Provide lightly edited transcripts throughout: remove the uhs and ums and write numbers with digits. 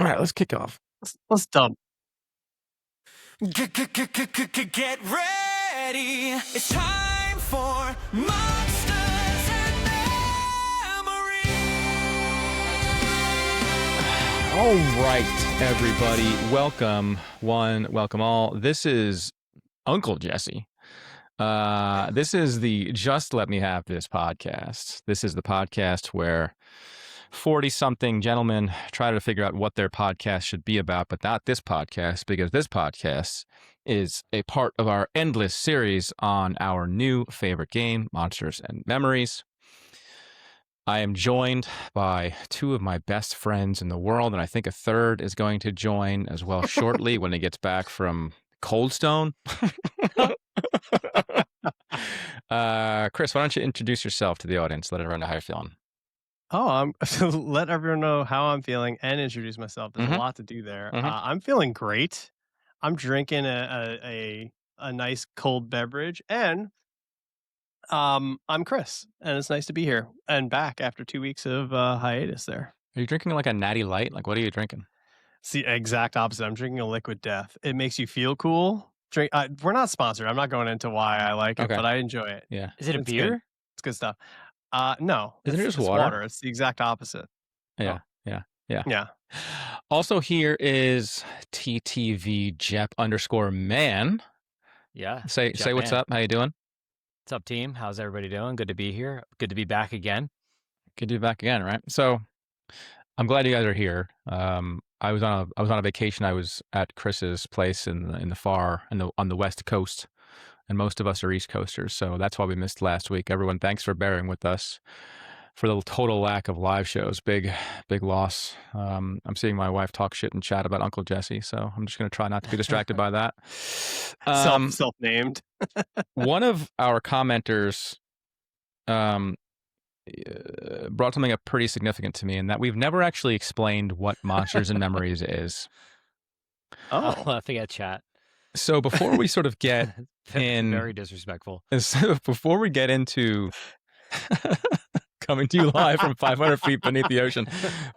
All right, let's kick off. Let's dump. Get ready. It's time for Monsters and Memories. All right, everybody. Welcome one, welcome all. This is Uncle Jesse. This is the Just Let Me Have This podcast. This is the podcast where 40-something gentlemen try to figure out what their podcast should be about, but not this podcast, because this podcast is a part of our endless series on our new favorite game, Monsters and Memories. I am joined by two of my best friends in the world, and I think a third is going to join as well shortly when he gets back from Coldstone. Chris, why don't you introduce yourself to the audience? Let everyone know how you're feeling. Let everyone know how I'm feeling and introduce myself. There's a lot to do there. I'm feeling great. I'm drinking a nice cold beverage, and I'm Chris, and it's nice to be here and back after 2 weeks of hiatus there. Are you drinking like a natty light? Like, what are you drinking? See, exact opposite. I'm drinking a liquid death. It makes you feel cool. We're not sponsored. I'm not going into why I like it, but I enjoy it. Yeah. Is it a It's beer? good. It's good stuff. No. Isn't it just it's water? It's the exact opposite. Yeah. Yeah. Also here is TTV Jep_man. Yeah. Say what's up. How you doing? What's up, team? How's everybody doing? Good to be here. Good to be back again. Good to be back again, right? So I'm glad you guys are here. I was on a vacation. I was at Chris's place on the West Coast, and most of us are East Coasters, so that's why we missed last week. Everyone, thanks for bearing with us for the total lack of live shows. Big loss. I'm seeing my wife talk shit and chat about Uncle Jesse, so I'm just going to try not to be distracted by that. Self-named. One of our commenters brought something up pretty significant to me, and that we've never actually explained what Monsters and Memories is. Oh, I think I chat. So before we sort of get in, very disrespectful. So before we get into coming to you live from 500 feet beneath the ocean,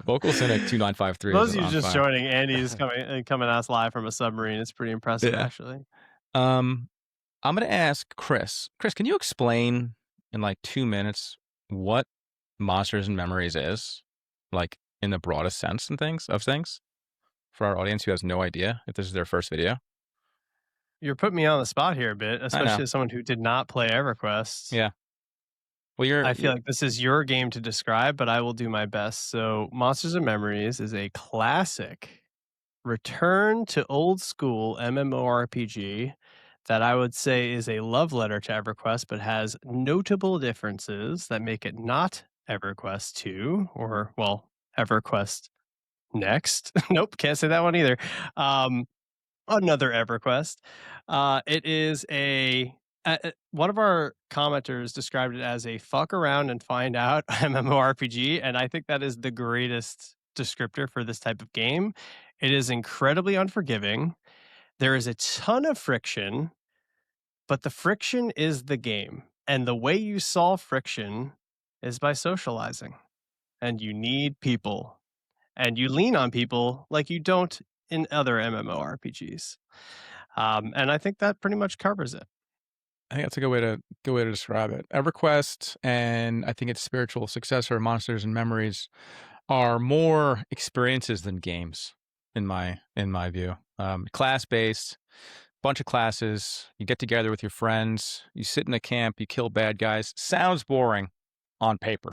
Vocal Cynic 2953. Those of you just joining, Andy's coming at us live from a submarine. It's pretty impressive, actually. I'm going to ask Chris. Chris, can you explain in like 2 minutes what Monsters and Memories is, like in the broadest sense and things, for our audience who has no idea if this is their first video? You're putting me on the spot here a bit, especially as someone who did not play EverQuest. Yeah. Well, I feel like this is your game to describe, but I will do my best. So Monsters and Memories is a classic return to old school MMORPG that I would say is a love letter to EverQuest, but has notable differences that make it not EverQuest 2 or, well, EverQuest Next. Nope, can't say that one either. Another EverQuest. It is one of our commenters described it as a fuck around and find out MMORPG, and I think that is the greatest descriptor for this type of game. It is incredibly unforgiving. There is a ton of friction, but the friction is the game. And the way you solve friction is by socializing. And you need people. And you lean on people like you don't in other MMORPGs. And I think that pretty much covers it. I think that's a good way to describe it. EverQuest and I think its spiritual successor, Monsters and Memories, are more experiences than games, in my view. Class-based, bunch of classes. You get together with your friends. You sit in a camp. You kill bad guys. Sounds boring on paper.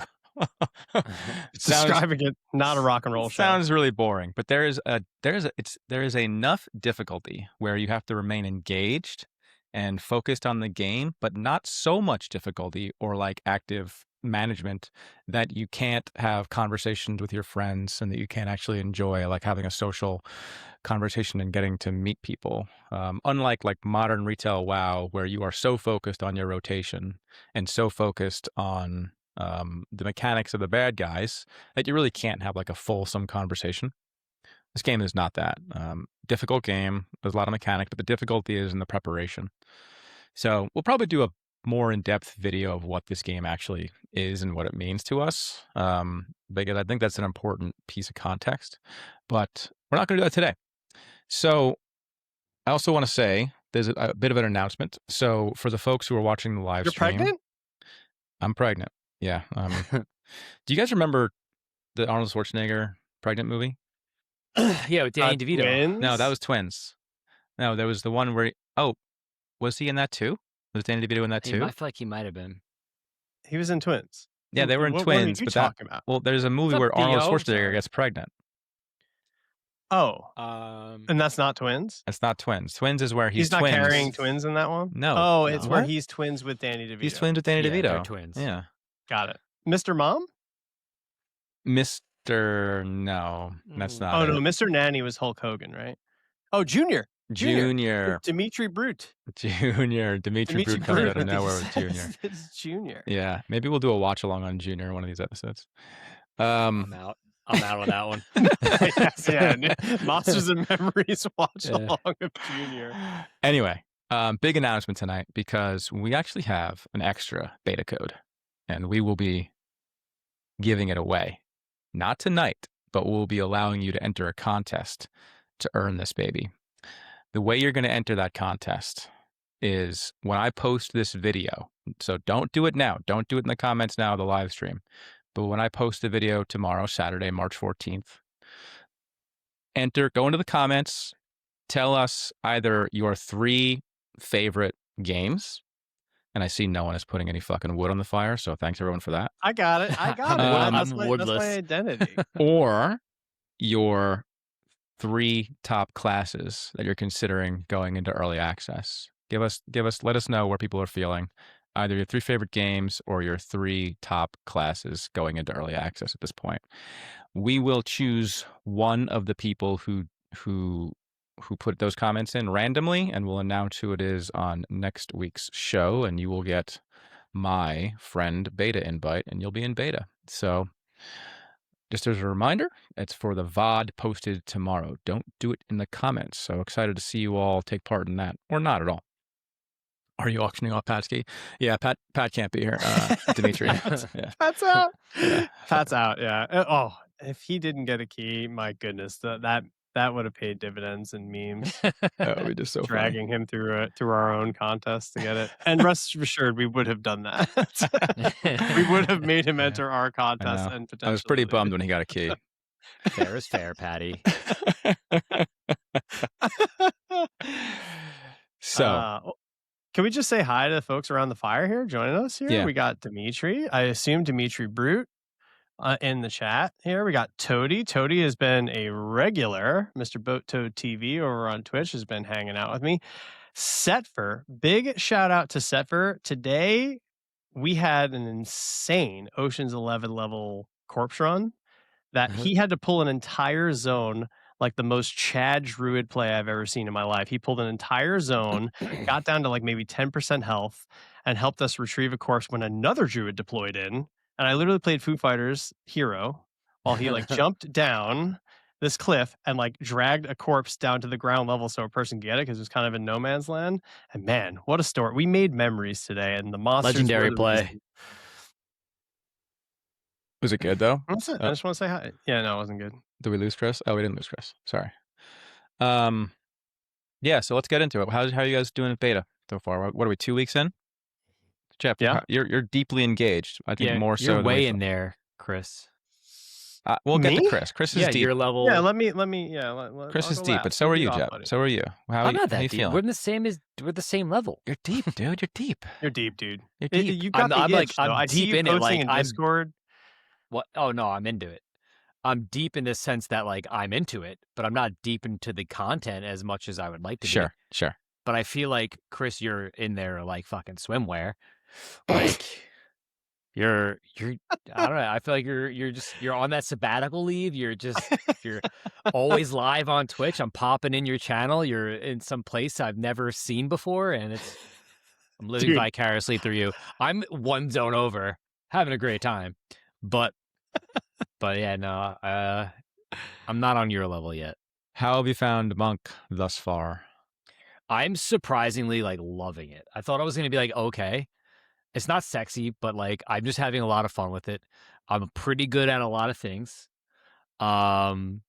Describing it, not a rock and roll show. Sounds really boring, but there is enough difficulty where you have to remain engaged and focused on the game, but not so much difficulty or like active management that you can't have conversations with your friends and that you can't actually enjoy like having a social conversation and getting to meet people. Unlike like modern retail WoW, where you are so focused on your rotation and so focused on the mechanics of the bad guys that you really can't have like a fulsome conversation. This game is not that. Difficult game. There's a lot of mechanics, but the difficulty is in the preparation. So we'll probably do a more in-depth video of what this game actually is and what it means to us, because I think that's an important piece of context. But we're not going to do that today. So I also want to say there's a bit of an announcement. So for the folks who are watching the live You're stream, pregnant? I'm pregnant. Yeah. Do you guys remember the Arnold Schwarzenegger pregnant movie? Yeah, with Danny DeVito. Twins? No, that was Twins. No, there was the one where was he in that too? Was Danny DeVito in that too? I feel like he might have been. He was in Twins. Yeah, they were in What Twins, are you but talking about? well, there's a movie Is that where Arnold Theo? Schwarzenegger Sorry. gets pregnant. Oh, Um, and that's not Twins? That's not Twins. Twins is where He's not twins. carrying twins in that one? No. Oh, it's No. where What? he's twins with Danny DeVito. He's twins with Danny yeah, DeVito. they're twins. Yeah. Got it. Mr. Mom? Mr. No, that's not Oh, it. no. Mr. Nanny was Hulk Hogan, right? Oh, Junior. Junior. Dimitri Brute. Dimitri Brute comes out of nowhere with Junior. It's Junior. Yeah, maybe we'll do a watch along on Junior in one of these episodes. I'm out. I'm out on that one. yeah, Monsters and Memories watch along of Junior. Anyway, big announcement tonight because we actually have an extra beta code, and we will be giving it away. Not tonight, but we'll be allowing you to enter a contest to earn this baby. The way you're going to enter that contest is when I post this video. So don't do it now. Don't do it in the comments now of the live stream. But when I post the video tomorrow, Saturday, March 14th, go into the comments, tell us either your 3 favorite games. And I see no one is putting any fucking wood on the fire, so thanks everyone for that. I got it. That's my identity. Or your 3 top classes that you're considering going into early access. Let us know where people are feeling. Either your 3 favorite games or your 3 top classes going into early access at this point. We will choose one of the people who put those comments in randomly, and we'll announce who it is on next week's show, and you will get my friend beta invite, and you'll be in beta. So just as a reminder, it's for the VOD posted tomorrow. Don't do it in the comments. So excited to see you all take part in that, or not at all. Are you auctioning off Pat's key? Yeah, Pat can't be here. Dimitri. Yeah. Pat's out. Yeah. Pat's out. Yeah. Oh, if he didn't get a key, my goodness, that would have paid dividends and memes. That would be just so dragging him through our own contest to get it. And rest assured, we would have done that. We would have made him enter our contest and potentially. I was pretty bummed when he got a key. Fair is fair, Patty. So. Can we just say hi to the folks around the fire here joining us here? Yeah. We got Dimitri. I assume Dimitri Brute in the chat here. We got Toady. Toady has been a regular. Mr. Boat Toad TV over on Twitch has been hanging out with me. Setfer. Big shout out to Setfer. Today, we had an insane Ocean's 11 level corpse run that he had to pull an entire zone, like the most Chad Druid play I've ever seen in my life. He pulled an entire zone, got down to like maybe 10% health, and helped us retrieve a corpse when another Druid deployed in. And I literally played Foo Fighters Hero while he like jumped down this cliff and like dragged a corpse down to the ground level so a person could get it because it was kind of in no man's land. And man, what a story. We made memories today, and the monsters Legendary play. Was it good though? That's it. I just want to say hi. Yeah, no, it wasn't good. Did we lose Chris? Oh, we didn't lose Chris. Sorry. Yeah, so let's get into it. How are you guys doing at beta so far? What are we, 2 weeks in? Jeff, yeah, you're deeply engaged. I think more so. You're way in there, Chris. We'll get to Chris. Chris is deep. Your level. Yeah, let me. Chris is deep, but so are you, Jeff. So are you. I'm not that deep. Feeling? We're the same level. You're deep, dude. You're deep. You're deep, dude. You're deep. You got I'm itch, I'm I deep see you in it. Like in Discord. What? Oh no, I'm into it. I'm deep in the sense that like I'm into it, but I'm not deep into the content as much as I would like to be. Sure. But I feel like Chris, you're in there like fucking swimwear. Like you're I don't know. I feel like you're on that sabbatical leave. You're always live on Twitch. I'm popping in your channel. You're in some place I've never seen before, and I'm living vicariously through you. I'm one zone over, having a great time, but yeah, no, I'm not on your level yet. How have you found Monk thus far? I'm surprisingly like loving it. I thought I was gonna be like okay, it's not sexy, but like I'm just having a lot of fun with it. I'm pretty good at a lot of things. And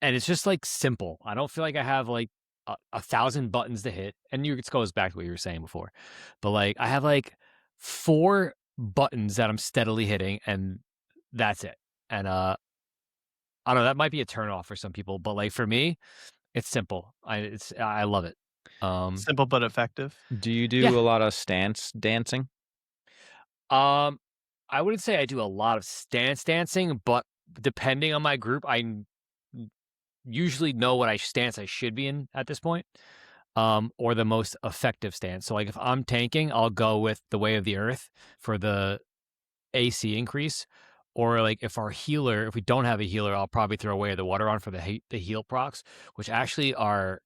it's just like simple. I don't feel like I have like 1,000 buttons to hit. And it goes back to what you were saying before. But like I have like 4 buttons that I'm steadily hitting, and that's it. And I don't know, that might be a turnoff for some people, but like for me, it's simple. I love it. Simple but effective. Do you do Yeah. a lot of stance dancing? I wouldn't say I do a lot of stance dancing, but depending on my group, I usually know what stance I should be in at this point, or the most effective stance. So like if I'm tanking, I'll go with the Way of the Earth for the AC increase, or like if we don't have a healer, I'll probably throw Way of the Water on for the heal procs, which actually are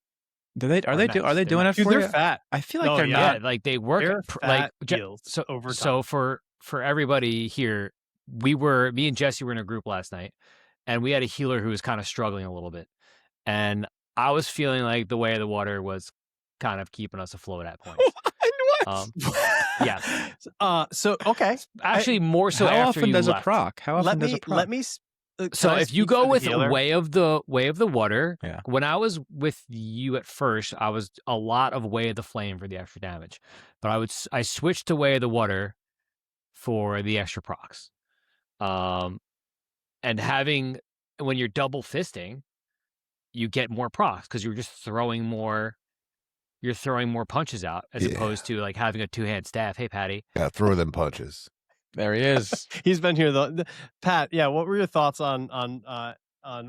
Are they nice. doing it Dude, for they're you? fat. I feel like No, they're yeah. not. like they work They're like fat heals over time. So for everybody here, me and Jesse were in a group last night, and we had a healer who was kind of struggling a little bit, and I was feeling like the Way of the Water was kind of keeping us afloat at points. Yeah. So okay. Actually, more so How after often you does left. a proc? How often does a proc? Let me. So if you go with Way of the Water, Yeah. when I was with you at first, I was a lot of Way of the Flame for the extra damage, but I switched to Way of the Water for the extra procs. And when you're double fisting, you get more procs because you're just throwing more. You're throwing more punches out as opposed to like having a 2-hand staff. Hey, Patty. Yeah, throw them punches. There he is. He's been here though. Pat, yeah. What were your thoughts on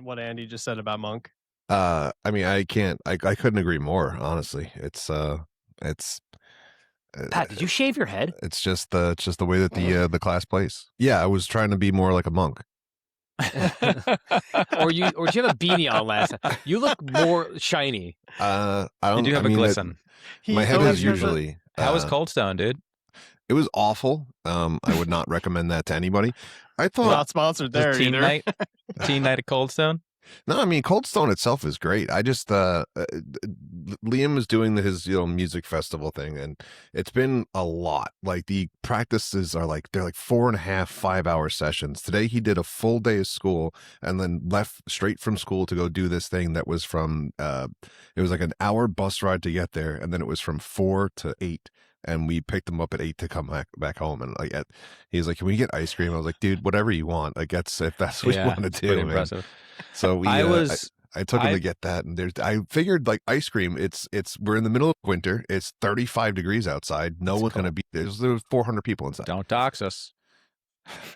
what Andy just said about Monk? I mean, I couldn't agree more. Honestly, it's Pat, did you shave your head? It's just the way that the class plays. Yeah, I was trying to be more like a monk. or did you have a beanie on last time? You look more shiny. I don't. You do have a glisten. My head is usually. How was Cold Stone, dude? It was awful. I would not recommend that to anybody. I thought Not sponsored there Teen either. night, teen night at Cold Stone. No, I mean Cold Stone itself is great. I just Liam is doing his music festival thing, and it's been a lot. Like the practices are they're 4.5, 5-hour sessions. Today he did a full day of school and then left straight from school to go do this thing that was from it was like an hour bus ride to get there, and then it was from 4 to 8. And we picked him up at 8 to come back home. And he's like, "Can we get ice cream?" I was like, "Dude, whatever you want. Like if that's what you want to do." Pretty impressive. So I took him to get that, and I figured like ice cream. We're in the middle of winter. It's 35 degrees outside. No one's gonna be there. There's 400 people inside. Don't dox us.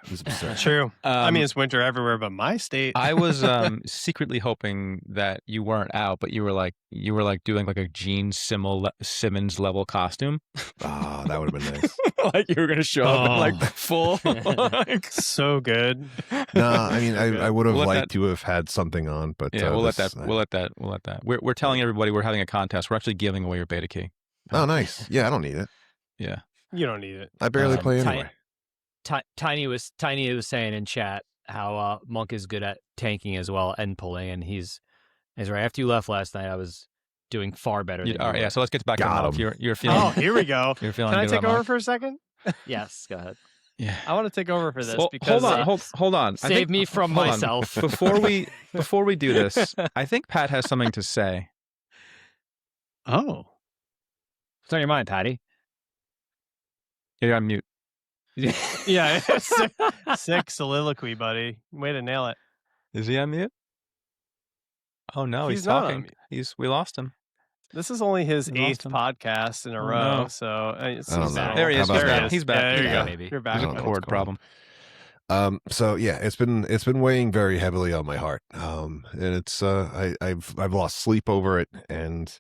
It was absurd. True. I mean, it's winter everywhere, but my state. I was secretly hoping that you weren't out, but you were like doing like a Gene Simmons level costume. Ah, that would have been nice. Like you were gonna show up in like full. So good. Nah, I mean, I would have We'll let liked to have had something on, but Yeah, we'll let that. We're telling everybody we're having a contest. We're actually giving away your beta key. Oh, nice. Yeah, I don't need it. Yeah. You don't need it. I barely play anyway. Tiny was saying in chat how Monk is good at tanking as well and pulling, and he's right. After you left last night, I was doing far better. Than All right, yeah. So let's get back to Got Monk. him. You're feeling. Oh, here we go. You're feeling. Can I good take about over Monk? for a second? Yes, go ahead. Yeah. I want to take over for this Well, because hold on. Save me from hold on. myself. Before we do this, I think Pat has something to say. Oh, What's on your mind, Patty? You're on mute. yeah, sick soliloquy, buddy. Way to nail it. Is he on mute? Oh no, he's not on talking. mute. We lost him. This is only his We lost 8th him. podcast in a Oh, row, no. so it's I don't know. There he is. How He's about back. that? He's back. Yeah, there you Yeah, go. maybe. You're back. There's a What's cord going on? problem. So yeah, it's been weighing very heavily on my heart. And it's I've lost sleep over it, and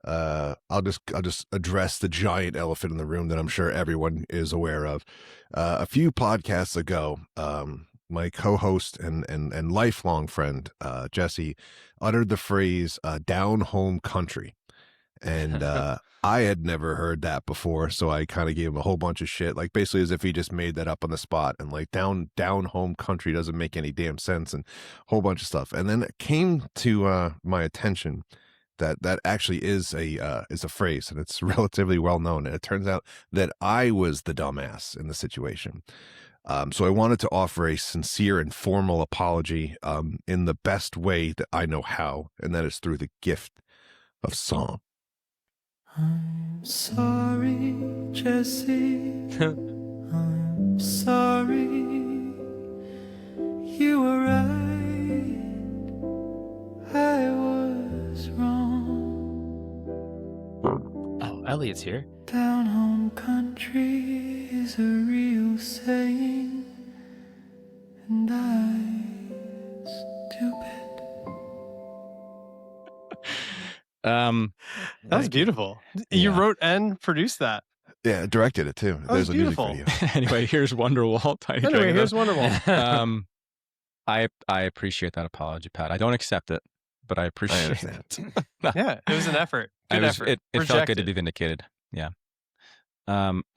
I'll just address the giant elephant in the room that I'm sure everyone is aware of. A few podcasts ago, my co-host and lifelong friend Jesse uttered the phrase "down home country," and I had never heard that before, so I kind of gave him a whole bunch of shit, like basically as if he just made that up on the spot, and like down home country doesn't make any damn sense, and a whole bunch of stuff. And then it came to my attention that actually is a phrase, and it's relatively well known. And it turns out that I was the dumbass in the situation. So I wanted to offer a sincere and formal apology in the best way that I know how, and that is through the gift of song. I'm sorry, Jesse. I'm sorry. You were right. I was wrong. Oh, Elliot's here. Down home country is a real saying, and I'm stupid. That was beautiful. You Yeah. wrote and produced that. Yeah, I directed it too. was There's a music beautiful. video. Anyway, here's Wonderwall. Tiny Anyway, Dragon here's Dove. Wonderwall. I appreciate that apology, Pat. I don't accept it, but I appreciate understand. it. Yeah, it was an effort. Good effort. It felt good to Rejected. be vindicated. Yeah.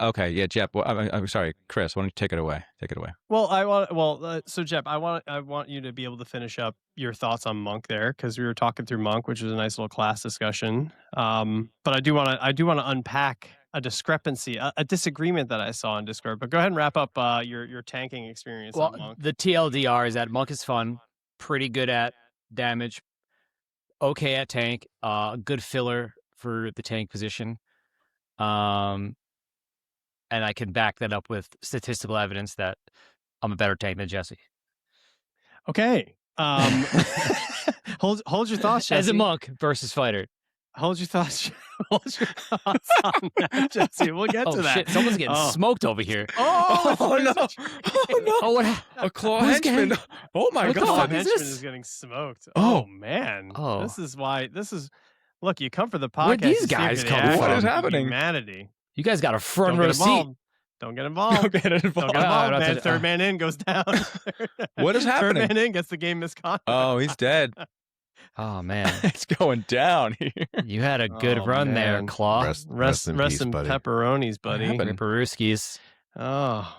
Okay. Yeah, Jeff. Well, I'm sorry, Chris. Why don't you take it away? Take it away. Well, so Jeff, I want you to be able to finish up your thoughts on Monk there, because we were talking through Monk, which was a nice little class discussion. But I do want to unpack a discrepancy, a disagreement that I saw in Discord. But go ahead and wrap up your tanking experience Well, on Monk. the TLDR is that Monk is fun, pretty good at damage, okay at tank, good filler for the tank position. And I can back that up with statistical evidence that I'm a better tank than Jesse. Okay. Hold your thoughts, Jesse. As a monk versus fighter. Hold your thoughts. Hold your thoughts on that, Jesse. We'll get Oh to that. shit! Someone's getting smoked over here. Oh, no! Oh no! Oh, what? A claw Who's henchman! getting- Oh my What the The fuck god! is henchman this? is getting smoked. Oh. Oh man. Oh. This is look, you come for the podcast. Where'd these you see guys for the come action, What is the happening? Humanity. You guys got a front Don't row get seat. involved. Don't get involved. Don't get involved. Don't get No, involved, no, man. no, Third man in goes down. What is happening? Third man in gets the game misconduct. Oh, he's dead. Oh man, It's going down here. you had a good Oh, run there, man. Claw. Rest in peace, buddy. pepperonis, buddy. happened? Peruskis. Oh,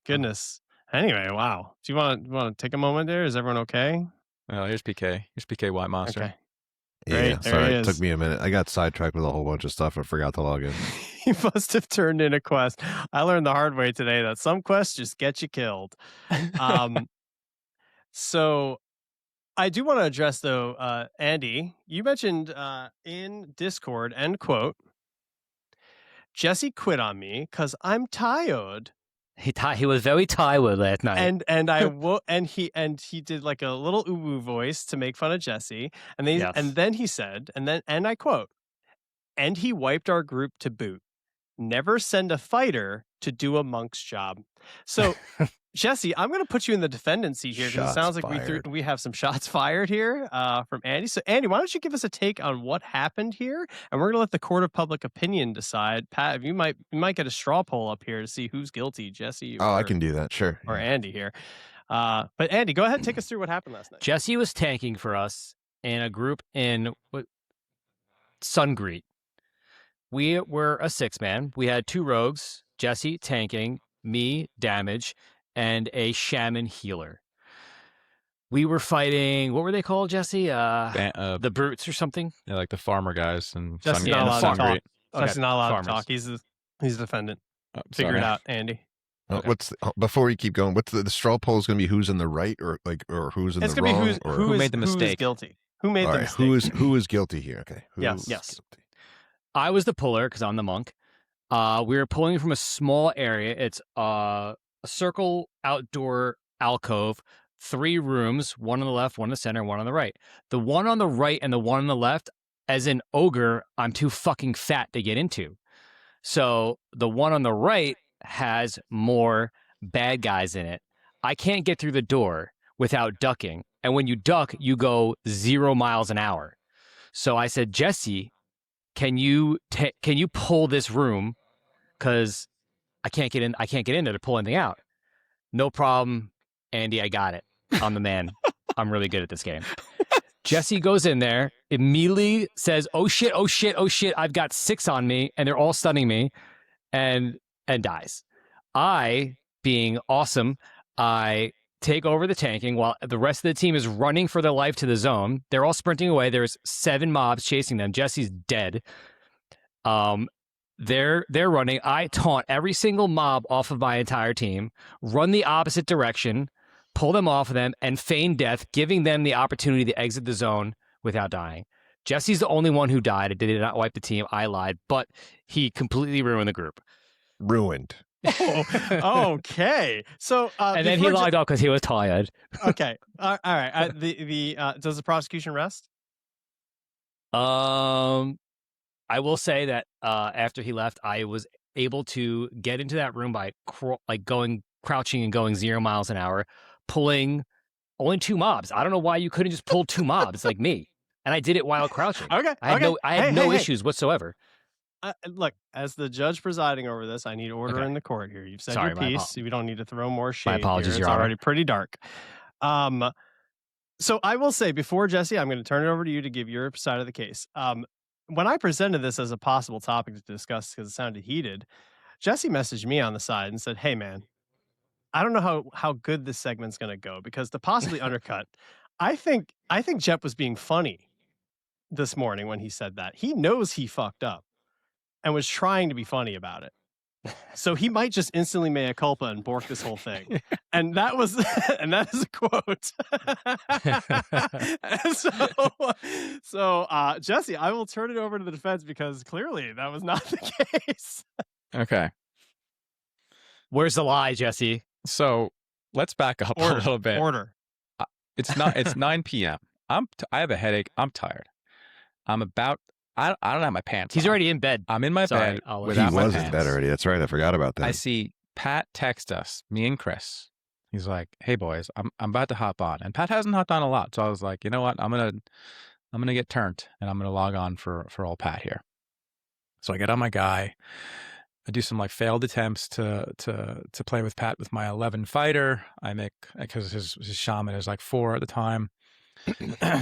goodness. Anyway, wow. Do you want to take a moment there? Is everyone okay? Oh, here's PK. Here's PK White Monster. Okay. Yeah, Great, there sorry, he it took is. me a minute. I got sidetracked with a whole bunch of stuff and forgot to log in. You must have turned in a quest. I learned the hard way today that some quests just get you killed. So I do want to address, though, Andy, you mentioned in Discord, end quote, Jesse quit on me because I'm tired. He was very tired last night. And he did like a little uwu voice to make fun of Jesse, and then he said, and I quote, and he wiped our group to boot. Never send a fighter to do a monk's job. So, Jesse, I'm going to put you in the defendant seat here, because it Shots sounds like fired. we have some shots fired here from Andy. So, Andy, why don't you give us a take on what happened here, and we're going to let the court of public opinion decide. Pat, you might get a straw poll up here to see who's guilty, Jesse. Oh, I can do that. Sure. Or Andy here. But Andy, go ahead and take us through what happened last night. Jesse was tanking for us in a group in Sungreet. We were a 6-man. We had 2 rogues, Jesse tanking, me damage, and a shaman healer. We were fighting, what were they called, Jesse? The brutes or something? Yeah, like the farmer guys and Jesse's Sun- not and allowed to Sun talk. Great. Jesse's not allowed farmers. to talk. He's the defendant. Oh, Figure sorry. it out, Andy. Okay. Before you keep going? What's the straw poll is going to be who's in the right or who's in It's the gonna wrong? be or, who made the who is mistake? guilty. Who made all the right, mistake? who is guilty here? Okay. Yes. Guilty? I was the puller because I'm the monk. We were pulling from a small area. It's a circle outdoor alcove, 3 rooms, one on the left, one in the center, one on the right. The one on the right and the one on the left, as an ogre, I'm too fucking fat to get into. So the one on the right has more bad guys in it. I can't get through the door without ducking. And when you duck, you go 0 miles an hour. So I said, Jesse, can you pull this room? Because I can't get in. I can't get in there to pull anything out. No problem, Andy. I got it. I'm the man. I'm really good at this game. Jesse goes in there, immediately says, "Oh shit! Oh shit! Oh shit! I've got 6 on me, and they're all stunning me," and dies. I, being awesome, I take over the tanking while the rest of the team is running for their life to the zone. They're all sprinting away. There's 7 mobs chasing them. Jesse's dead. They're running. I taunt every single mob off of my entire team, run the opposite direction, pull them off of them, and feign death, giving them the opportunity to exit the zone without dying. Jesse's the only one who died. It did not wipe the team. I lied, but he completely ruined the group. Ruined. Oh, okay. So and then he logged off because he was tired. Okay. All right. Does the prosecution rest? I will say that after he left, I was able to get into that room by crouching and going 0 miles an hour, pulling only 2 mobs. I don't know why you couldn't just pull 2 mobs like me. And I did it while crouching. Okay. I had no issues whatsoever. Look, as the judge presiding over this, I need order in the court here. You've said your piece. We don't need to throw more shade. My apologies, here. It's already pretty dark. So I will say, before Jesse, I'm going to turn it over to you to give your side of the case. When I presented this as a possible topic to discuss because it sounded heated, Jesse messaged me on the side and said, "Hey, man, I don't know how good this segment's going to go because to possibly undercut, I think Jep was being funny this morning when he said that. He knows he fucked up and was trying to be funny about it. So he might just instantly mea culpa and bork this whole thing." And that is a quote. So Jesse, I will turn it over to the defense because clearly that was not the case. Okay. Where's the lie, Jesse? So let's back up a little bit. Order. It's 9 p.m. I have a headache. I'm tired. I don't have my pants. He's on. already in bed. I'm in my bed without my He was pants. in bed already. That's right. I forgot about that. I see Pat text us, me and Chris. He's like, "Hey boys, I'm about to hop on." And Pat hasn't hopped on a lot, so I was like, you know what? I'm gonna get turned and I'm gonna log on for old Pat here. So I get on my guy. I do some like failed attempts to play with Pat with my 11 fighter. I make, because his shaman is like 4 at the time.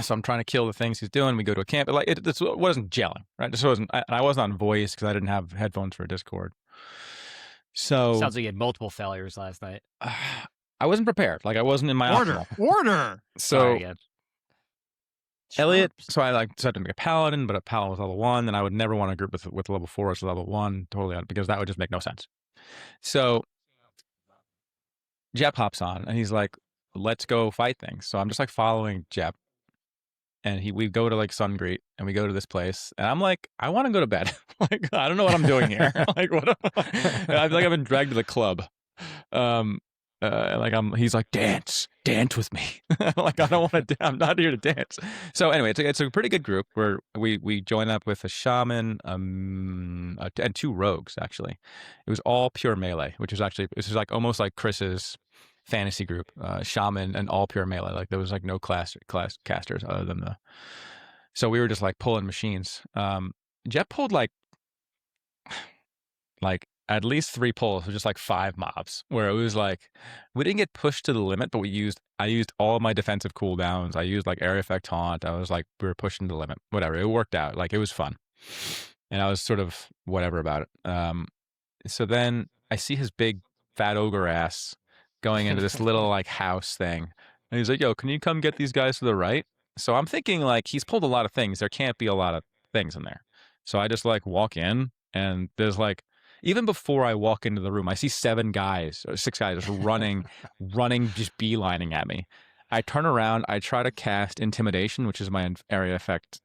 So I'm trying to kill the things he's doing. We go to a camp. Like it wasn't gelling, right? This wasn't. I wasn't on voice because I didn't have headphones for Discord. So sounds like you had multiple failures last night. I wasn't prepared. Like I wasn't in my order. So Elliot. So I decided to make a paladin, but a paladin was level 1, and I would never want to group with level 4 as level 1 totally because that would just make no sense. So Jep hops on and he's like, "Let's go fight things." So I'm just like following Jep, and we go to like Sungreet, and we go to this place, and I'm like, I want to go to bed. Like I don't know what I'm doing here. Like what? I feel like I've been dragged to the club. He's like, dance with me. Like I don't want to. I'm not here to dance. So anyway, it's a pretty good group where we join up with a shaman, and 2 rogues actually. It was all pure melee, which was like almost like Chris's fantasy group, shaman and all pure melee. Like there was like no class casters other than so we were just like pulling machines. Jep pulled like at least 3 pulls with just like 5 mobs, where it was like we didn't get pushed to the limit, but I used all of my defensive cooldowns. I used like area effect taunt. I was like, we were pushing the limit. Whatever, it worked out. Like it was fun, and I was sort of whatever about it. So then I see his big fat ogre ass going into this little like house thing, and he's like, "Yo, can you come get these guys to the right?" So I'm thinking like he's pulled a lot of things. There can't be a lot of things in there. So I just like walk in, and there's like, even before I walk into the room, I see 6 guys just running, just beelining at me. I turn around, I try to cast intimidation, which is my area effect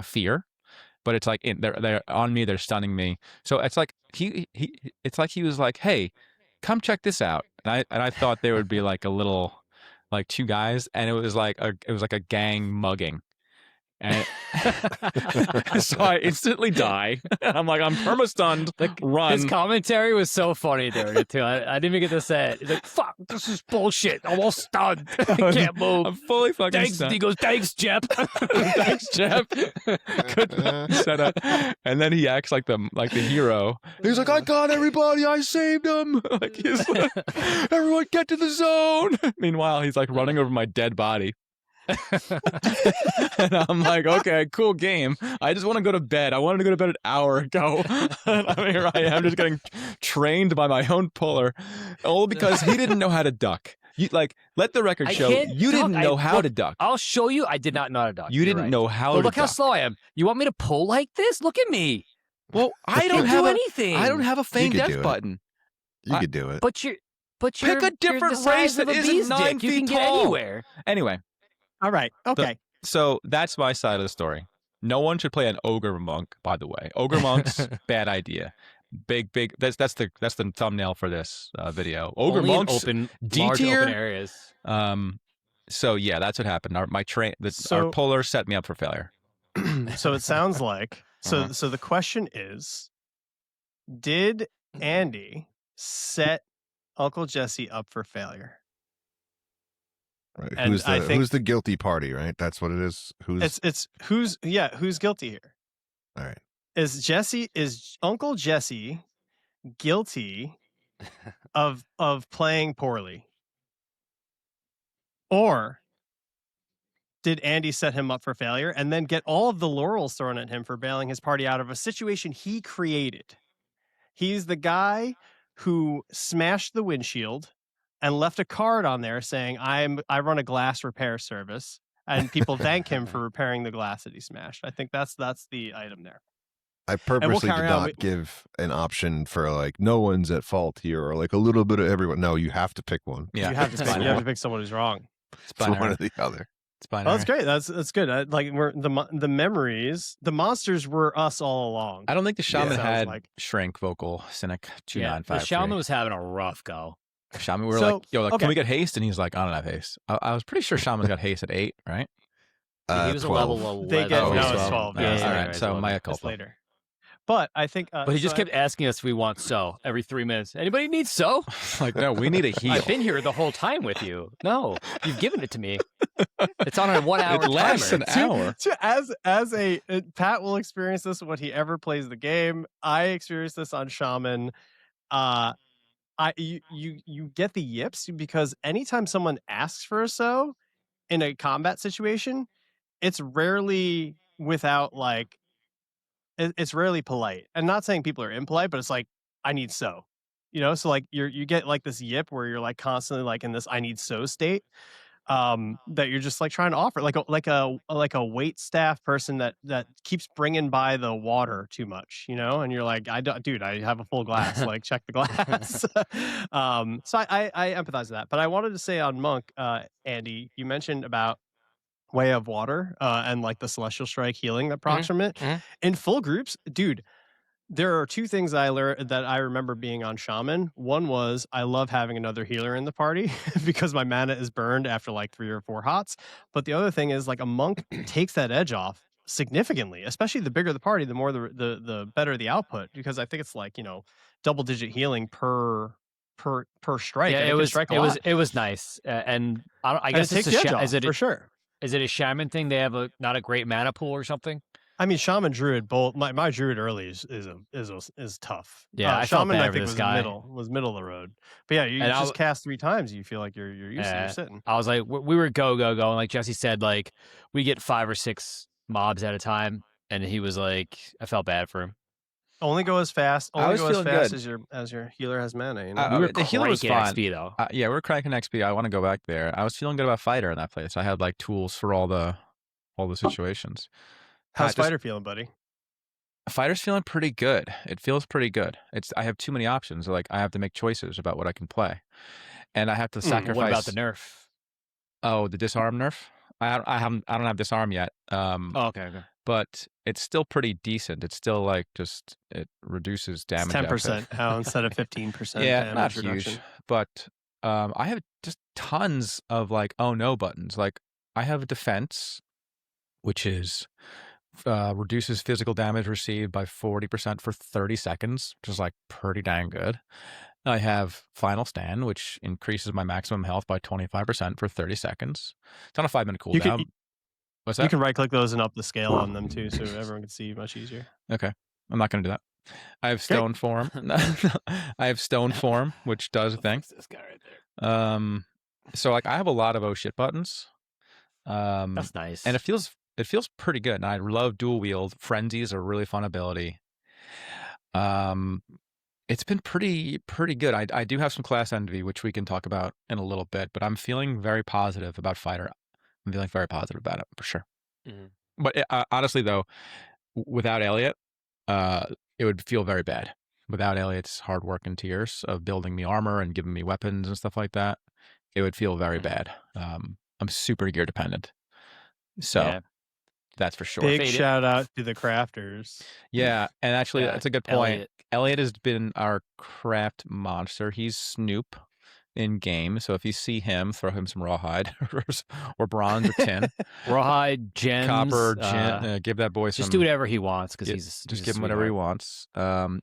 fear, but it's like they're on me, they're stunning me. So it's like it's like he was like, "Hey, come check this out," and I thought there would be like a little, like 2 guys, and it was like a gang mugging. And so I instantly die. I'm like, I'm perma-stunned. Run. His commentary was so funny during it too. I didn't even get to say it. He's like, "Fuck, this is bullshit. I'm all stunned. I can't move." I'm fully fucking stunned. He goes, "Thanks, Jep." Thanks, Jep. Good setup. And then he acts like the hero. He's like, "I got everybody. I saved them." Like he's like, "Everyone get to the zone." Meanwhile, he's like running over my dead body. And I'm like, okay, cool game. I just want to go to bed. I wanted to go to bed an hour ago. And here I am just getting trained by my own puller, all because he didn't know how to duck. You let the record I show can't you duck. didn't know how to duck. I'll show you. I did not know how to duck. You You're didn't right. know how But to look how duck. slow I am. You want me to pull like this? Look at me. Well, I can't do anything. I don't have a feign could death do it. button. You could do it. But you're Pick a different you're the size race of that a isn't bee's 9 dick. You feet can get tall. anywhere. Anyway, All right. Okay. so that's my side of the story. No one should play an ogre monk, by the way. Ogre monks, bad idea. Big. That's the thumbnail for this video. Ogre Only in monks, large D-tier. open areas. So yeah, that's what happened. Our So- puller set me up for failure. So it sounds like Uh-huh. so the question is, did Andy set Uncle Jesse up for failure? Right. and I think- who's the guilty party? Right. That's what it is. It's who's guilty here? All right. Is Uncle Jesse guilty of playing poorly? Or did Andy set him up for failure and then get all of the laurels thrown at him for bailing his party out of a situation he created? He's the guy who smashed the windshield and left a card on there saying, I run a glass repair service, and people thank him for repairing the glass that he smashed. I think that's the item there. I purposely did carry on. not give an option for like no one's at fault here or like a little bit of everyone. No, you have to pick one. Yeah, You have it's to pick, binary. you have to pick someone who's wrong. It's For one binary. or the other. It's binary. Oh, that's great. That's good. Like the memories, the monsters were us all along. I don't think the shaman Sounds had like- shrink vocal cynic Yeah, the 2953. shaman was having a rough go. Shaman, we were So, like, yo, okay. can we get haste? And he's like, I don't have haste. I was pretty sure shaman's got haste at 8, right? He was 12. a level 11. They get- Oh, no, he's it's 12. Yeah, Yeah, all yeah, right. yeah, So it's Maya It's culpa. later. But I think. But he just kept asking us if we want so every 3 minutes. Anybody need so? Like, no, we need a heal. I've been here the whole time with you. No, you've given it to me. It's on a 1 hour It lasts timer. an hour. As a Pat will experience this when he ever plays the game. I experienced this on Shaman. You get the yips because anytime someone asks for a so in a combat situation, it's rarely without like it's rarely polite. And not saying people are impolite, but it's like I need so. So like you get like this yip where you're like constantly like in this I need so state. That you're just like trying to offer like a wait staff person that keeps bringing by the water too much, and you're like, I have a full glass, like check the glass. So I empathize with that, but I wanted to say on Monk, Andy, you mentioned about Way of Water and like the Celestial Strike healing that procs from it mhm. in full groups, dude. There are two things I learned that I remember being on Shaman. One was I love having another healer in the party because my mana is burned after like 3 or 4 hots. But the other thing is like a monk takes that edge off significantly, especially the bigger the party, the more the better the output. Because I think it's like double-digit healing per strike. Yeah, and it can was strike a lot. it was nice, and I And guess it takes it's the edge off, is it for sure. is it a shaman thing? They have not a great mana pool or something. I mean, Shaman Druid both. My Druid early is tough. Yeah, I felt Shaman bad I for think this was guy. middle of the road. But yeah, you And just cast 3 times, you feel like you're used to Yeah. you're sitting. I was like, we were go, and like Jesse said, like we get 5 or 6 mobs at a time, and he was like, I felt bad for him. Only go as fast. I Only was go as feeling fast good. as your healer has mana. We were- the healer was cranking fine. XP though. Yeah, we're cranking XP. I want to go back there. I was feeling good about Fighter in that place. I had like tools for all the situations. How's just- Fighter feeling, buddy? Fighter's feeling pretty good. It feels pretty good. I have too many options. Like I have to make choices about what I can play, and I have to sacrifice. What about the nerf? Oh, the disarm nerf. I don't have disarm yet. Oh, okay. But it's still pretty decent. It's still like just it reduces damage. It's 10% how instead of 15%. Yeah, damage not reduction. huge. But I have just tons of like oh no buttons. Like I have defense, which is reduces physical damage received by 40% for 30 seconds, which is like pretty dang good. I have Final Stand, which increases my maximum health by 25% for 30 seconds. It's on a 5-minute You cooldown. can- What's You that? can right click those and up the scale on them too, so everyone can see much easier. Okay. I'm not going to do that. I have Stone Form. I have Stone Form, which does a thing. This guy right there. So like I have a lot of oh shit buttons. That's nice. And it feels pretty good. And I love dual wield. Frenzy is a really fun ability. It's been pretty good. I do have some class envy, which we can talk about in a little bit, but I'm feeling very positive about Fighter. I'm feeling very positive about it for sure. Mhm. But honestly, though, without Elliot, it would feel very bad. Without Elliot's hard work and tears of building me armor and giving me weapons and stuff like that, it would feel very bad. I'm super gear dependent, so Yeah. that's for sure. Big Fade it. shout out to the crafters. Yeah, and actually, Yeah, that's a good point. Elliot. Elliot has been our craft monster. He's Snoop in game, so if you see him, throw him some rawhide or bronze or tin, Rawhide, gems, copper, give that boy some. just do whatever he wants because Just give him whatever he wants.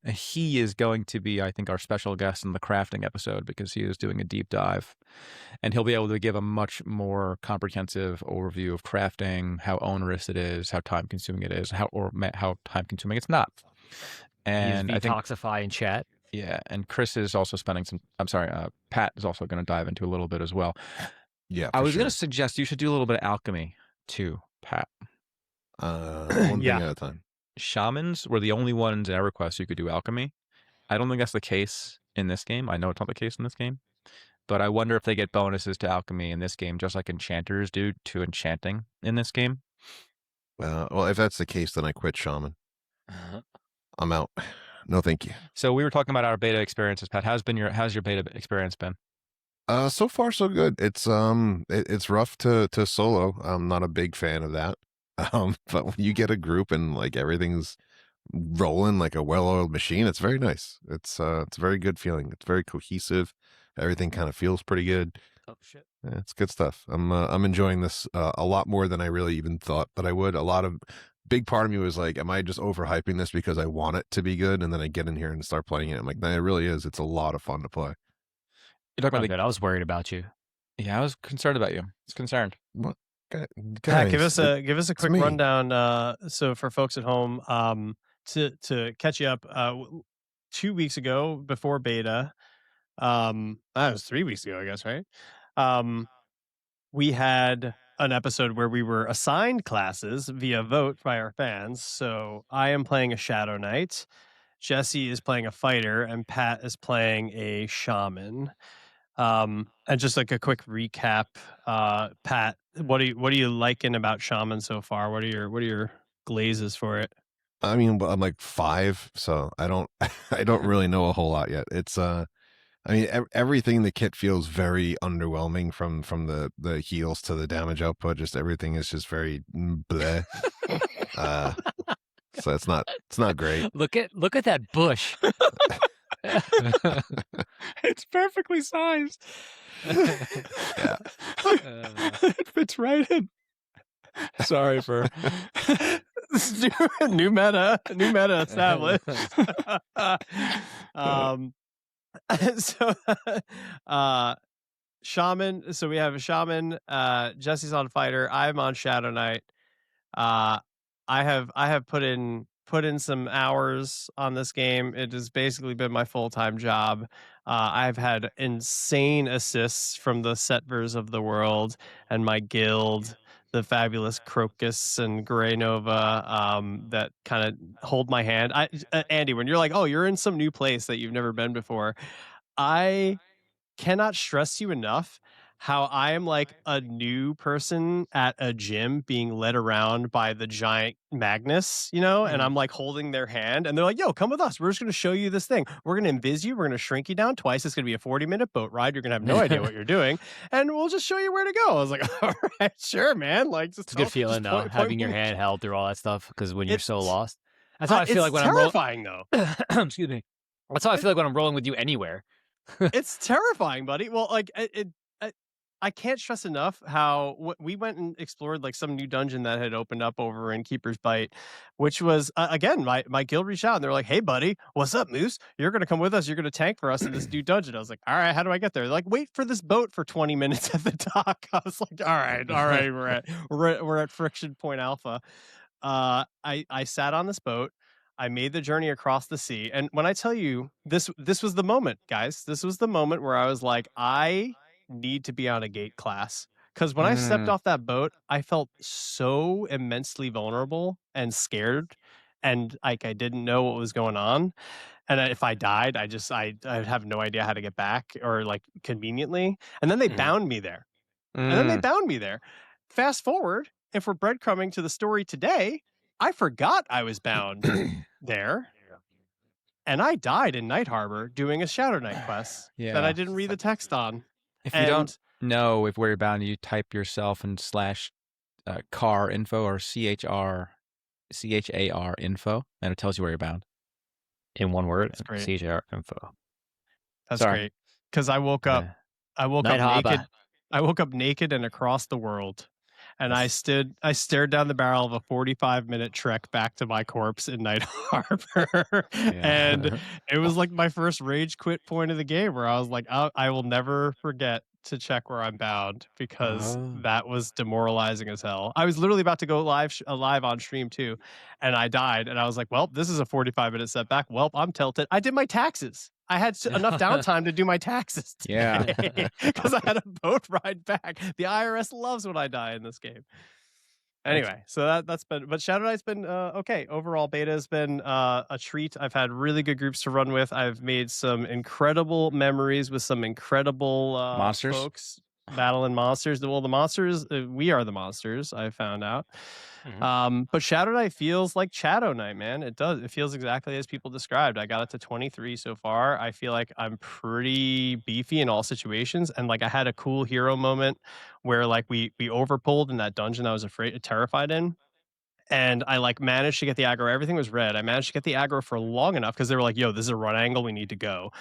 He is going to be, I think, our special guest in the crafting episode because he is doing a deep dive, and he'll be able to give a much more comprehensive overview of crafting, how onerous it is, how time consuming it is, how time consuming it's not. And I think detoxify in chat. yeah, and Chris is also spending some. I'm sorry, Pat is also going to dive into a little bit as well. Yeah, I for was sure. going to suggest you should do a little bit of alchemy too, Pat. One Yeah. thing at a time. Shamans were the only ones in EverQuest who could do alchemy. I don't think that's the case in this game. I know it's not the case in this game, but I wonder if they get bonuses to alchemy in this game, just like enchanters do to enchanting in this game. Well, if that's the case, then I quit shaman. I'm out. No, thank you. So we were talking about our beta experiences, Pat. How's your beta experience been? So far so good. It's rough to solo. I'm not a big fan of that. But when you get a group and like everything's rolling like a well-oiled machine, it's very nice. It's a very good feeling. It's very cohesive. Everything kind of feels pretty good. Oh shit. Yeah, it's good stuff. I'm enjoying this a lot more than I really even thought that I would. Big part of me was like, am I just overhyping this because I want it to be good? And then I get in here and start playing it. I'm like, no, it really is. It's a lot of fun to play. You're talking about Good. I was worried about you. Yeah, I was concerned about you. I was concerned. What? Pat, give us a quick me. rundown. So for folks at home, to catch you up, 2 weeks ago before beta, that was 3 weeks ago, I guess, right? We had an episode where we were assigned classes via vote by our fans. So I am playing a Shadow Knight, Jesse is playing a fighter, and Pat is playing a shaman. And just like a quick recap, Pat, what are you liking about shaman so far? What are your glazes for it? I mean, I'm like 5, so I don't really know a whole lot yet. It's I mean, everything in the kit feels very underwhelming from the heals to the damage output. Just everything is just very bleh. So it's not great. Look at that bush. It's perfectly sized. Yeah. It fits right in. Sorry for new meta established. So shaman. So we have a shaman. Jesse's on fighter. I'm on Shadow Knight. I have put in some hours on this game. It has basically been my full-time job. I've had insane assists from the Setvers of the world and my guild, the fabulous Crocus and Grey Nova, that kind of hold my hand. Andy, when you're like, oh, you're in some new place that you've never been before, I cannot stress you enough how I am like a new person at a gym being led around by the giant Magnus, and I'm like holding their hand and they're like, yo, come with us. We're just going to show you this thing. We're going to invis you. We're going to shrink you down twice. It's going to be a 40-minute boat ride. You're going to have no idea what you're doing. And we'll just show you where to go. I was like, all right, sure, man. Like, just It's a good feeling though, having your hand held through all that stuff. Because when you're so lost, that's how I feel like when I'm terrifying though. Excuse me. That's how I feel like when I'm rolling with you anywhere. It's terrifying, buddy. Well, like I can't stress enough how we went and explored like some new dungeon that had opened up over in Keeper's Bite, which was again my guild reached out and they're like, "Hey, buddy, what's up, Moose? You're gonna come with us. You're gonna tank for us in this new dungeon." I was like, "All right, how do I get there?" They're like, "Wait for this boat for 20 minutes at the dock." I was like, "All right, we're at Friction Point Alpha." I sat on this boat. I made the journey across the sea, and when I tell you this was the moment, guys. This was the moment where I was like, I need to be on a gate class, because when I stepped off that boat, I felt so immensely vulnerable and scared, and like I didn't know what was going on. And if I died, I have no idea how to get back or like conveniently. And then they bound me there. And then they bound me there. Fast forward, if we're breadcrumbing to the story today, I forgot I was bound there. And I died in Night Harbor doing a Shadow Knight quest that I didn't read the text on. If you don't know where you're bound, you type yourself and / car info or CHAR info, and it tells you where you're bound. In one word, That's great. CHR info. That's great. Because I woke up Night Harbor. naked. I woke up naked and across the world. And I stared down the barrel of a 45-minute trek back to my corpse in Night Harbor. And it was like my first rage quit point of the game where I was like, I will never forget to check where I'm bound because that was demoralizing as hell. I was literally about to go live on stream too. And I died. And I was like, well, this is a 45-minute setback. Well, I'm tilted. I did my taxes. I had enough downtime to do my taxes today because I had a boat ride back. The IRS loves when I die in this game. Anyway, so that's been, but Shadow Knight's been okay. Overall, beta has been a treat. I've had really good groups to run with. I've made some incredible memories with some incredible monsters, folks battling monsters. Well, the monsters, we are the monsters. I found out. But Shadow Knight feels like Shadow Knight, man. It does. It feels exactly as people described. I got it to 23 so far. I feel like I'm pretty beefy in all situations. And like I had a cool hero moment where like we overpulled in that dungeon I was terrified in. And I like managed to get the aggro. Everything was red. I managed to get the aggro for long enough because they were like, yo, this is a run angle. We need to go.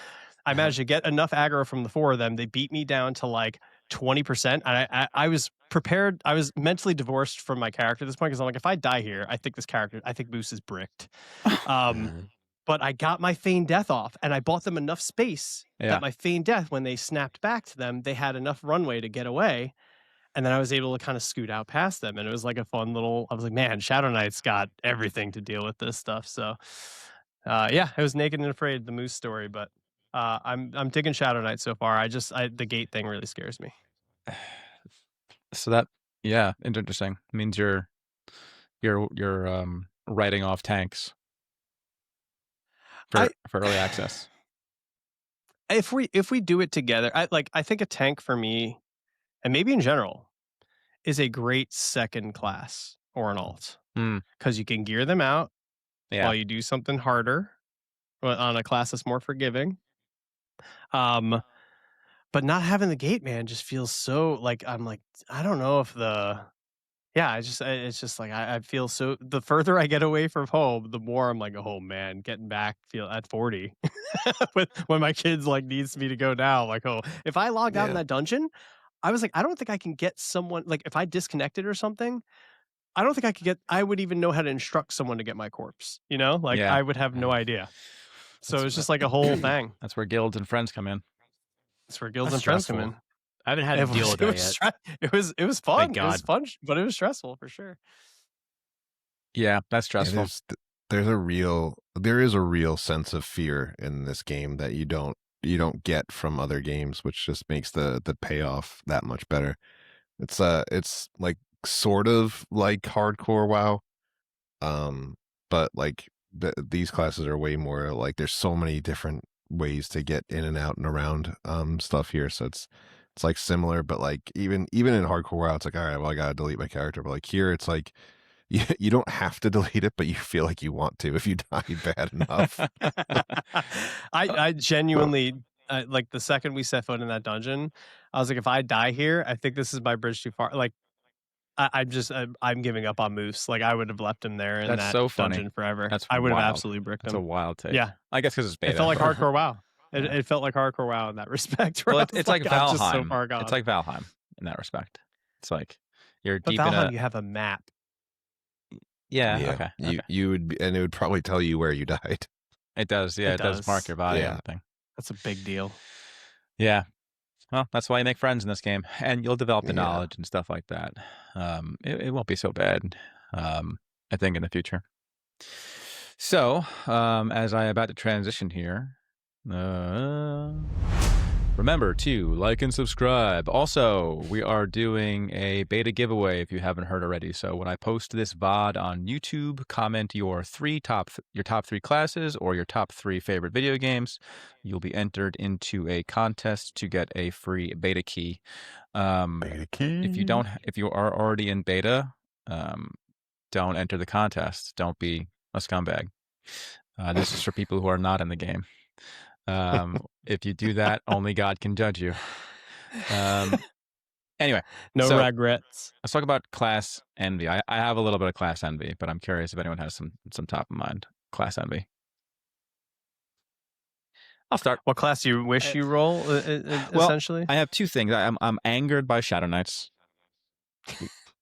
I managed to get enough aggro from the four of them. They beat me down to like 20%. And I was prepared. I was mentally divorced from my character at this point because I'm like, if I die here, I think Moose is bricked. But I got my Feign death off and I bought them enough space that my Feign death, when they snapped back to them, they had enough runway to get away. And then I was able to kind of scoot out past them. And it was like a fun little, I was like, man, Shadow Knight's got everything to deal with this stuff. So it was Naked and Afraid, the Moose story, but I'm digging Shadow Knight so far. The gate thing really scares me. So that, interesting. It means you're writing off tanks for early access. If we do it together, I think a tank for me, and maybe in general, is a great second class or an alt because you can gear them out while you do something harder on a class that's more forgiving. But not having the gate, man, just feels so like I'm like, I don't know if it's just like I feel so. The further I get away from home, the more I'm like, oh man, getting back feel at 40 when my kids like needs me to go now. Like, oh, if I logged out in that dungeon, I was like, I don't think I can get someone like if I disconnected or something. I don't think I would even know how to instruct someone to get my corpse. You know, like I would have no idea. So it's just like a whole thing. That's where guilds and friends come in. That's where guilds and friends come in. I haven't had to deal with that yet. It was fun. It was fun, but it was stressful for sure. Yeah, that's stressful. There is a real sense of fear in this game that you don't get from other games, which just makes the payoff that much better. It's like sort of like hardcore WoW, but like these classes are way more like there's so many different ways to get in and out and around stuff here, so it's like similar, but like even in hardcore WoW, it's like, all right, well, I gotta delete my character, but like here it's like you don't have to delete it, but you feel like you want to if you die bad enough. I genuinely like the second we set foot in that dungeon, I was like, if I die here, I think this is my bridge too far. Like I'm giving up on Moose. Like I would have left him there in that dungeon forever. I would have absolutely bricked him. That's a wild take. Yeah, I guess because it's beta. It felt like hardcore WoW. It felt like hardcore WoW in that respect. Well, it's like Valheim. So far gone. It's like Valheim in that respect. It's like you're but deep Valheim, in a. You have a map. Yeah. Okay. You would, and it would probably tell you where you died. It does. Yeah, it does mark your body and everything. That's a big deal. Yeah. Well, that's why you make friends in this game, and you'll develop the knowledge and stuff like that. It won't be so bad, I think, in the future. So, as I'm about to transition here, Remember to like and subscribe. Also, we are doing a beta giveaway if you haven't heard already. So when I post this VOD on YouTube, comment your top 3 classes or your top 3 favorite video games. You'll be entered into a contest to get a free beta key. Beta key. If you are already in beta, don't enter the contest. Don't be a scumbag. This is for people who are not in the game. If you do that, only God can judge you. Anyway, No regrets. Let's talk about class envy. I have a little bit of class envy, but I'm curious if anyone has some top of mind class envy. I'll start. What class do you wish you roll? Essentially, I have 2 things. I'm angered by Shadow Knights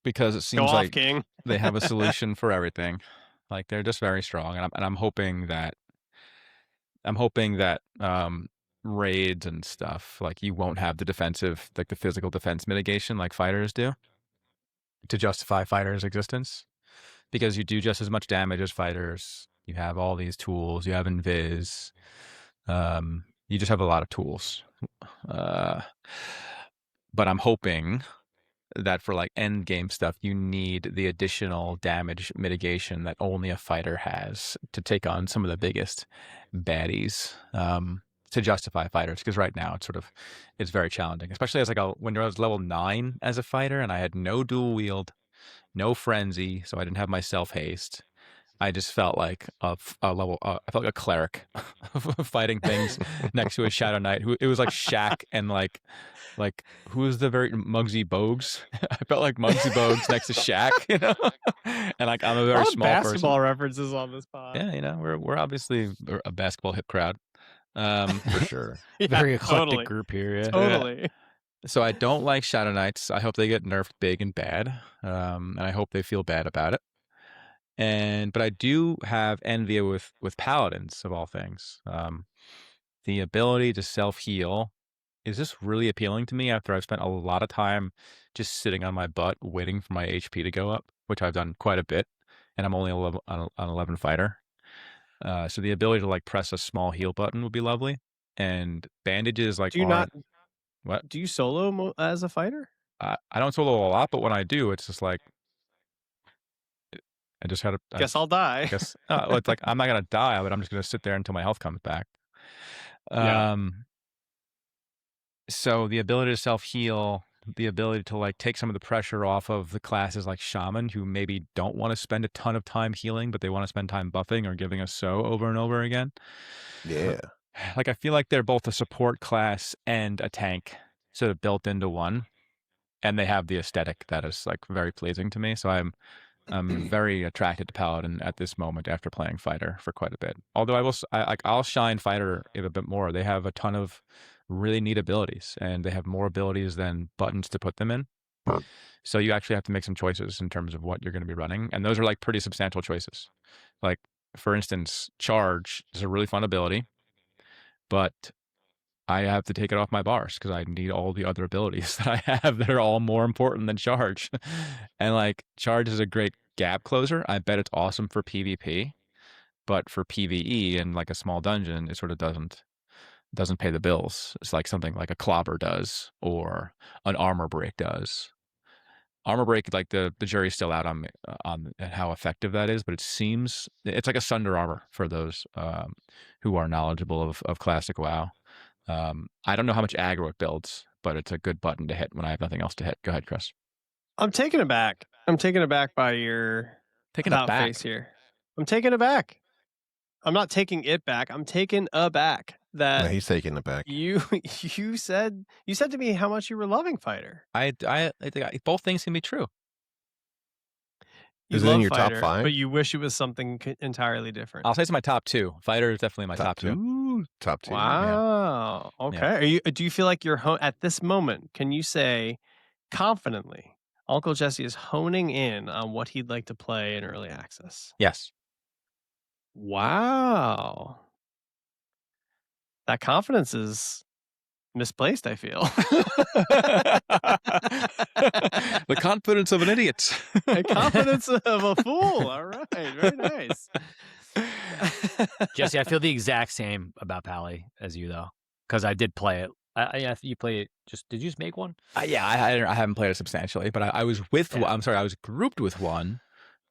because it seems like King. they have a solution for everything. Like they're just very strong, and I'm hoping that raids and stuff, like you won't have the defensive, like the physical defense mitigation like fighters do to justify fighters' existence, because you do just as much damage as fighters. You have all these tools. You have invis. You just have a lot of tools. But I'm hoping that for like end game stuff, you need the additional damage mitigation that only a fighter has to take on some of the biggest baddies, to justify fighters. Because right now it's very challenging, especially as when I was level 9 as a fighter and I had no dual wield, no frenzy, so I didn't have my self haste. I just felt like I felt like a cleric fighting things next to a Shadow Knight. It was like Shaq and like who was the very Muggsy Bogues? I felt like Muggsy Bogues next to Shaq, you know. And like I'm a very small basketball references on this pod. Yeah, you know, we're obviously a basketball hip crowd, for sure. Very eclectic group here. Yeah. Totally. So I don't like Shadow Knights. I hope they get nerfed big and bad, and I hope they feel bad about it. But I do have envy with paladins of all things. The ability to self-heal is just really appealing to me after I've spent a lot of time just sitting on my butt waiting for my HP to go up, which I've done quite a bit, and I'm only an 11 fighter. So the ability to like press a small heal button would be lovely. And bandages like what? Do you solo as a fighter? I don't solo a lot, but when I do, it's just like I just had to. Guess I'll die. It's like I'm not gonna die, but I'm just gonna sit there until my health comes back. So the ability to self-heal, the ability to like take some of the pressure off of the classes like Shaman, who maybe don't want to spend a ton of time healing, but they want to spend time buffing or giving us over and over again. Yeah. Like I feel like they're both a support class and a tank sort of built into one, and they have the aesthetic that is like very pleasing to me. So I'm very attracted to Paladin at this moment after playing Fighter for quite a bit. Although I'll shine Fighter a bit more. They have a ton of really neat abilities, and they have more abilities than buttons to put them in. So you actually have to make some choices in terms of what you're going to be running, and those are like pretty substantial choices. Like for instance, Charge is a really fun ability, but I have to take it off my bars because I need all the other abilities that I have that are all more important than Charge. And like Charge is a great gap closer. I bet it's awesome for PvP, but for PvE and like a small dungeon, it sort of doesn't pay the bills. It's like something like a clobber does or an armor break does. Armor break, like the jury's still out on how effective that is, but it seems it's like a Sunder armor for those who are knowledgeable of classic WoW. I don't know how much aggro it builds, but it's a good button to hit when I have nothing else to hit. Go ahead, Chris. I'm taken aback. I'm taken aback by your face here. I'm taken aback. I'm not taking it back. I'm taken aback that he's taking it back. You said to me how much you were loving Fighter. I think both things can be true. You is love it in your Fighter, top 5? but you wish it was something entirely different. I'll say it's my top 2. Fighter is definitely my top 2. Top 2. Wow. Yeah. Okay. Yeah. Do you feel like you're at this moment? Can you say confidently, Uncle Jesse is honing in on what he'd like to play in early access? Yes. Wow. That confidence is misplaced, I feel. The confidence of an idiot. The confidence of a fool. All right. Very nice. Jesse, I feel the exact same about Pally as you, though, because I did play it. You play it. Did you just make one? Yeah, I haven't played it substantially, but I was with. Yeah. I'm sorry, I was grouped with one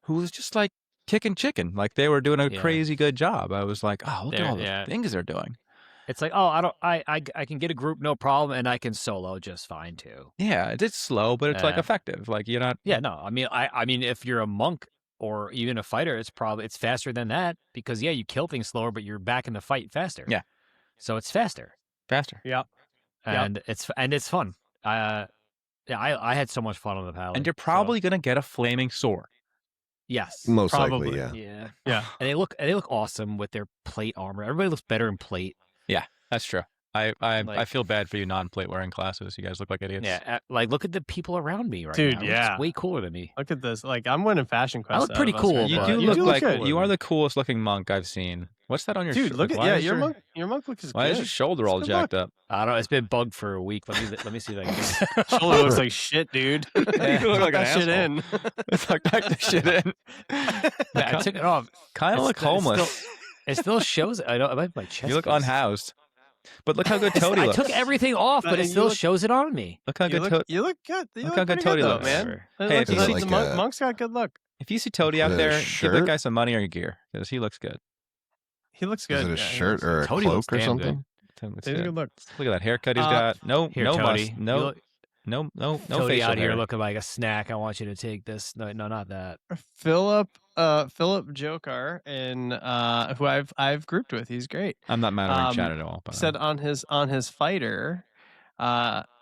who was just like kicking chicken, like they were doing a Yeah. crazy good job. I was like, oh, look at all the Yeah. things they're doing. It's like, oh, I can get a group no problem, and I can solo just fine too. Yeah, it's slow, but it's like effective. Like you're not. Yeah, no, I mean, if you're a monk or even a fighter, it's faster than that because you kill things slower, but you're back in the fight faster. Yeah. So it's faster. Yep. And it's fun. Yeah, I had so much fun on the palette. And you're probably gonna get a flaming sword. Yes, Most probably. likely, yeah. Yeah. And they look awesome with their plate armor. Everybody looks better in plate. Yeah, that's true. I feel bad for you non-plate wearing classes. You guys look like idiots. Yeah, like look at the people around me right Dude, now. yeah. It's way cooler than me. Look at this. Like I'm winning fashion quest. I look pretty cool. You but- do You look do like good. you are the coolest looking monk I've seen. What's that on your Dude, shirt? look Like, at why is your monk looks Why good. is your shoulder all It's good jacked up? I don't know. It's been bugged for a week. Let me see if I can. Shoulder looks like shit, dude. You look like an that shit asshole. in. It's like back the shit in. I took it off. Kind of It's look still- it's homeless. It still shows. I don't. My chest. You look piece. unhoused. But look how good Toady I looks. took everything off, but And it you still look- shows it on me. Look how You good look, Toady. you look good. You Look look how good pretty Toady though, looks. man. Hey, if you the see- monk's got good look. If you see Toady out Is it a there, give that shirt? guy some money or gear because he looks good. He looks good. Is it a Yeah, he shirt looks or a Toady looks cloak or damn good. something? It's He's a good. good look. Look at that haircut he's got. No, Here, no Toady. must, no, no Toady facial out here hair. looking like a snack. I want you to take this. No, not that. Philip Jokar and who I've grouped with. He's great. I'm not monitoring chat at all. But Said on his fighter,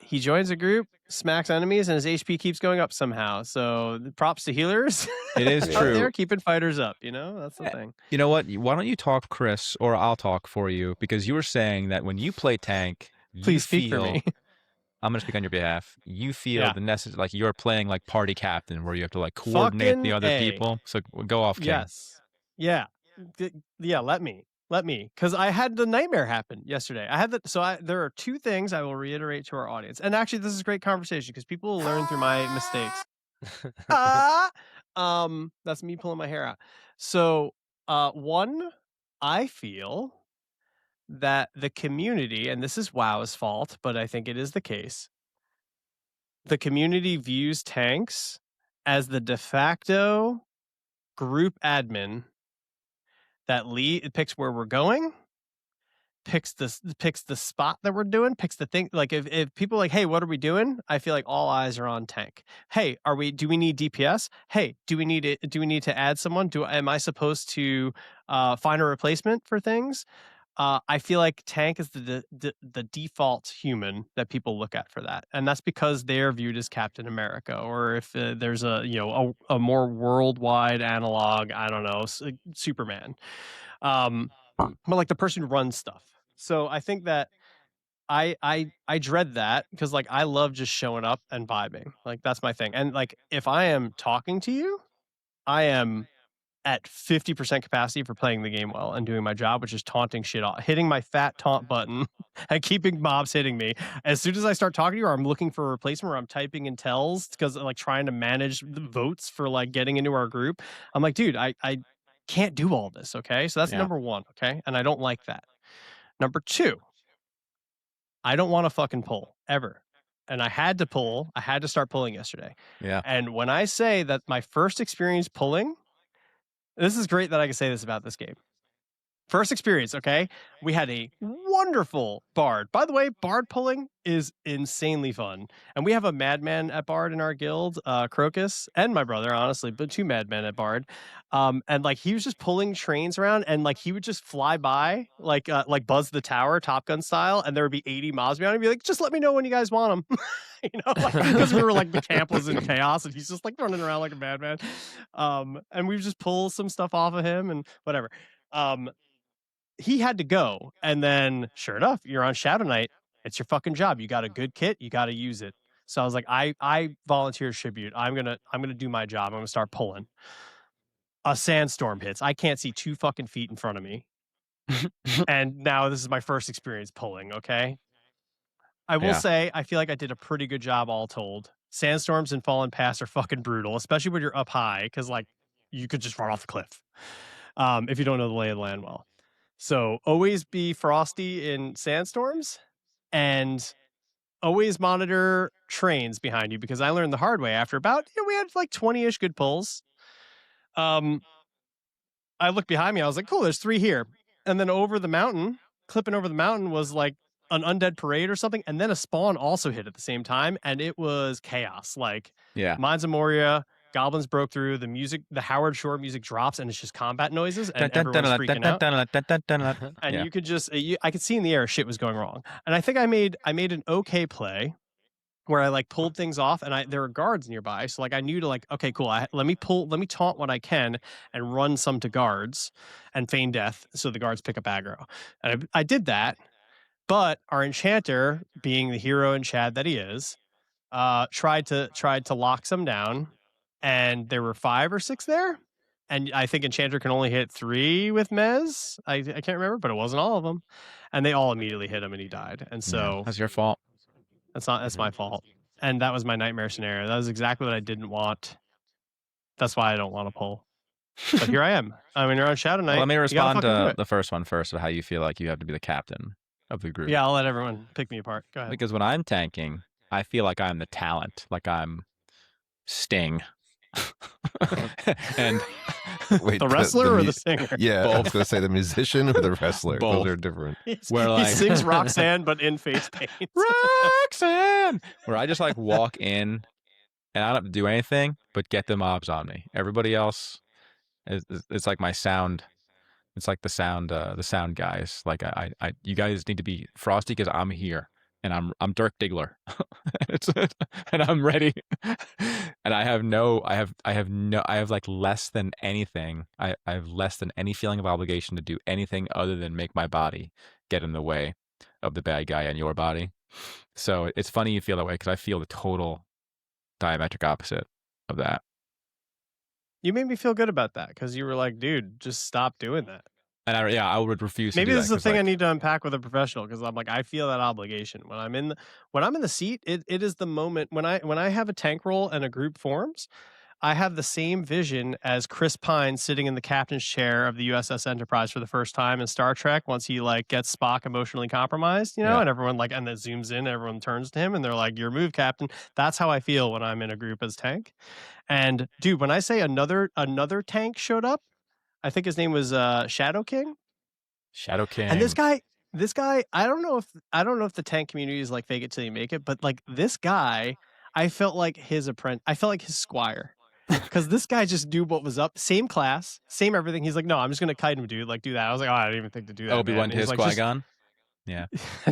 he joins a group, smacks enemies, and his HP keeps going up somehow. So props to healers. it is out true. there keeping fighters up. You know, that's the Yeah. thing. You know what? Why don't you talk, Chris, or I'll talk for you because you were saying that when you play tank, Please you speak feel, for me. I'm going to speak on your behalf. You feel Yeah. the necessary, like you're playing like party captain, where you have to like coordinate the Fucking other A. people. So go off, King. Yes. Yeah. Yeah. Let me. Because I had the nightmare happen yesterday. There are two things I will reiterate to our audience. And actually, this is great conversation because people will learn through my mistakes. That's me pulling my hair out. So, one, I feel that the community, and this is WoW's fault, but I think it is the case, the community views tanks as the de facto group admin that picks where we're going, picks the spot that we're doing, picks the thing. Like if people are like, hey, what are we doing? I feel like all eyes are on tank. Hey, do we need DPS? Hey, do we need to add someone? Am I supposed to find a replacement for things? I feel like tank is the default human that people look at for that, and that's because they're viewed as Captain America, or if there's a more worldwide analog, I don't know, Superman, but like the person who runs stuff. So I think that I dread that because like I love just showing up and vibing, like that's my thing, and like if I am talking to you, I am at 50% capacity for playing the game well and doing my job, which is taunting shit off, hitting my fat taunt button and keeping mobs hitting me. As soon as I start talking to you, or I'm looking for a replacement, or I'm typing in tells because like trying to manage the votes for like getting into our group, I'm like, dude, I can't do all this. Okay, so that's Yeah. number one. Okay, and I don't like that. Number two, I don't want to fucking pull ever. And I had to start pulling yesterday. Yeah. And when I say that my first experience pulling, this is great that I can say this about this game. First experience, okay? We had a wonderful Bard. By the way, Bard pulling is insanely fun. And we have a madman at Bard in our guild, Crocus, and my brother, honestly, but two madmen at Bard. And like he was just pulling trains around, and like he would just fly by, like Buzz the Tower, Top Gun style, and there would be 80 mobs behind him. He'd be like, just let me know when you guys want them. Because we were like the camp was in chaos, and he's just like running around like a madman. And we would just pull some stuff off of him and whatever. He had to go, and then sure enough, you're on Shadow Knight. It's your fucking job. You got a good kit, you got to use it. So I was like, I volunteer tribute. I'm gonna do my job. I'm gonna start pulling. A sandstorm hits. I can't see 2 fucking feet in front of me, and now this is my first experience pulling. Okay, I will say I feel like I did a pretty good job all told. Sandstorms and Fallen Pass are fucking brutal, especially when you're up high, because like you could just run off the cliff if you don't know the lay of the land well. So always be frosty in sandstorms and always monitor trains behind you, because I learned the hard way after about, we had like 20-ish good pulls. I looked behind me. I was like, cool, there's 3 here. And then over the mountain, clipping over the mountain, was like an undead parade or something. And then a spawn also hit at the same time. And it was chaos. Like, Mines of Moria, goblins broke through, the music, the Howard Shore music drops, and it's just combat noises, and everyone's freaking out. And you could just, I could see in the air shit was going wrong. And I think I made an okay play where I like pulled things off, and there were guards nearby. So like I knew to like, okay, cool. Let me taunt what I can and run some to guards and feign death so the guards pick up aggro. And I did that, but our enchanter, being the hero and Chad that he is, tried to lock some down, and there were 5 or 6 there. And I think enchanter can only hit 3 with Mez. I can't remember, but it wasn't all of them. And they all immediately hit him, and he died. And so that's your fault. That's my fault. And that was my nightmare scenario. That was exactly what I didn't want. That's why I don't want to pull. But here I am. I mean, you're on Shadow Knight. Well, let me respond to the first one first of how you feel like you have to be the captain of the group. Yeah, I'll let everyone pick me apart. Go ahead. Because when I'm tanking, I feel like I'm the talent, like I'm Sting. And wait, the wrestler or the singer? Yeah, I was going to say the musician or the wrestler. Both. Those are different. He sings Roxanne, but in face paint. Roxanne! Where I just like walk in and I don't have to do anything but get the mobs on me. Everybody else, it's like my sound. It's like the sound guys. Like you guys need to be Frosty because I'm here. And I'm Dirk Diggler, and I'm ready. And I have like less than anything. I have less than any feeling of obligation to do anything other than make my body get in the way of the bad guy and your body. So it's funny you feel that way, because I feel the total diametric opposite of that. You made me feel good about that, because you were like, dude, just stop doing that. And I would refuse to do that. Maybe this is the thing I need to unpack with a professional, because I'm like, I feel that obligation when I'm in the seat. It is the moment when I have a tank roll and a group forms. I have the same vision as Chris Pine sitting in the captain's chair of the USS Enterprise for the first time in Star Trek, once he like gets Spock emotionally compromised, and everyone and then zooms in, everyone turns to him and they're like, your move, Captain. That's how I feel when I'm in a group as tank. And dude, when I say another tank showed up, I think his name was Shadow King. Shadow King. And this guy, I don't know if the tank community is like fake it till you make it, but like this guy, I felt like his apprentice. I felt like his squire, because this guy just knew what was up. Same class, same everything. He's like, no, I'm just gonna kite him, dude. Like, do that. I was like, oh, I didn't even think to do that. Obi-Wan to his Qui-Gon. Yeah.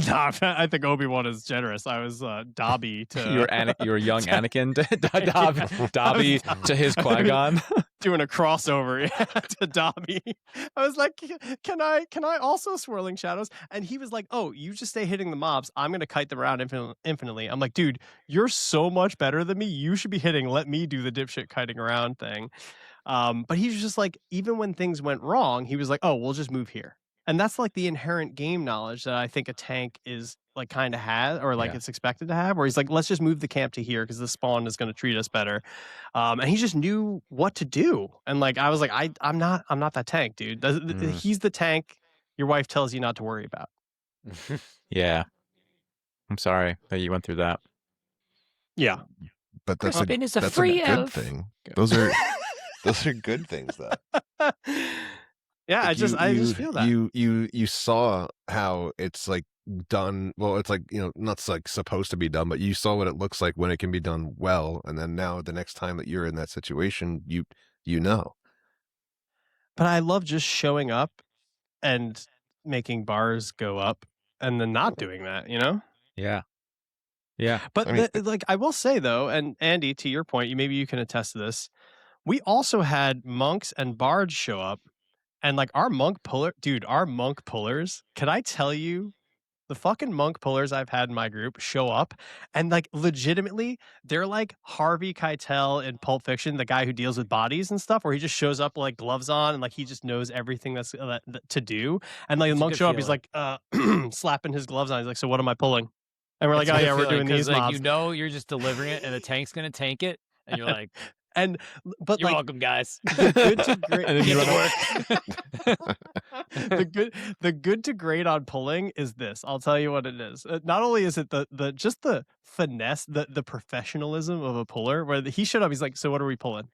No, I think Obi-Wan is generous. I was Dobby to you were young Anakin to Dobby to his Qui-Gon. Doing a crossover to Dobby. I was like, can I also swirling shadows? And he was like, oh, you just stay hitting the mobs. I'm gonna kite them around infinitely. I'm like, dude, you're so much better than me. You should be hitting. Let me do the dipshit kiting around thing. But he was just like, even when things went wrong, he was like, oh, we'll just move here. And that's like the inherent game knowledge that I think a tank is like kind of has, or like it's expected to have, where he's like, let's just move the camp to here because the spawn is going to treat us better. And he just knew what to do. And like, I was like, I'm not that tank, dude. He's the tank your wife tells you not to worry about. Yeah. I'm sorry that you went through that. Yeah. But that's a good thing. Those are good things though. Yeah, like I just feel that. You saw how it's like done. Well, it's like, not like supposed to be done, but you saw what it looks like when it can be done well. And then now the next time that you're in that situation, you know. But I love just showing up and making bars go up and then not doing that, Yeah. Yeah. But I will say though, and Andy, to your point, maybe you can attest to this. We also had monks and bards show up. And like our monk pullers, can I tell you, the fucking monk pullers I've had in my group show up and like legitimately they're like Harvey Keitel in Pulp Fiction, the guy who deals with bodies and stuff, where he just shows up like gloves on and like he just knows everything that's to do. And like the monk show up, he's like slapping his gloves on. He's like, so what am I pulling? And we're like, oh yeah, we're doing these mobs. You're just delivering it and the tank's going to tank it. And you're like... But you're welcome, guys. Good to great. And then you run away. the good to great on pulling is this. I'll tell you what it is. Not only is it the just the finesse, the professionalism of a puller, where he showed up, he's like, so what are we pulling?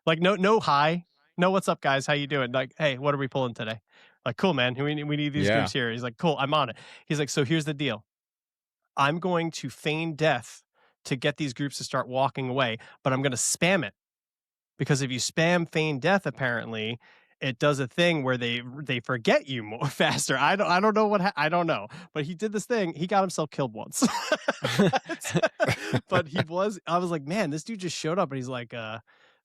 Like no hi, no what's up guys, how you doing? Like, hey, what are we pulling today? Like, cool man, we need these groups here. He's like, cool, I'm on it. He's like, so here's the deal. I'm going to feign death to get these groups to start walking away, but I'm going to spam it. Because if you spam feign death, apparently it does a thing where they forget you more faster. I don't know I don't know, but he did this thing. He got himself killed once. But I was like, man, this dude just showed up and he's like,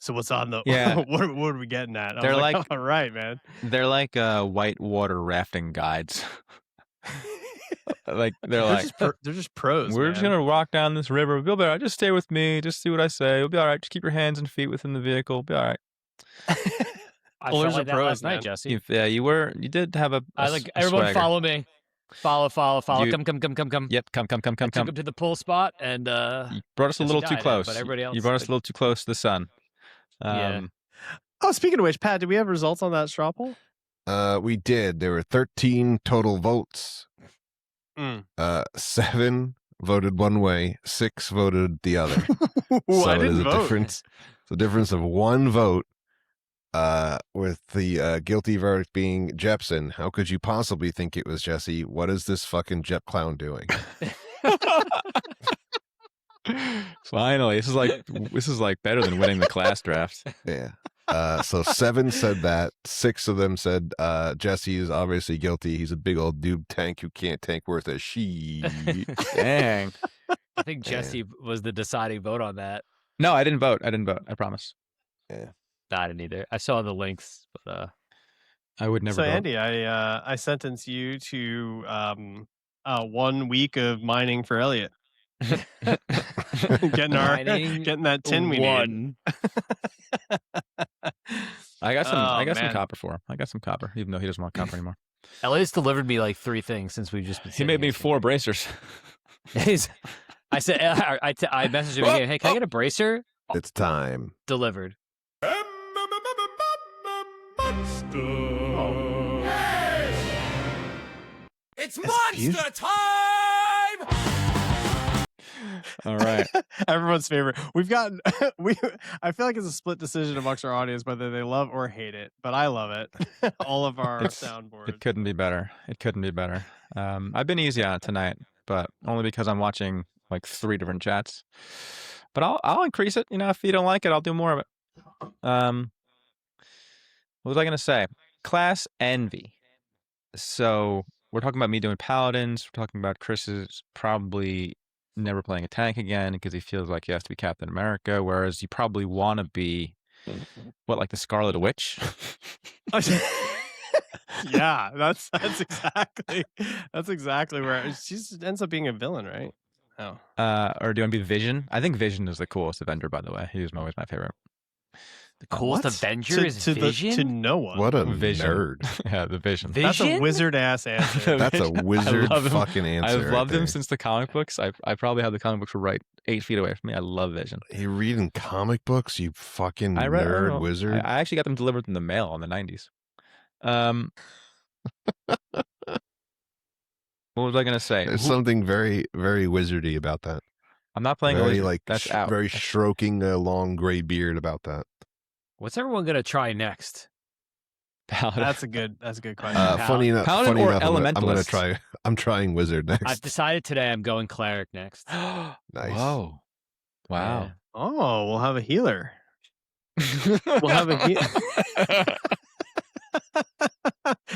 so what's on the what are we getting at? They're like, all right, man. They're like whitewater rafting guides. Like they're just pros. We're just gonna walk down this river. We'll be all right. Just stay with me. Just see what I say. We'll be all right. Just keep your hands and feet within the vehicle. We'll be all right. I felt like that last night, Jesse. Yeah, you did have a I like everyone swagger. Follow me. Follow. Come. Yep, come. I took him to the pull spot and you brought us a little too close. But everybody else, you brought us a little too close to the sun. Yeah. Oh, speaking of which, Pat, did we have results on that straw poll? We did. There were 13 total votes. 7 voted one way, 6 voted the other. So it is a difference of 1 vote. With the guilty verdict being Jepson. How could you possibly think it was Jesse? What is this fucking Jep clown doing? Finally, this is like better than winning the class draft. Yeah. So 7 said that. 6 of them said Jesse is obviously guilty. He's a big old dude tank who can't tank worth a sheet. Dang. I think Jesse was the deciding vote on that. No, I didn't vote. I promise. Yeah. No, I didn't either. I saw the links, but I would never. So vote. Andy, I sentence you to 1 week of mining for Elliot. getting that tin we need. I got some copper for him. I got some copper, even though he doesn't want copper anymore. Elliot's delivered me like 3 things since we've just been. He made me 4 bracers. I said I messaged him again. Hey, can I get a bracer? It's time. Delivered. It's monster time! All right. Everyone's favorite. We've gotten I feel like it's a split decision amongst our audience whether they love or hate it, but I love it. All of our soundboards. It couldn't be better. I've been easy on it tonight, but only because I'm watching like 3 different chats. But I'll increase it. You know, if you don't like it, I'll do more of it. What was I gonna say? Class envy. So we're talking about me doing paladins. We're talking about Chris is probably never playing a tank again because he feels like he has to be Captain America, whereas you probably want to be like the Scarlet Witch. Yeah, that's exactly where she just ends up being a villain, right? Oh. Or do you want to be Vision? I think Vision is the coolest Avenger, by the way. He's always my favorite. The coolest Avenger is Vision? To no one. What a Vision. Nerd. Yeah, the Vision. That's a wizard-ass answer. That's a wizard fucking answer. I've loved him since the comic books. I probably have the comic books right 8 feet away from me. I love Vision. You reading comic books, you fucking nerd wizard? I actually got them delivered in the mail in the 90s. What was I going to say? There's something very, very wizardy about that. I'm not playing very, like that's out. Very stroking a long gray beard about that. What's everyone gonna try next? Paladin. That's a good question. Funny enough, Elementalist. I'm trying wizard next. I've decided today I'm going cleric next. Nice. Whoa. Wow. Yeah. Oh, we'll have a healer. We'll have a healer.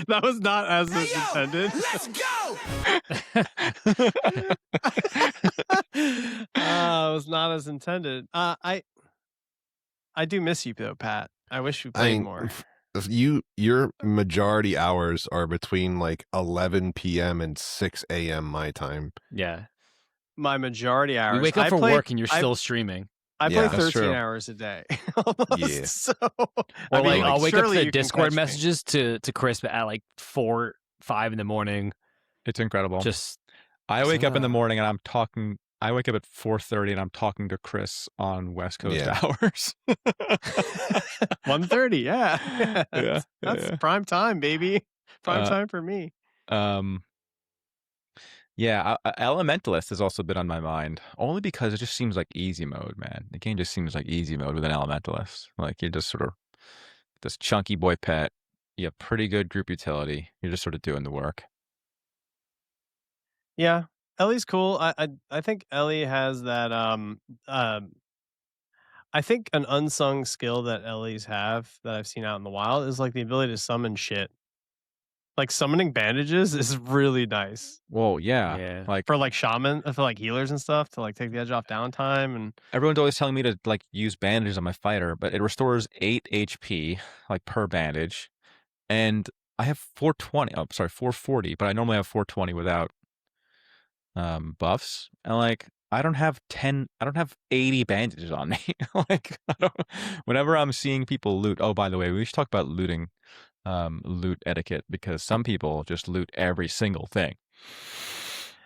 That was not as intended. Let's go! It was not as intended. I do miss you though, Pat. I wish we played more. Your majority hours are between like 11 p.m. and 6 a.m. my time. Yeah. My majority hours. We wake up for work and you're still streaming. I play 13 hours a day. Yeah. So, I'll wake up to the Discord messages to Chris at like 4, 5 in the morning. It's incredible. I wake up in the morning and I'm talking. I wake up at 4:30 and I'm talking to Chris on West Coast hours. 1:30, yeah. That's prime time, baby. Prime time for me. Yeah, Elementalist has also been on my mind, only because it just seems like easy mode, man. The game just seems like easy mode with an Elementalist. Like, you're just sort of this chunky boy pet. You have pretty good group utility. You're just sort of doing the work. Yeah, Ellie's cool. I think Ellie has that. I think an unsung skill that Ellies have that I've seen out in the wild is like the ability to summon shit. Like summoning bandages is really nice. Well, yeah. Yeah. Like, For like shaman, for like healers and stuff to like take the edge off downtime. And everyone's always telling me to like use bandages on my fighter, but it restores 8 HP like per bandage, and I have 420. Oh, sorry, 440, but I normally have 420 without buffs. And like, I don't have 80 bandages on me. Like, whenever I'm seeing people loot. Oh, by the way, we should talk about looting, loot etiquette, because some people just loot every single thing.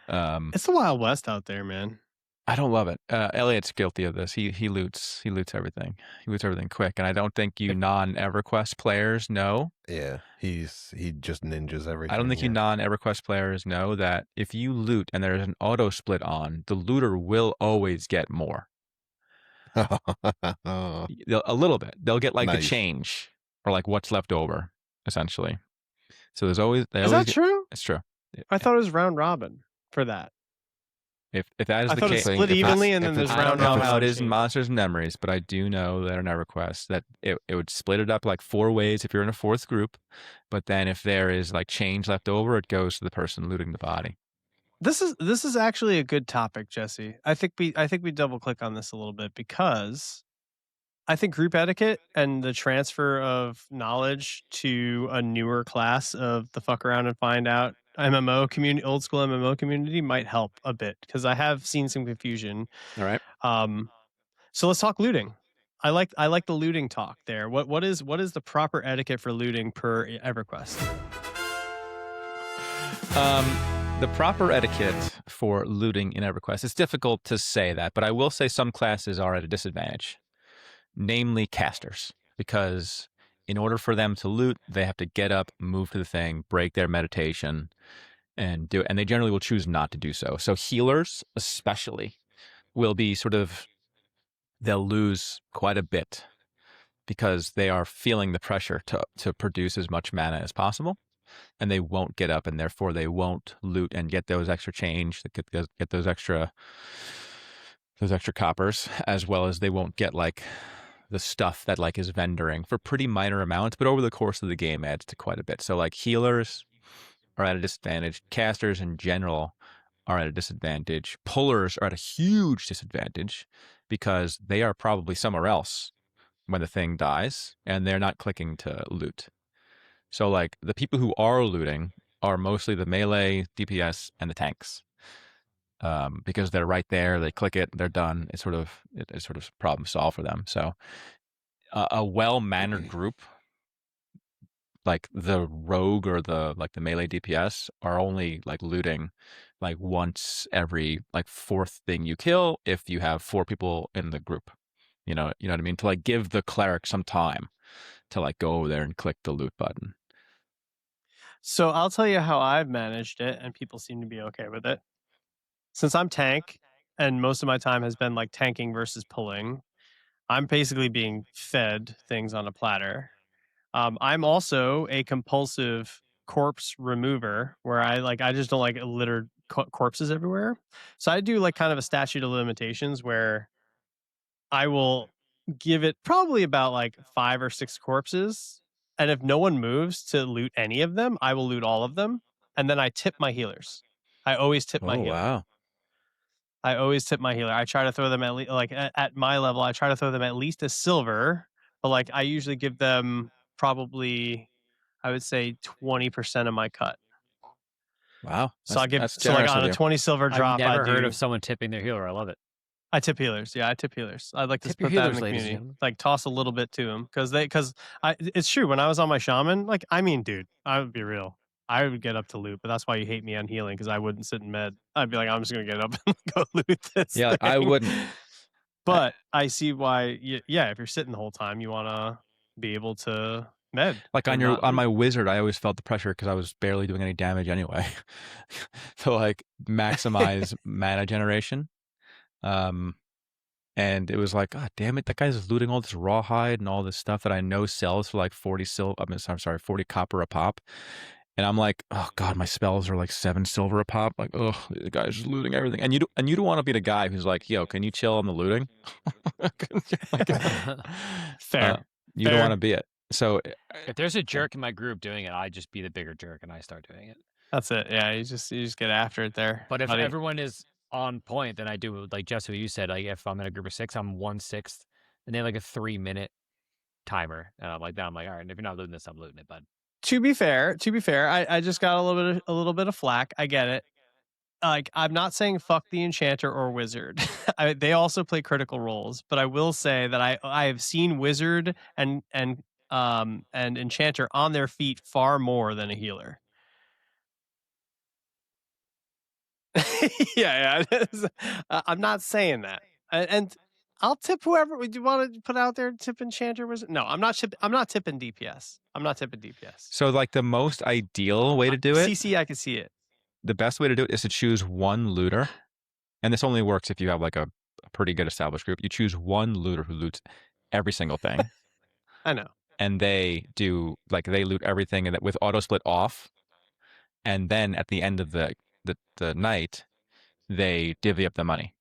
It's the Wild West out there, man. I don't love it. Elliot's guilty of this. He loots everything. He loots everything quick, and I don't think you non-EverQuest players know. Yeah, he just ninjas everything. I don't think you non-EverQuest players know that if you loot and there's an auto split on, the looter will always get more. A little bit. They'll get like the change or like what's left over, essentially. So there's always. Is that true? It's true. I thought it was round robin for that. If that is I the thought case, it's split evenly, and then there's I don't round know robin. how it is in Monsters and Memories, but I do know that in EverQuest that it would split it up like 4 ways if you're in a 4th group, but then if there is like change left over, it goes to the person looting the body. This is actually a good topic, Jesse. I think we double click on this a little bit because I think group etiquette and the transfer of knowledge to a newer class of the fuck around and find out MMO community, old school MMO community, might help a bit because I have seen some confusion. All right. So let's talk looting. I like the looting talk there. What is the proper etiquette for looting per EverQuest? The proper etiquette for looting in EverQuest, it's difficult to say that, but I will say some classes are at a disadvantage, namely casters, because in order for them to loot, they have to get up, move to the thing, break their meditation, and do it. And they generally will choose not to do so. So healers, especially, will be sort of, they'll lose quite a bit because they are feeling the pressure to produce as much mana as possible, and they won't get up, and therefore they won't loot and get those extra change, get those extra coppers, as well as they won't get like the stuff that like is vendoring for pretty minor amounts, but over the course of the game adds to quite a bit. So like healers are at a disadvantage. Casters in general are at a disadvantage. Pullers are at a huge disadvantage because they are probably somewhere else when the thing dies and they're not clicking to loot. So like the people who are looting are mostly the melee, DPS, and the tanks. Because they're right there, they click it, they're done. It's sort of problem solved for them. So a well-mannered group, like the rogue or the melee DPS, are only like looting like once every like 4th thing you kill if you have 4 people in the group. You know what I mean? To like give the cleric some time to like go over there and click the loot button. So I'll tell you how I've managed it, and people seem to be okay with it. Since I'm tank, and most of my time has been like tanking versus pulling, I'm basically being fed things on a platter. I'm also a compulsive corpse remover, where I just don't like littered corpses everywhere. So I do like kind of a statute of limitations where I will give it probably about like 5 or 6 corpses, and if no one moves to loot any of them, I will loot all of them, and then I tip my healers. I always tip my healer. Wow. I always tip my healer. I try to throw them at least like at my level. I try to throw them at least a silver, but like I usually give them probably, I would say 20% of my cut. Wow. So I give like on a 20 silver drop. I've never heard of someone tipping their healer. I love it. I tip healers. Yeah, I tip healers. I'd like to Tip your put that in healers, the ladies and community. gentlemen. Like toss a little bit to them because it's true. When I was on my shaman, like I mean, dude, I would be real. I would get up to loot, but that's why you hate me on healing because I wouldn't sit in med. I'd be like, I'm just gonna get up and go loot this. Yeah, thing. I wouldn't. But I see why. Yeah, if you're sitting the whole time, you want to be able to Like or not on loot. my wizard, I always felt the pressure because I was barely doing any damage anyway. To like maximize mana generation. And it was like, God damn it, that guy's looting all this rawhide and all this stuff that I know sells for like 40 copper a pop. And I'm like, oh God, my spells are like 7 silver a pop. Like, oh, the guy's just looting everything. And you don't want to be the guy who's like, yo, can you chill on the looting? Fair. You don't want to be it. So if there's a jerk in my group doing it, I just be the bigger jerk and I start doing it. That's it. Yeah, you just get after it there. But if everyone is on point, then I do like Jesse, what you said. Like if I'm in a group of 6, I'm 1/6, and they have like a 3-minute timer, and I'm like, all right. And if you're not looting this, I'm looting it, bud. To be fair, I just got a little bit of flack. I get it. Like I'm not saying fuck the enchanter or wizard. They also play critical roles, but I will say that I have seen wizard and enchanter on their feet far more than a healer. yeah. I'm not saying that, and I'll tip whoever. Do you want to put out there? Tip enchanter wizard? No, I'm not tipping DPS. I'm not tipping DPS. So like the most ideal way to do it, CC, I can see it. The best way to do it is to choose one looter, and this only works if you have like a pretty good established group. You choose one looter who loots every single thing. I know. And they loot everything, and that with auto split off, and then at the end of the night, they divvy up the money,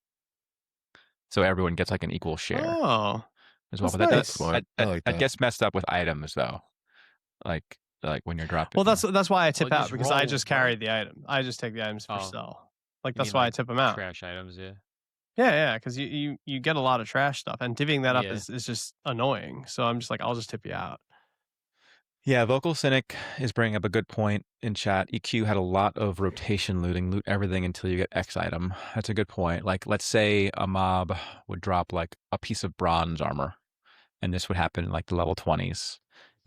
so everyone gets like an equal share. Oh, as well. But that's smart. I like that gets messed up with items though, like when you're dropping. Well, that's why I tip Well, out just because I roll, just right? carry the item. I just take the items for Oh. sell. Like You that's mean, why like, I tip them out. Trash items, yeah. Yeah, because you get a lot of trash stuff, and divvying that up Yeah. is just annoying. So I'm just like, I'll just tip you out. Yeah, Vocal Cynic is bringing up a good point in chat. EQ had a lot of rotation looting, loot everything until you get X item. That's a good point. Like, let's say a mob would drop like a piece of bronze armor, and this would happen in like the level 20s.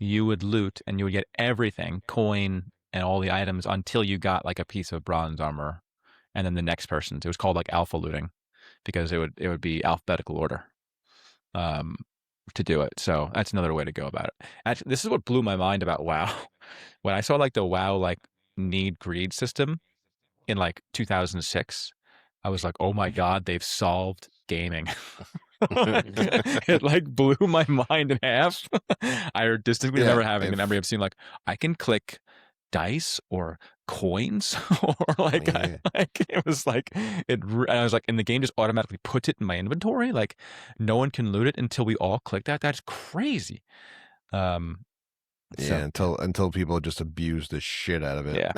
You would loot and you would get everything, coin and all the items until you got like a piece of bronze armor. And then the next person's. It was called like alpha looting because it would be alphabetical order. To do it. So that's another way to go about it. Actually, this is what blew my mind about WoW. When I saw like the WoW like need greed system in like 2006, I was like, oh my God, they've solved gaming. It like blew my mind in half. I distinctly remember having the memory of seeing like, I can click dice or coins or like, it was like and I was like, and the game just automatically puts it in my inventory, like no one can loot it until we all click that. That's crazy. Until people just abuse the shit out of it.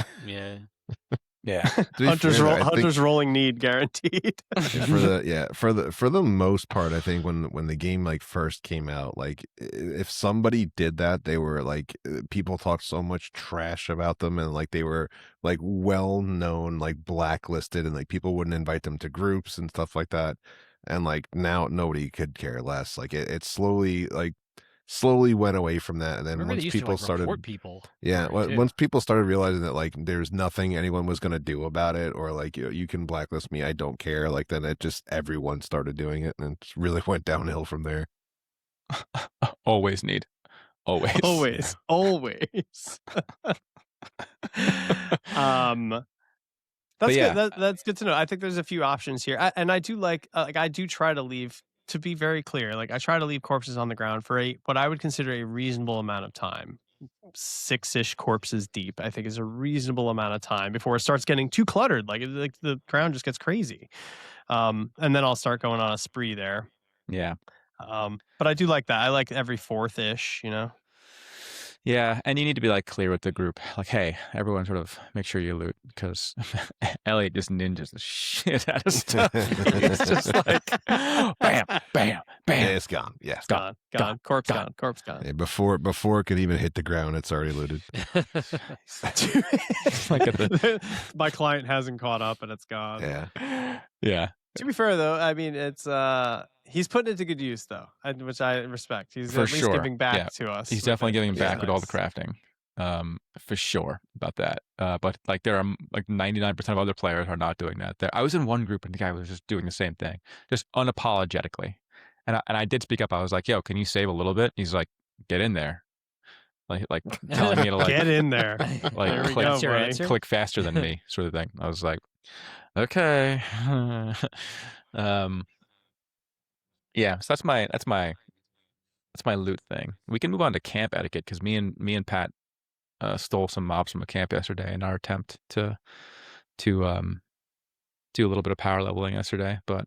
Yeah. Hunters rolling need guaranteed. for the most part, I think when the game like first came out, like if somebody did that, they were like, people talked so much trash about them, and like they were like well known, like blacklisted, and like people wouldn't invite them to groups and stuff like that. And like now nobody could care less. Like it slowly went away from that, and then once people started report people, once people started realizing that like there's nothing anyone was going to do about it, or like you can blacklist me, I don't care, like then everyone started doing it, and it really went downhill from there. Always That's good. That's good to know. I think there's a few options here, and I do like I do try to leave. To be very clear, like I try to leave corpses on the ground for what I would consider a reasonable amount of time. 6-ish corpses deep, I think, is a reasonable amount of time before it starts getting too cluttered. Like the ground just gets crazy, and then I'll start going on a spree there. Yeah. But I do like that. I like every 4th-ish, Yeah, and you need to be like clear with the group, like, hey, everyone, sort of make sure you loot, because Elliot just ninjas the shit out of stuff. It's just like, bam, bam, bam. Yeah, it's gone. Yeah, it's gone. Corpse gone. Yeah, before it could even hit the ground, it's already looted. My client hasn't caught up, and it's gone. Yeah. To be fair, though, I mean, it's he's putting it to good use, though, which I respect. He's for at least giving back to us. He's definitely giving back with all the crafting, for sure about that. But like there are like 99% of other players are not doing that. I was in one group and the guy was just doing the same thing, just unapologetically. And I did speak up. I was like, "Yo, can you save a little bit?" He's like, "Get in there." like telling me to like Get in there. like There we click, go, That's your buddy. answer? click faster than me, sort of thing. I was like, okay, yeah. So that's my loot thing. We can move on to camp etiquette because me and Pat stole some mobs from a camp yesterday in our attempt to do a little bit of power leveling yesterday. But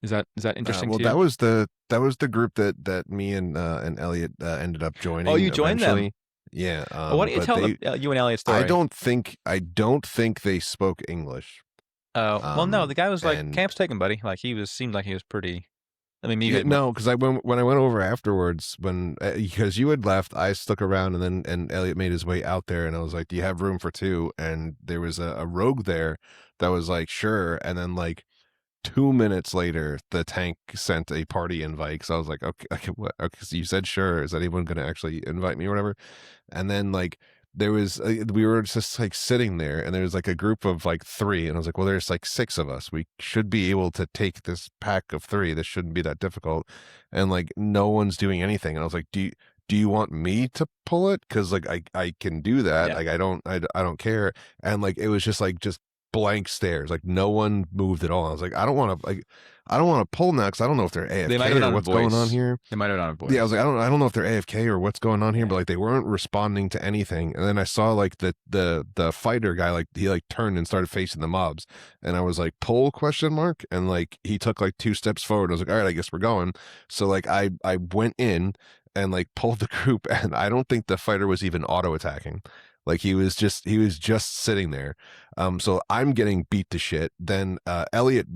is that interesting well, to you? that was the group that me and Elliot ended up joining. Oh, you joined them? eventually. Yeah. Well, why don't you but tell you and Elliot's story? I don't think they spoke English. Oh, well, no, the guy was like, and- camp's taken, buddy. Like seemed like he was pretty. I mean, Yeah, no, because when I went over afterwards, because you had left, I stuck around, and Elliot made his way out there, and I was like, "Do you have room for two?" And there was a rogue there that was like, "Sure," and then like 2 minutes later, the tank sent a party invite. So I was like, "Okay, what? Okay, so you said sure. Is anyone going to actually invite me or whatever?" And then like there was we were just like sitting there, and there was like a group of like 3, and I was like, well, there's like 6 of us, we should be able to take this pack of 3, this shouldn't be that difficult. And like no one's doing anything, and I was like, do you want me to pull it? Because like I can do that. Yeah. Like I don't care. And like it was just blank stares, like no one moved at all. I was like, I don't want to pull now because I don't know if they're They might AFK have done or a what's going on voice. here. They might have done a voice. Yeah, I was like, I don't know if they're AFK or what's going on here, but like they weren't responding to anything. And then I saw like the fighter guy, like he like turned and started facing the mobs, and I was like, pull ? And like he took like 2 steps forward. I was like, all right, I guess we're going. So like I went in and like pulled the group, and I don't think the fighter was even auto attacking. Like he was just sitting there. So I'm getting beat to shit. Then Elliot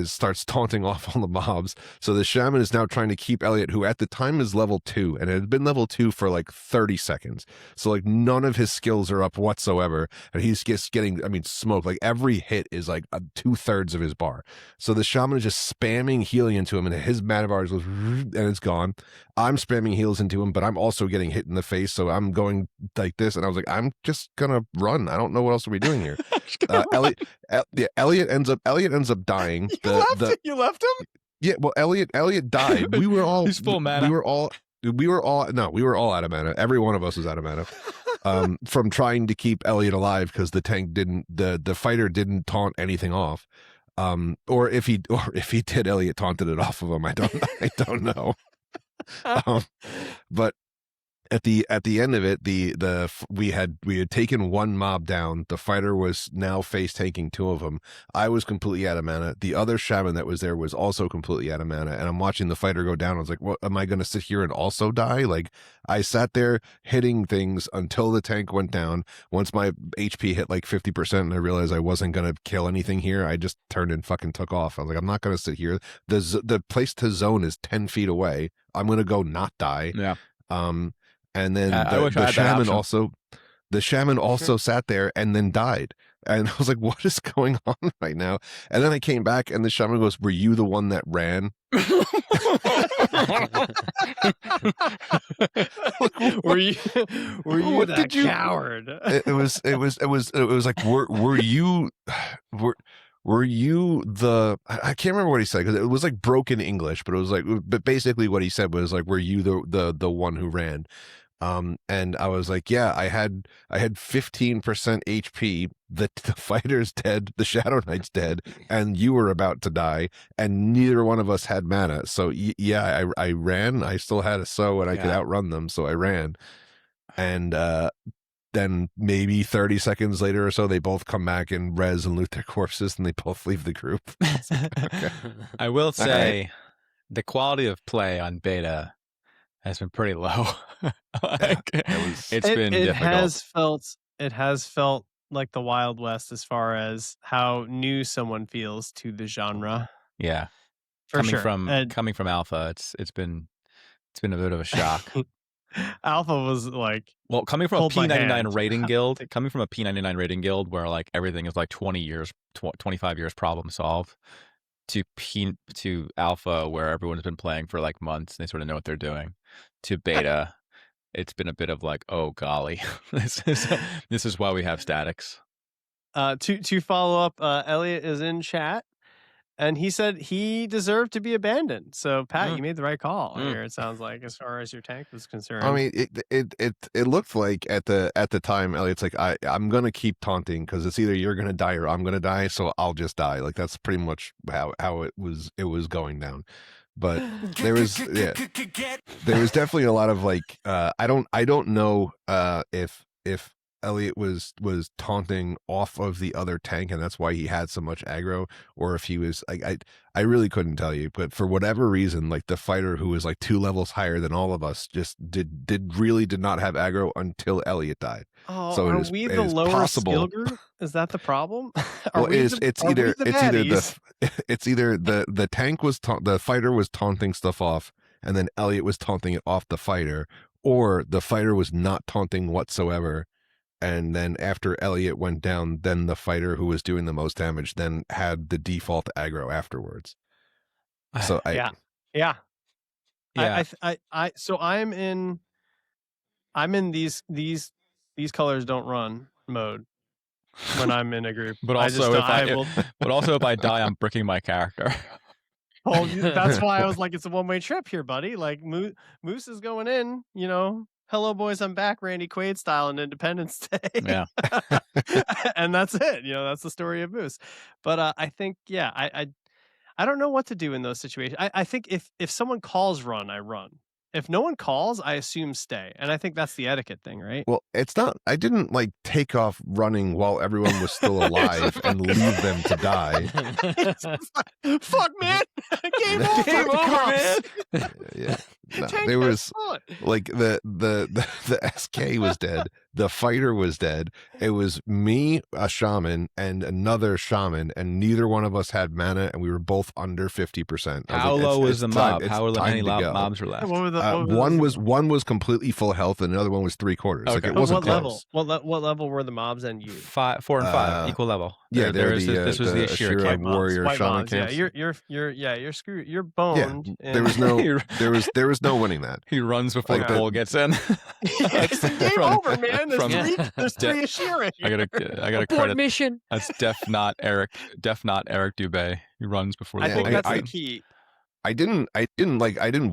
starts taunting off all the mobs. So the shaman is now trying to keep Elliot, who at the time is level 2, and it had been level 2 for like 30 seconds. So like none of his skills are up whatsoever, and he's just getting, I mean, smoked. Like every hit is like 2/3 of his bar. So the shaman is just spamming healing into him, and his mana bar goes and it's gone. I'm spamming heals into him, but I'm also getting hit in the face. So I'm going like this, and I was like, I'm just gonna run. I don't know what else are we doing here. Elliot ends up dying. You left him? Yeah, well, Elliot died. We were all He's full mana. We were all out of mana. Every one of us was out of mana. From trying to keep Elliot alive because the fighter didn't taunt anything off. Or if he did, Elliot taunted it off of him. I don't know. But at the end of it, we had taken 1 mob down. The fighter was now face tanking 2 of them. I was completely out of mana. The other shaman that was there was also completely out of mana. And I'm watching the fighter go down. I was like, "What? Am I going to sit here and also die?" Like I sat there hitting things until the tank went down. Once my HP hit like 50%, and I realized I wasn't going to kill anything here, I just turned and fucking took off. I was like, I'm not going to sit here. The place to zone is 10 feet away. I'm going to go not die. Yeah. And then the shaman also sat there and then died. And I was like, what is going on right now? And then I came back, and the shaman goes, were you the one that ran? Were you that coward? It was like, were you the, I can't remember what he said, because it was like broken English, but it was like, but basically what he said was like, were you the one who ran? And I was like, yeah, I had 15% HP. The fighter's dead, the Shadow Knight's dead, and you were about to die, and neither one of us had mana. So yeah, I ran. I still had a sow, and I could outrun them, so I ran. And then maybe 30 seconds later or so, they both come back and res and loot their corpses, and they both leave the group. Okay. I will say the quality of play on beta has been pretty low. It's been difficult. It has felt like the Wild West as far as how new someone feels to the genre. Yeah. For sure. Coming from Alpha, it's been a bit of a shock. Alpha was like, well, coming from a P99 rating guild, where like everything is like 25 years problem solved, to Alpha, where everyone's been playing for like months and they sort of know what they're doing, to beta, it's been a bit of like, oh golly, this is why we have statics. To follow up, Elliot is in chat. and he said he deserved to be abandoned. So Pat, you made the right call here. It sounds like, as far as your tank was concerned. I mean, it looked like at the time, Elliot's like, I'm gonna keep taunting because it's either you're gonna die or I'm gonna die, so I'll just die. Like that's pretty much how it was going down. But there was definitely a lot of like I don't know if Elliot was taunting off of the other tank and that's why he had so much aggro, or if he was like I really couldn't tell you, but for whatever reason, like the fighter who was like 2 levels higher than all of us just did not have aggro until Elliot died. Oh, so are we the lower skill group? Is that the problem? Well, it's either the tank was the fighter was taunting stuff off, and then Elliot was taunting it off the fighter, or the fighter was not taunting whatsoever. And then after Elliot went down, then the fighter who was doing the most damage then had the default aggro afterwards. So yeah. So I'm in these colors don't run mode when I'm in a group. But also if I die, I'm bricking my character. Oh, that's why I was like, it's a one-way trip here, buddy. Like Moose is going in, hello boys, I'm back, Randy Quaid style in Independence Day. Yeah. And that's it. That's the story of Moose. But I think, I don't know what to do in those situations. I think if someone calls run, I run. If no one calls, I assume stay. And I think that's the etiquette thing, right? Well, it's not. I didn't like take off running while everyone was still alive and leave them to die. Fuck, man. Game over, man. Yeah. No, there was like the SK was dead. The fighter was dead. It was me, a shaman, and another shaman, and neither one of us had mana, and we were both under 50%. How low was the mob? How many mobs were left? One was completely full health, and another one was 3/4. Okay. Like it wasn't close. What level were the mobs and you? 4 and 5, equal level. Yeah, this was the Ashira warrior shaman camp. Yeah, you're screwed. You're boned. Yeah, there was no winning that. He runs before the pole gets in. It's game over, man. There's 3 Ashira. I gotta credit mission. That's Def not Eric Dubé. He runs before the pole. I think that's the key. I didn't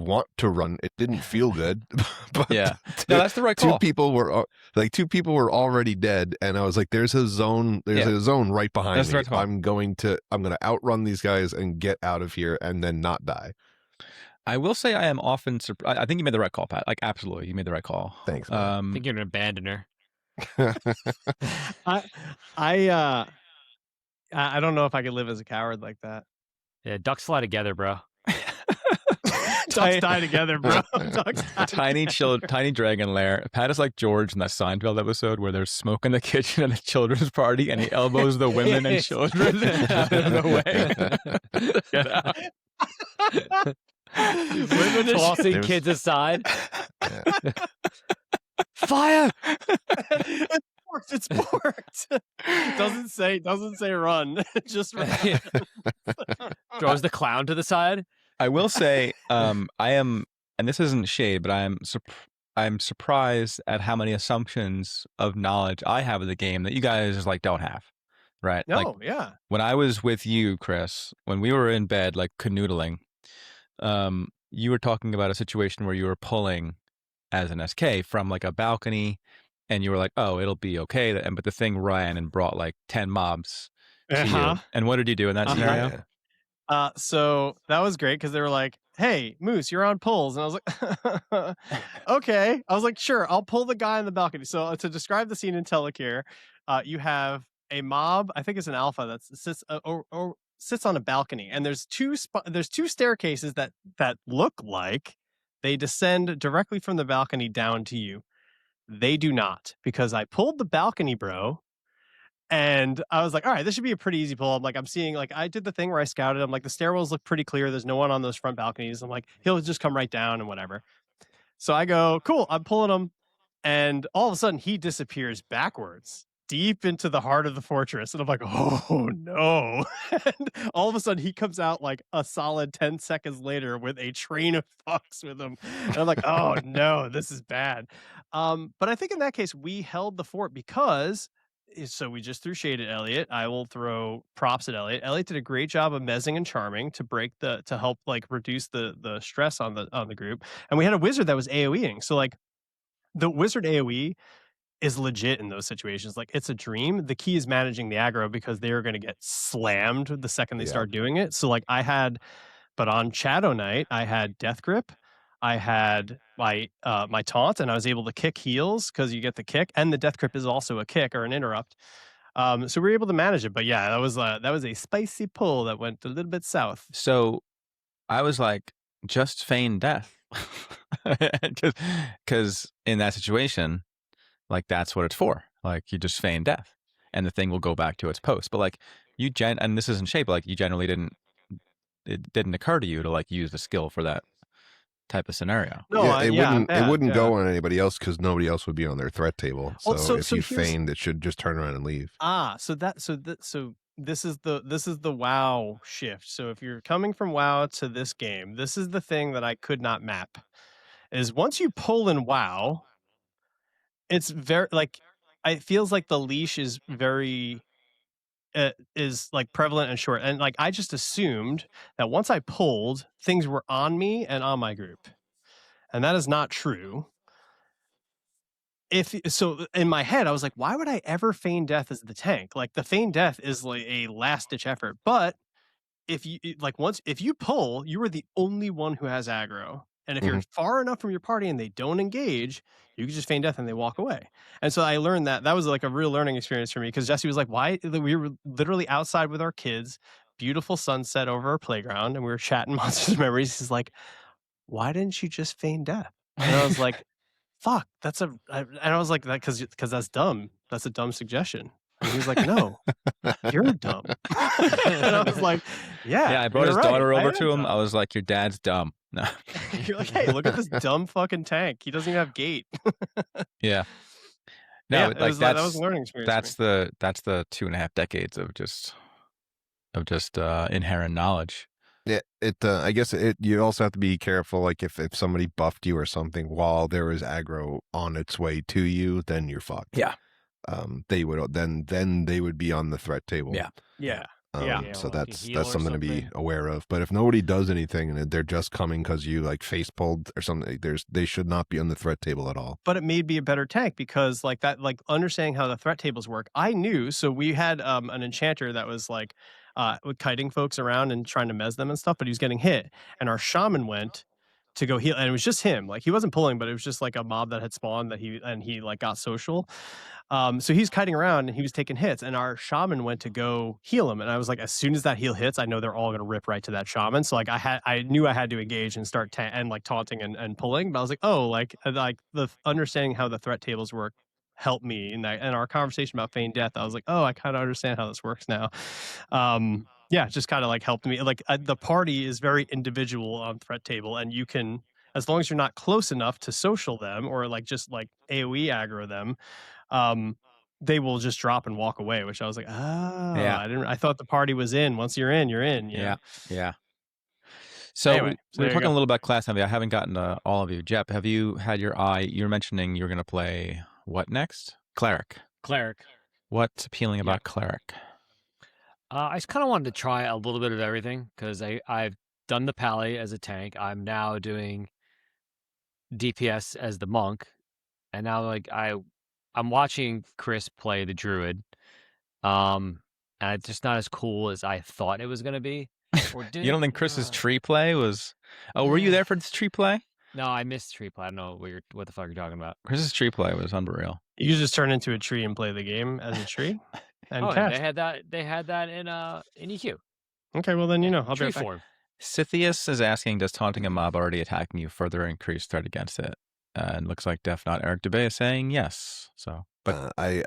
want to run. It didn't feel good. But yeah, no, that's the right call. Two people were already dead, and I was like, "There's a zone. A zone right behind me. Right, I'm going to outrun these guys and get out of here, and then not die." I will say I am often surprised. I think you made the right call, Pat. Like absolutely, you made the right call. Thanks. I think you're an abandoner. I don't know if I could live as a coward like that. Yeah, ducks fly together, bro. Ducks die together, bro. Tiny dragon lair. Pat is like George in that Seinfeld episode where there's smoke in the kitchen at a children's party, and he elbows the women and children out of the way. Get out. Women tossing kids aside. Fire! It's porked. Doesn't say run. Just run. Throws the clown to the side. I will say, I am, and this isn't shade, but I'm surprised at how many assumptions of knowledge I have of the game that you guys just like don't have, right? No, yeah. When I was with you, Chris, when we were in bed, like canoodling, you were talking about a situation where you were pulling as an SK from like a balcony, and you were like, "Oh, it'll be okay." But the thing ran and brought like 10 mobs to you. And what did you do in that scenario? So that was great because they were like, "Hey, Moose, you're on pulls," and I was like, "Okay." I was like, "Sure, I'll pull the guy on the balcony." So to describe the scene in Telecare, you have a mob. I think it's an alpha that sits on a balcony, and there's two staircases that look like they descend directly from the balcony down to you. They do not, because I pulled the balcony, bro. And I was like, all right, this should be a pretty easy pull. I'm like, I'm seeing, like, I did the thing where I scouted. I'm like, the stairwells look pretty clear. There's no one on those front balconies. I'm like, he'll just come right down and whatever. So I go, cool, I'm pulling him. And all of a sudden he disappears backwards deep into the heart of the fortress. And I'm like, oh no. And all of a sudden he comes out like a solid 10 seconds later with a train of fucks with him. And I'm like, oh no, this is bad. But I think in that case, we held the fort because so we just threw shade at Elliot. I will throw props at Elliot. Elliot did a great job of mezzing and charming to help like reduce the stress on the group. And we had a wizard that was AoEing. So like the wizard AoE is legit in those situations. Like it's a dream. The key is managing the aggro because they are going to get slammed the second they start doing it. So like but on Shadow Knight, I had Death Grip. I had my taunt, and I was able to kick heals because you get the kick, and the Death Grip is also a kick or an interrupt. So we were able to manage it. But yeah, that was a spicy pull that went a little bit south. So I was like, just feign death, because in that situation, like that's what it's for. Like you just feign death, and the thing will go back to its post. But like and this isn't shape. Like you generally it didn't occur to you to like use the skill for that type of scenario. No, it wouldn't go on anybody else because nobody else would be on their threat table. So, Well, if you feigned, it should just turn around and leave. So this is the WoW shift. So if you're coming from WoW to this game, this is the thing that I could not map. Is once you pull in WoW, it's very like it feels like the leash is very is like prevalent and short. And like I just assumed that once I pulled, things were on me and on my group. And that is not true. So in my head, I was like, why would I ever feign death as the tank? Like the feign death is like a last ditch effort. But if you pull, you are the only one who has aggro. And if you're far enough from your party and they don't engage, you can just feign death and they walk away. And so I learned that was like a real learning experience for me because Jesse was like, why? We were literally outside with our kids, beautiful sunset over our playground, and we were chatting Monsters Memories. He's like, why didn't you just feign death? And I was like, fuck, and I was like, that because that's dumb. That's a dumb suggestion. And he was like, no, you're dumb. And I was like, yeah. I brought his daughter over to him. I was like, your dad's dumb. No. You're like, hey, look at this dumb fucking tank. He doesn't even have gate. Yeah. No, yeah, like that was a learning experience. That's the 2.5 decades of just inherent knowledge. Yeah, I guess you also have to be careful. Like if somebody buffed you or something while there was aggro on its way to you, then you're fucked. Yeah. They would then they would be on the threat table. Yeah. Yeah. So that's something to be aware of. But if nobody does anything and they're just coming because you like face pulled or something, they should not be on the threat table at all. But it made me a better tank because like understanding how the threat tables work, I knew. So we had an enchanter that was like with kiting folks around and trying to mez them and stuff, but he was getting hit. And our shaman went to go heal, and it was just him. Like he wasn't pulling, but it was just like a mob that had spawned that he like got social. So he's kiting around and he was taking hits, and our shaman went to go heal him. And I was like, as soon as that heal hits, I know they're all gonna rip right to that shaman. So like I knew I had to engage and start taunting and pulling. But I was like, oh, like the understanding how the threat tables work helped me in that. And our conversation about feign death, I was like, oh, I kind of understand how this works now. Yeah, just kind of like helped me. Like the party is very individual on threat table, and you can, as long as you're not close enough to social them or like just like AoE aggro them, they will just drop and walk away. Which I was like, oh, yeah. I thought the party was in. Once you're in, you're in. Yeah. So anyway, we're talking a little about class heavy. I haven't gotten to all of you. Jep, have you had your eye? You're mentioning you're going to play what next? Cleric. What's appealing about Cleric? I just kind of wanted to try a little bit of everything because I've done the Pally as a tank. I'm now doing DPS as the monk, and now like I'm watching Chris play the druid, and it's just not as cool as I thought it was gonna be. You don't think Chris's tree play was? Oh, were you there for this tree play? No, I missed tree play. I don't know what the fuck you're talking about. Chris's tree play was unreal. You could just turn into a tree and play the game as a tree. And they had that in EQ. Okay, well then I'll tree be right form. Scythius is asking, does taunting a mob already attacking you further increase threat against it? And looks like Def Not Eric DeBay is saying yes. So, but I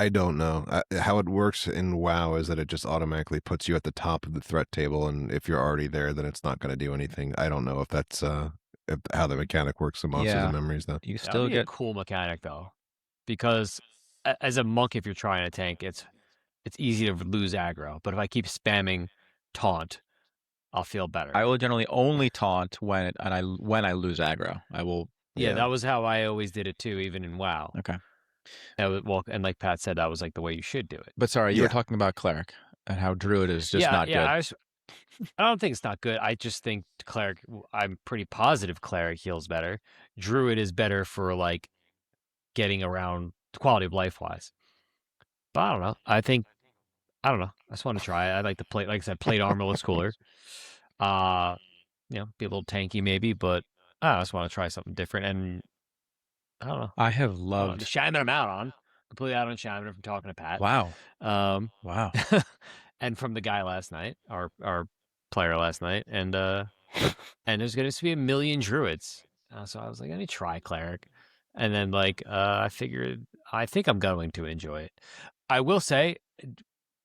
don't know how it works in WoW is that it just automatically puts you at the top of the threat table, and if you're already there, then it's not going to do anything. I don't know if that's how the mechanic works in Monsters and Memories though. You still get a cool mechanic though, because as a monk, if you're trying to tank, it's easy to lose aggro. But if I keep spamming taunt, I'll feel better. I will generally only taunt when I lose aggro. I will. Yeah, that was how I always did it too, even in WoW. Okay. And like Pat said, that was like the way you should do it. But sorry, you were Yeah. talking about cleric and how druid is just not good. I don't think it's not good. I just think cleric. I'm pretty positive cleric heals better. Druid is better for like getting around quality of life wise. But I don't know. I don't know. I just want to try it. I like to play, like I said, plate armor looks cooler. Be a little tanky maybe, but I just want to try something different. And I don't know. I have The loved. shaman I'm out on. Completely out on shaman from talking to Pat. Wow. Wow. And from the guy last night, our player last night, and there's going to be a million druids. So I was like, I need to try cleric. And then I figured, I think I'm going to enjoy it. I will say,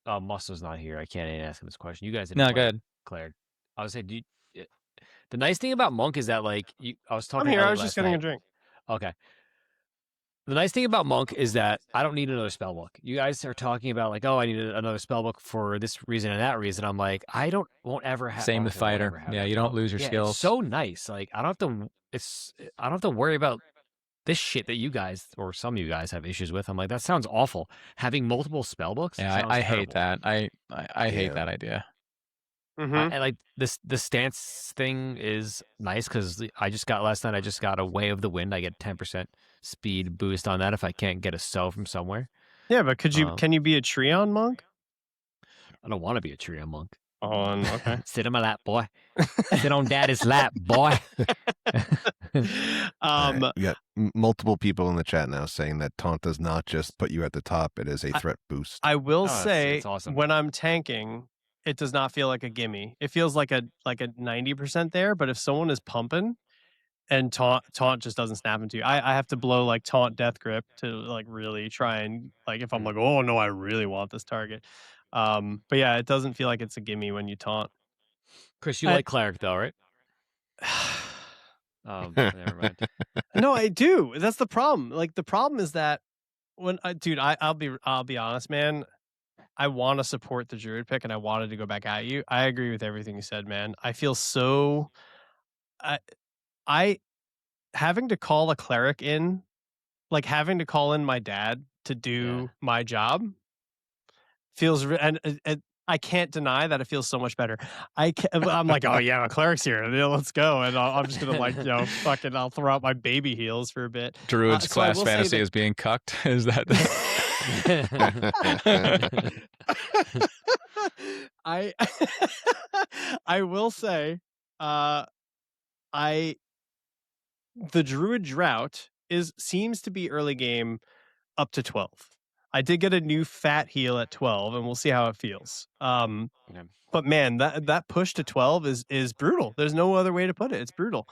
Muscle's not here. I can't ask him this question. You guys didn't No, play go ahead. cleric. I would say, the nice thing about monk is that I was talking. I'm here. to I Elliot was just last getting night. a drink. Okay. The nice thing about monk is that I don't need another spell book. You guys are talking about like, oh, I need another spell book for this reason and that reason. I'm like, won't ever have. Same with fighter. Yeah, you don't lose your skills. It's so nice. Like I don't have to worry about this shit that you guys or some of you guys have issues with. I'm like, that sounds awful. Having multiple spell books. Yeah, I hate terrible. that. I hate that idea. Mm-hmm. And like the stance thing is nice because last night I just got a Way of the Wind. I get 10% speed boost on that if I can't get a cell from somewhere. Yeah, but can you be a Treon monk? I don't want to be a Treon monk. Oh, okay. Sit on my lap, boy. Sit on daddy's lap, boy. Right. We got multiple people in the chat now saying that taunt does not just put you at the top; it is a threat boost. I will say, it's awesome. when I'm tanking, it does not feel like a gimme. It feels like a 90% there. But if someone is pumping and taunt just doesn't snap into you, I have to blow like taunt death grip to like really try and like if I'm like, oh no, I really want this target. But yeah, it doesn't feel like it's a gimme when you taunt. Chris, you like cleric though, right? Never mind. No, I do. That's the problem. Like the problem is that I'll be honest, man. I want to support the druid pick, and I wanted to go back at you. I agree with everything you said, man. I feel so. I having to call a cleric in, like having to call in my dad to do my job, feels and I can't deny that it feels so much better. I'm like, oh yeah, my cleric's here. Let's go. And I'm just gonna like, fucking, I'll throw out my baby heels for a bit. Druid's class fantasy is being cucked. Is that? I will say, the druid drought seems to be early game up to 12. I did get a new fat heal at 12, and we'll see how it feels. But man, that push to 12 is brutal. There's no other way to put it. It's brutal.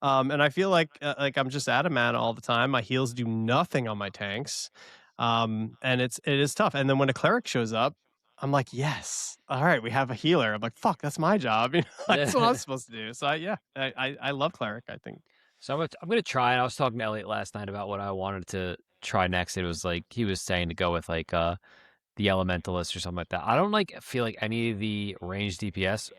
And I feel like I'm just out of mana all the time. My heals do nothing on my tanks. And it is tough. And then when a cleric shows up, I'm like, yes, all right, we have a healer. I'm like, fuck, that's my job. That's what I'm supposed to do. So I love cleric, I think. So I'm gonna try it. I was talking to Elliot last night about what I wanted to try next. It was like he was saying to go with like the elementalist or something like that. I don't feel like any of the ranged DPS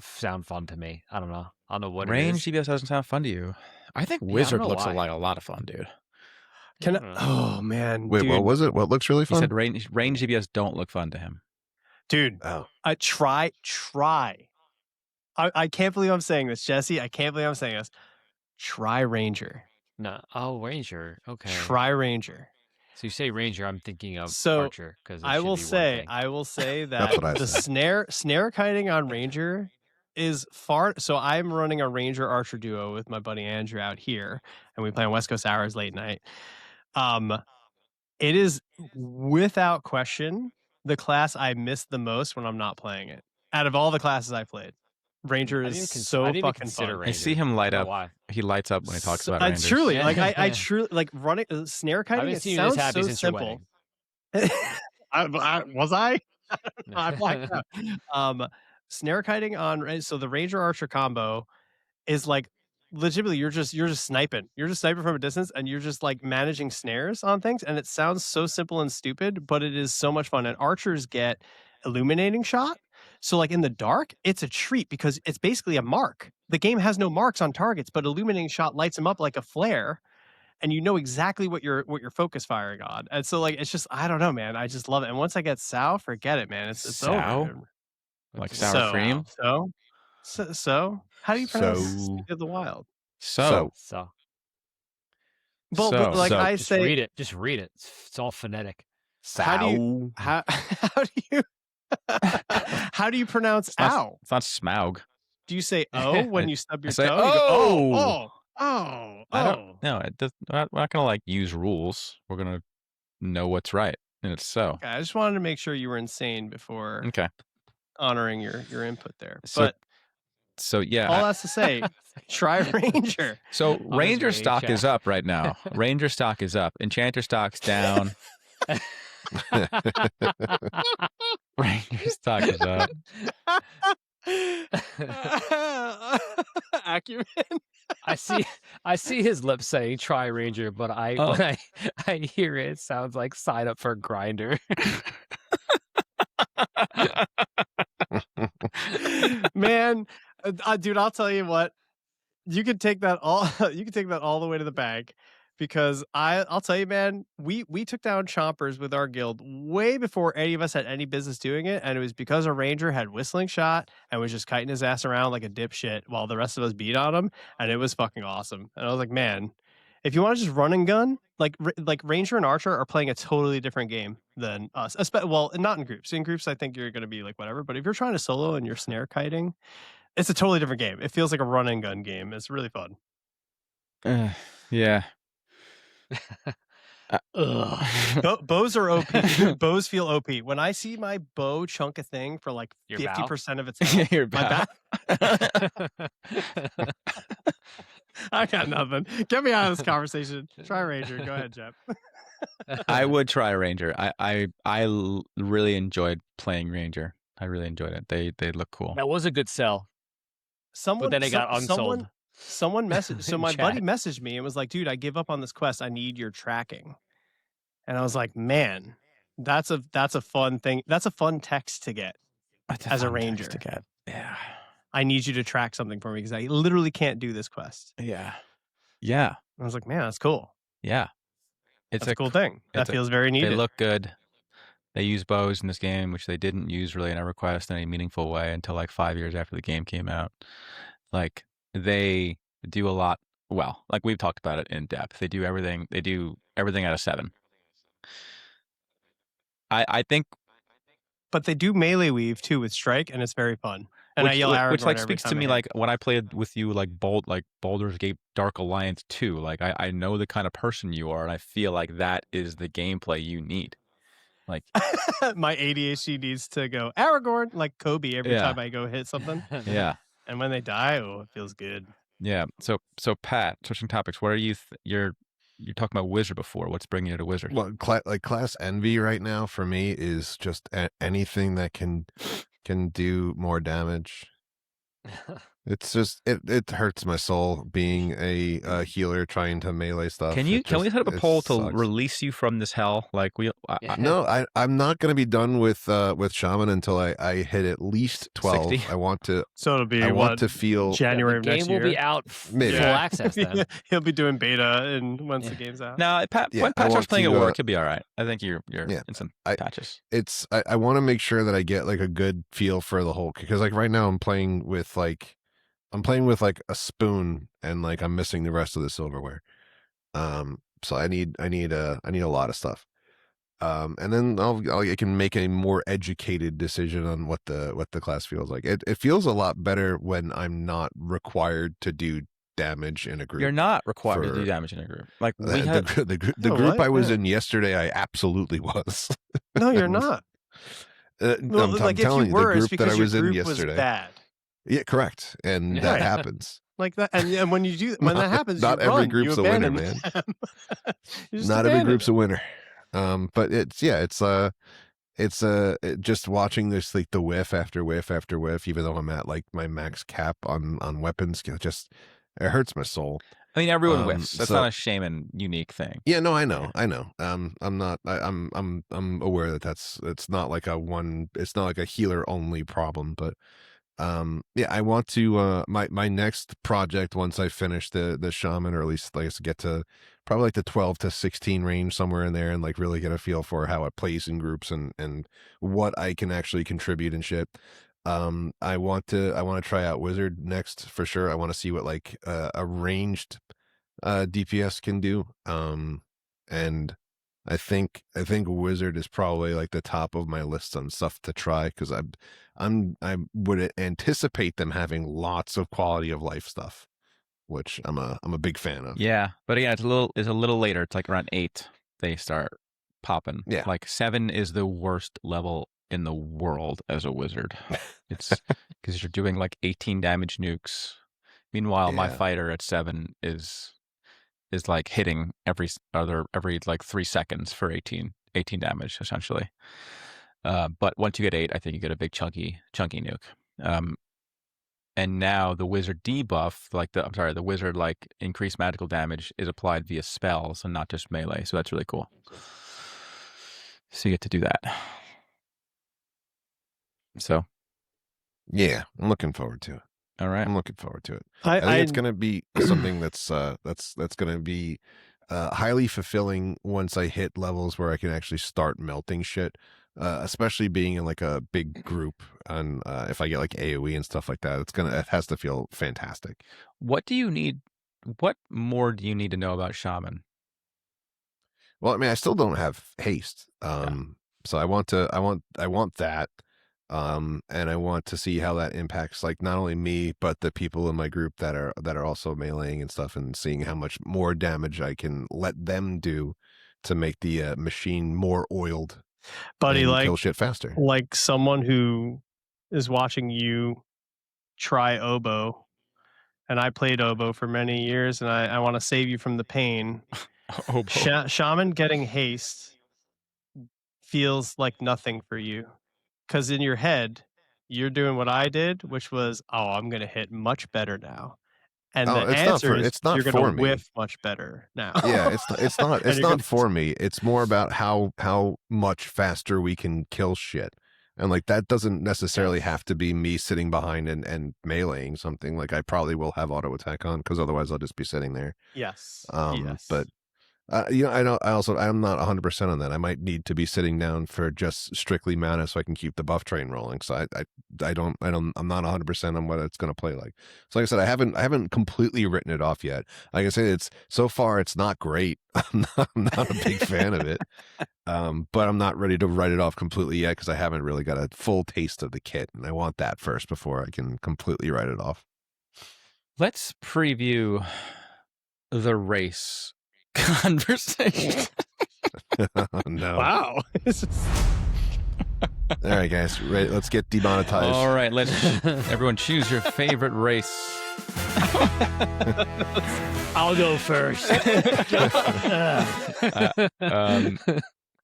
sound fun to me. I don't know what range DPS doesn't sound fun to you. I think wizard looks like a lot of fun, dude. Oh man, wait, dude. What was it? What looks really fun? He said range DPS don't look fun to him, dude. Try. I can't believe I'm saying this, Jesse. I can't believe I'm saying this. Try Ranger. No. Oh, Ranger. Okay. Try Ranger. So you say Ranger, I'm thinking of Archer. Because I will say that the snare kiting on Ranger is far. So I'm running a Ranger Archer duo with my buddy Andrew out here, and we play on West Coast Hours late night. It is without question the class I miss the most when I'm not playing it. Out of all the classes I played, Ranger is so fucking fun. I see him light up. Why? He lights up when he talks about Rangers. Truly, I truly like running snare kiting. It sounds so simple. Was I? I blacked out. Snare kiting on so the Ranger Archer combo is like legitimately you're just sniping. You're just sniping from a distance, and you're just like managing snares on things. And it sounds so simple and stupid, but it is so much fun. And archers get illuminating shot. So like in the dark, it's a treat because it's basically a mark. The game has no marks on targets, but illuminating shot lights them up like a flare. and you know exactly what you're focus firing on. And so like it's just I don't know, man. I just love it. And once I get sow, forget it, man. It's Sow? over. Like Just sour cream? So how do you pronounce So- Speak of the Wild? So. So But So. like I just say, read it. Just read it. It's all phonetic. how do you how do you how do you pronounce ow? It's not Smaug. Do you say oh when you stub your say, toe? You go, "Oh!" oh. I don't. No, it does, we're not gonna like use rules. We're gonna know what's right, and it's so. Okay, I just wanted to make sure you were insane before Okay. honoring your input there. So- But So yeah. all that's to say, try Ranger. So his Ranger way, stock chat. is up right now. Ranger stock is up. Enchanter stock's down. Ranger stock is up. Acumen. I see his lips saying try Ranger, but Oh. when I hear it sounds like sign up for Grinder. Man, dude, I'll tell you what. You can take that all. You can take that all the way to the bank, because I'll tell you, man. We took down chompers with our guild way before any of us had any business doing it, and it was because a ranger had whistling shot and was just kiting his ass around like a dipshit while the rest of us beat on him, and it was fucking awesome. And I was like, man, if you want to just run and gun, like ranger and archer are playing a totally different game than us. Well, not in groups. In groups, I think you're going to be like whatever. But if you're trying to solo and you're snare kiting, it's a totally different game. It feels like a run and gun game. It's really fun. Yeah. Bows are OP. Bows feel OP. When I see my bow chunk a thing for like Your bow? 50% of its health, Your my bow. I got nothing. Get me out of this conversation. Try Ranger. Go ahead, Jeff. I would try Ranger. I really enjoyed playing Ranger. I really enjoyed it. They look cool. That was a good sell, Someone, but then it got unsold. Someone messaged. So my Chat. buddy messaged me and was like, "Dude, I give up on this quest. I need your tracking." And I was like, "Man, that's a fun thing. That's a fun text to get That's as a fun text ranger. to get. Yeah. I need you to track something for me because I literally can't do this quest." Yeah. Yeah. I was like, "Man, that's cool. Yeah. It's That's a cool thing. That feels very needed." They look good. They use bows in this game, which they didn't use really in EverQuest in any meaningful way until like 5 years after the game came out. Like they do a lot well. Like we've talked about it in depth. They do everything. They do everything out of 7. I think, But they do melee weave too with strike, and it's very fun. And I yell Aragorn which like every speaks to time I me hit. like when I played with you like Baldur's Gate Dark Alliance 2. Like I know the kind of person you are, and I feel like that is the gameplay you need. Like My ADHD needs to go Aragorn like Kobe every Yeah. time I go hit something. yeah. And when they die, oh, it feels good. Yeah. So Pat, switching topics. What are you? You're talking about Wizard before. What's bringing you to Wizard? Well, class envy right now for me is just anything that can do more damage. It's just it hurts my soul being a healer trying to melee stuff. Can we set up a poll to release you from this hell? Like No, I'm not going to be done with Shaman until I hit at least 12. 60? I want to. So it'll be I want to feel. January of the next game will year. be out Maybe. full access then. He'll be doing beta and once the game's out. now, Pat. Yeah, when I Pat starts want playing to, at work, he'll be all right. I think you're Yeah, in some I- patches. It's I want to make sure that I get like a good feel for the whole, because like right now I'm playing with like a spoon and like I'm missing the rest of the silverware. So I need a lot of stuff. And then I can make a more educated decision on what the class feels like. It feels a lot better when I'm not required to do damage in a group. You're not required to do damage in a group. Like we had, the Oh, group what? I was Yeah. in yesterday, I absolutely was. No, you're not. Well, I'm like if telling you were, the it's group that because I your was in group yesterday. was bad. Yeah, correct. And Yeah. that Right. happens. Like that, and when that happens, not you every run, group's you a winner, abandon them. You just Not every abandon group's them. a winner. But it's just watching this, like the whiff after whiff after whiff, even though I'm at like my max cap on weapons, it hurts my soul. I mean, everyone whiffs. That's so- not a Shaman unique thing. Yeah, no, I know. I'm aware that it's not like a healer only problem, but I want to my next project once I finish the shaman, or at least like get to probably like the 12 to 16 range, somewhere in there, and like really get a feel for how it plays in groups and what I can actually contribute and shit. I want to try out wizard next for sure. I want to see what like a ranged DPS can do. And I think wizard is probably like the top of my list on stuff to try, because I would anticipate them having lots of quality of life stuff, which I'm a big fan of. Yeah, but again, it's a little later. It's like around 8 they start popping. Yeah. Like 7 is the worst level in the world as a wizard. It's because you're doing like 18 damage nukes. Meanwhile, my Yeah. fighter at 7 is like hitting every like 3 seconds for 18 damage essentially. But once you get 8, I think you get a big chunky nuke. And now the wizard debuff, the wizard like increased magical damage is applied via spells and not just melee. So that's really cool. So you get to do that. So Yeah, I'm looking forward to it. all right. I'm looking forward to it. I think it's going to be something that's going to be highly fulfilling once I hit levels where I can actually start melting shit, especially being in like a big group. And if I get like AoE and stuff like that, it has to feel fantastic. What more do you need to know about shaman? Well, I mean, I still don't have haste. So I want that. And I want to see how that impacts like not only me, but the people in my group that are also meleeing and stuff, and seeing how much more damage I can let them do to make the machine more oiled, buddy, and like kill shit faster. Like someone who is watching you try oboe, and I played oboe for many years, and I want to save you from the pain. Shaman getting haste feels like nothing for you, because in your head you're doing what I did, which was, I'm going to hit much better now, and the answer is you're going to whiff much better now. Yeah, it's not for me. It's more about how much faster we can kill shit. And like that doesn't necessarily have to be me sitting behind and meleeing something. Like I probably will have auto attack on, because otherwise I'll just be sitting there. Yes. But I'm not 100% on that. I might need to be sitting down for just strictly mana so I can keep the buff train rolling. So I'm not 100% on what it's going to play like. So like I said, I haven't completely written it off yet. Like I said, so far it's not great. I'm not a big fan of it. But I'm not ready to write it off completely yet, because I haven't really got a full taste of the kit, and I want that first before I can completely write it off. Let's preview the race conversation. No. Wow. All right, guys, let's get demonetized. All right, everyone choose your favorite race. I'll go first.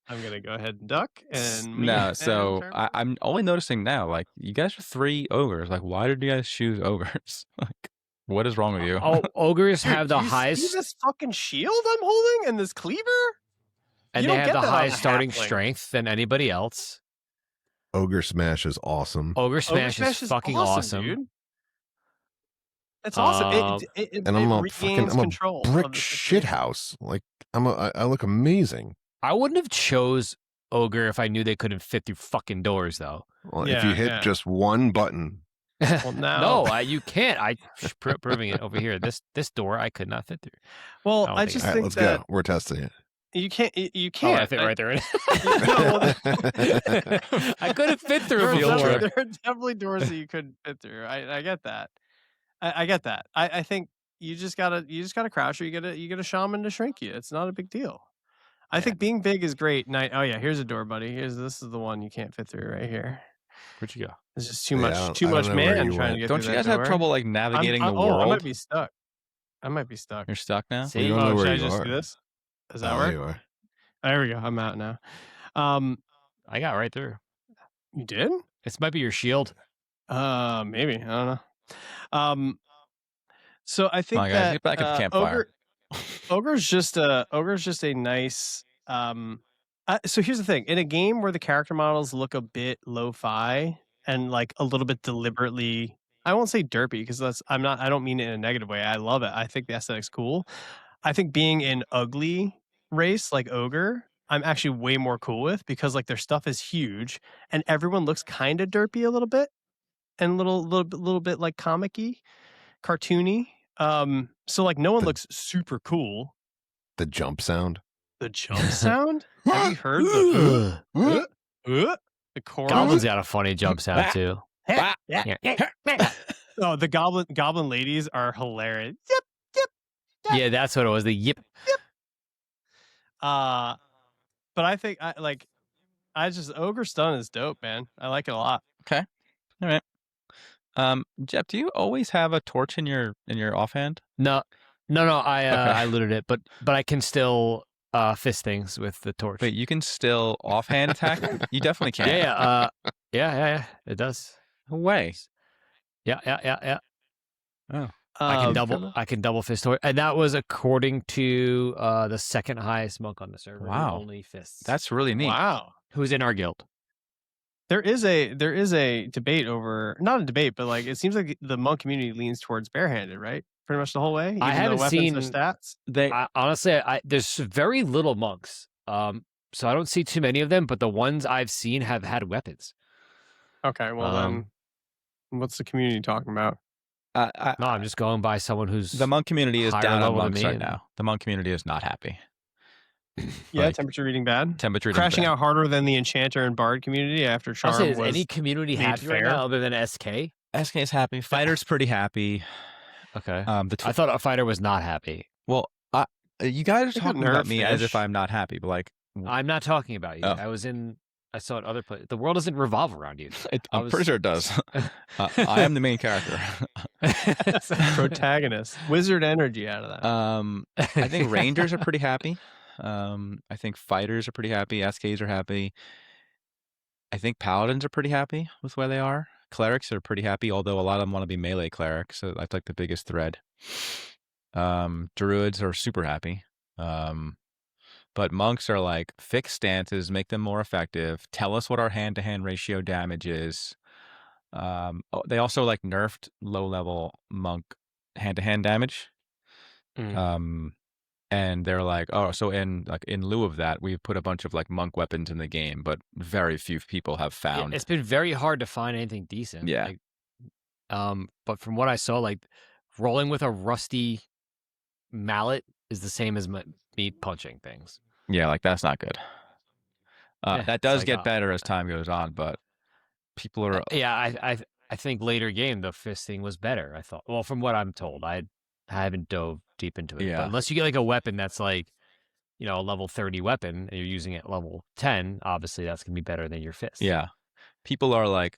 I'm gonna go ahead and duck and no. So I'm only noticing now, like you guys are 3 ogres. Like, why did you guys choose ogres? Like, what is wrong with you? Oh, ogres have the you highest. See this fucking shield I'm holding and this cleaver, and they have the highest starting strength than anybody else. Ogre Smash is awesome. Ogre Smash is fucking awesome. Dude. It's awesome. And I'm a control brick shithouse. Like I look amazing. I wouldn't have chose ogre if I knew they couldn't fit through fucking doors, though. Well, if you hit just one button. Well, now no, you can't. I proving it over here. This door I could not fit through. Well, I just think let's that go. We're testing it. You can't. You can't. Oh, I fit right there. I couldn't fit through a door. There are definitely doors that you couldn't fit through. I get that. I get that. I think you just gotta crouch, or you get a shaman to shrink you. It's not a big deal. I think being big is great. Here's a door, buddy. This is the one you can't fit through right here. Where'd you go? It's just too much man trying to get Don't through you guys have trouble like navigating the world? I might be stuck. You're stuck now? See, you don't know where should you I just are. do this? Does that work? You are. There we go. I'm out now. I got right through. You did? This might be your shield. Maybe. I don't know. So I think guys, get back at the campfire. Ogre's just a nice. So here's the thing: in a game where the character models look a bit lo-fi and like a little bit deliberately. I won't say derpy because I don't mean it in a negative way. I love it. I think the aesthetic's cool. I think being an ugly race like ogre, I'm actually way more cool with because like their stuff is huge and everyone looks kind of derpy a little bit and little bit like comic-y, cartoony. So like no one looks super cool. The jump sound. The jump sound? Have you heard the the chorus? Goblin's got a funny jump sound too. Oh, the goblin ladies are hilarious. Yep. Yeah, that's what it was. The yip. But I think ogre stun is dope, man. I like it a lot. Okay. All right. Jeff, do you always have a torch in your offhand? No. I Okay. I looted it, but I can still fist things with the torch. Wait, you can still offhand attack? You definitely can. Yeah. It does. No way. Yeah. Oh. I can double fist torch, and that was according to the second highest monk on the server. Wow. Who only fists. That's really neat. Wow. Who's in our guild. There is a debate over, not a debate, but like it seems like the monk community leans towards barehanded, right? Pretty much the whole way. I haven't seen stats. Honestly, there's very little monks, so I don't see too many of them. But the ones I've seen have had weapons. Okay, well then, what's the community talking about? No, I'm just going by someone who's the monk community is higher down on level than monks me right now. The monk community is not happy. Yeah, Like, temperature reading bad. temperature reading Crashing bad. out harder than the enchanter and bard community after I'll charm say, is was any community made happy right fair? now other than SK? SK is happy. Fighter's pretty happy. Okay. I I thought a fighter was not happy. well, you guys are They got talking about me as nerf-ish. if I'm not happy, but like I'm not talking about you. Oh. I saw it other places. The world doesn't revolve around you. I'm pretty sure it does. I am the main character. protagonist. Wizard energy out of that. I think Rangers are pretty happy. I think fighters are pretty happy. SKs are happy. I think paladins are pretty happy with where they are. Clerics are pretty happy, although a lot of them want to be melee clerics. So that's like the biggest thread. Druids are super happy. But monks are like, fix stances, make them more effective. Tell us what our hand-to-hand ratio damage is. They also like nerfed low-level monk hand-to-hand damage. And they're like, oh, so in lieu of that, we've put a bunch of like monk weapons in the game, but very few people have found. It's been very hard to find anything decent. Yeah. But from what I saw, like rolling with a rusty mallet is the same as me punching things. Yeah, like that's not good. That it's does like, get better as time goes on, but people are. I think later game the fisting was better. I thought. Well, from what I'm told, I haven't dove deep into it. Yeah. But unless you get like a weapon that's like, a level 30 weapon and you're using it at level 10, obviously that's gonna be better than your fist. Yeah, people are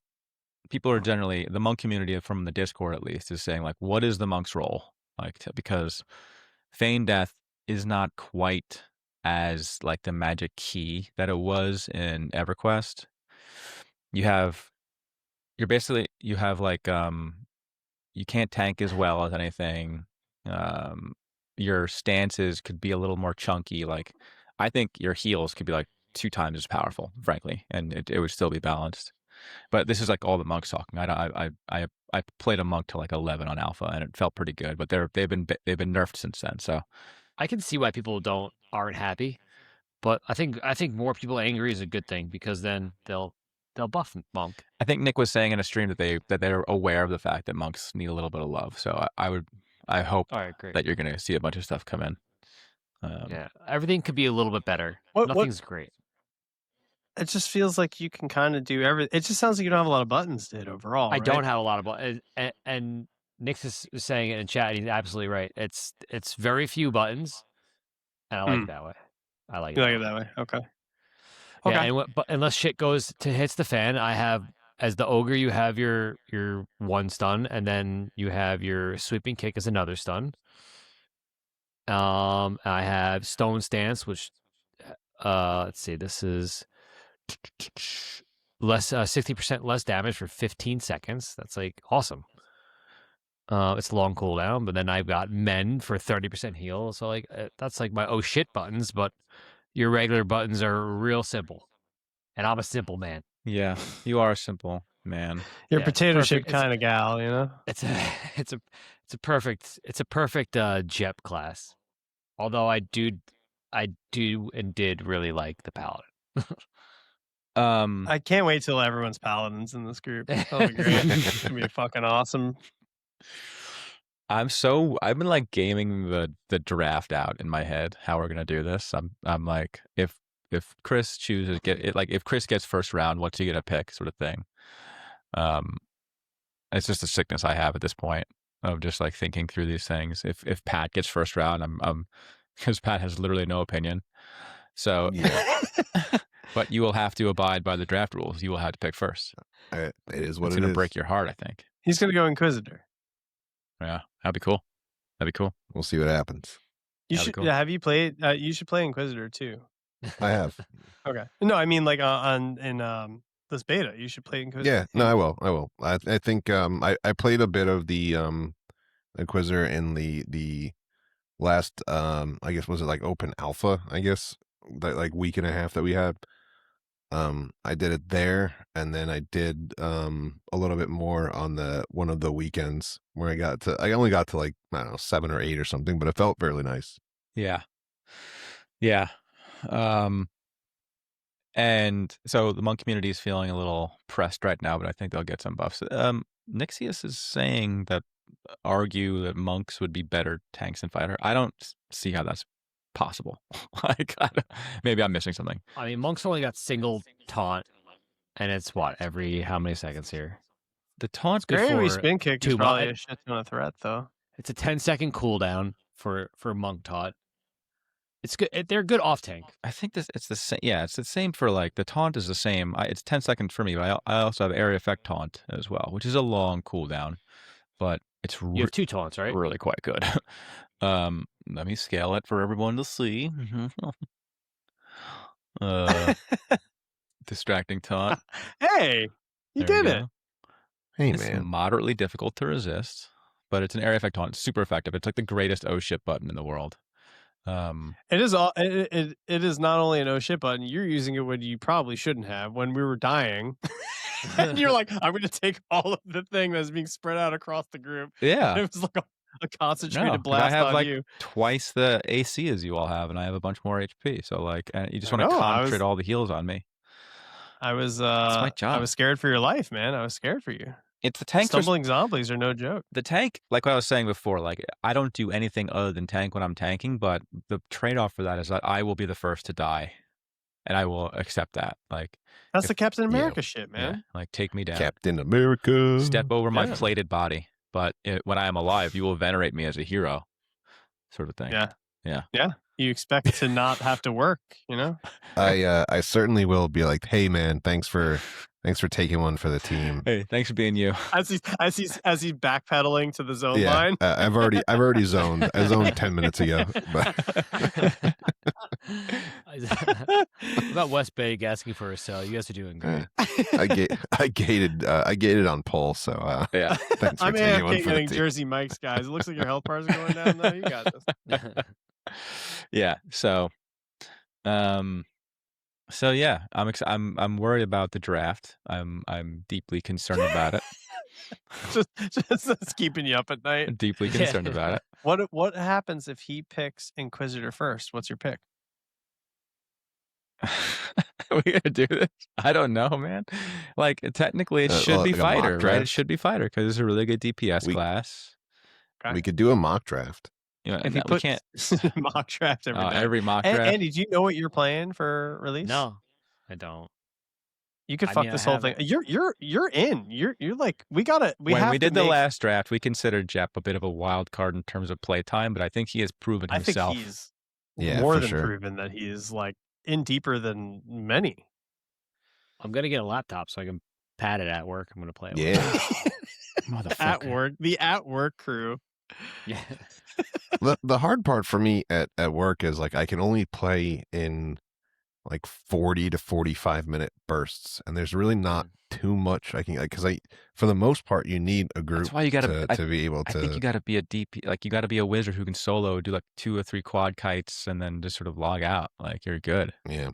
generally, the monk community from the Discord at least is saying like, what is the monk's role? Like because Feign Death is not quite as like the magic key that it was in EverQuest. You have like you can't tank as well as anything. Your stances could be a little more chunky. Like I think your heals could be like 2 times as powerful, frankly, and it would still be balanced. But this is like all the monks talking. I played a monk to like 11 on alpha, and it felt pretty good. But they've been nerfed since then. So I can see why people aren't happy, but I think more people angry is a good thing because then they'll buff monk. I think Nick was saying in a stream that they're aware of the fact that monks need a little bit of love. So I hope All right, great. that you're going to see a bunch of stuff come in. Yeah, everything could be a little bit better. What- Nothing's great. It just feels like you can kind of do everything. It just sounds like you don't have a lot of buttons, dude, overall. I don't have a lot of and Nick is saying it in chat. He's absolutely right. It's very few buttons, and I like it that way. I like You it. like it that way? Okay. Yeah, but unless shit hits the fan, I have as the ogre. You have your 1 stun, and then you have your sweeping kick as another stun. I have stone stance, which let's see, this is less 60% less damage for 15 seconds. That's like awesome. It's a long cooldown, but then I've got mend for 30% heal. So like that's like my oh shit buttons, but your regular buttons are real simple, and I'm a simple man. Yeah, you are a simple man. You're Yeah, a it's potato chip perfect. kind of gal, you know. It's a perfect JEP class. Although I do and did really like the paladin. I can't wait till everyone's paladins in this group. That'll be great. It's gonna be fucking awesome. I've been like gaming the draft out in my head, how we're gonna do this. I'm like, if Chris chooses if Chris gets first round, what's he gonna pick, sort of thing. It's just a sickness I have at this point of just like thinking through these things. If Pat gets first round, I'm because Pat has literally no opinion. So Yeah. but you will have to abide by the draft rules. You will have to pick first. It is what It's it gonna is. break your heart, I think. He's gonna go Inquisitor. Yeah, that'd be cool. That'd be cool. We'll see what happens. You That'd be should. cool. Yeah, have you played? You should play Inquisitor too. I have. Okay. No, I mean like in this beta, you should play Inquisitor. Yeah, no, I will. I think I played a bit of the Inquisitor in the last I guess was it like open alpha, I guess, that like week and a half that we had. I did it there, and then I did a little bit more on one of the weekends where I only got to like, I don't know, 7 or 8 or something, but it felt fairly nice. Yeah. And so the monk community is feeling a little pressed right now, but I think they'll get some buffs. Nixius is saying that argue that monks would be better tanks than fighter. I don't see how that's possible. Like, maybe I'm missing something. I mean, monks only got single taunt, and it's what, every how many seconds here? The taunt's good Great for spin kick is 2 probably months. a shit ton of threat though. It's a 10-second cooldown for monk taunt. It's good. They're good off tank. I think it's the same. Yeah, it's the same for like the taunt is the same. It's 10 seconds for me, but I also have area effect taunt as well, which is a long cooldown, but it's You have 2 taunts, right? really quite good. Let me scale it for everyone to see. Distracting taunt. Hey, you There did go. it. Hey, It's man. moderately difficult to resist, but it's an area effect taunt. It's super effective. It's like the greatest O ship button in the world. It is all. It is not only an oh shit button. You're using it when you probably shouldn't have. When we were dying, and you're like, I'm going to take all of the thing that's being spread out across the group. Yeah. It was like a concentrated No, 'cause blast I have on like you. twice the AC as you all have, and I have a bunch more HP. So like, you just I want to know, concentrate all the heals on me. I was. my I job. was scared for your life, man. I was scared for you. It's the tanks. Stumbling zombies are no joke. The tank, like what I was saying before, like I don't do anything other than tank when I'm tanking, but the trade-off for that is that I will be the first to die, and I will accept that. Like That's if- the Captain yeah, America shit, yeah, man. like take me down, Captain America. step over my Yeah. plated body, but when I am alive, you will venerate me as a hero, sort of thing. Yeah. You expect to not have to work, you know? I certainly will be like, hey man, thanks for taking one for the team. Hey, thanks for being you. As he's backpedaling to the zone Yeah, line. I've already zoned. I zoned 10 minutes ago. But About West Bay asking for a sell. You guys are doing great. I gated on pole, so Yeah. thanks for I'm taking one AFK for the getting team. Jersey Mike's, guys. It looks like your health bars are going down. No, you got this. Yeah. So, yeah, I'm worried about the draft. I'm deeply concerned about it. just keeping you up at night. Deeply concerned about it. What happens if he picks Inquisitor first? What's your pick? Are we gonna do this? I don't know, man. Like technically, it should be like a mock fighter, right? It draft? should be fighter because it's a really good DPS class. Okay. We could do a mock draft. You know, If he we puts can't mock draft every night. every mock draft. Andy, do you know what you're playing for release? No, I don't. You could I fuck mean, I this whole thing. haven't. You're in. You're like we have when we to did the make- last draft, we considered Jep a bit of a wild card in terms of play time, but I think he has proven I think himself. he's Yeah, more for than sure. proven that he is like in deeper than many. I'm gonna get a laptop so I can pad it at work. I'm gonna play it. Yeah. Motherfucker. At work, the at work crew. Yeah. The hard part for me at work is like I can only play in like 40 to 45 minute bursts, and there's really not too much I can, because for the most part you need a group That's why you gotta to be able I to. think you got to be a DP, like you got to be a wizard who can solo, do like 2 or 3 quad kites, and then just sort of log out. Like you're good. Yeah.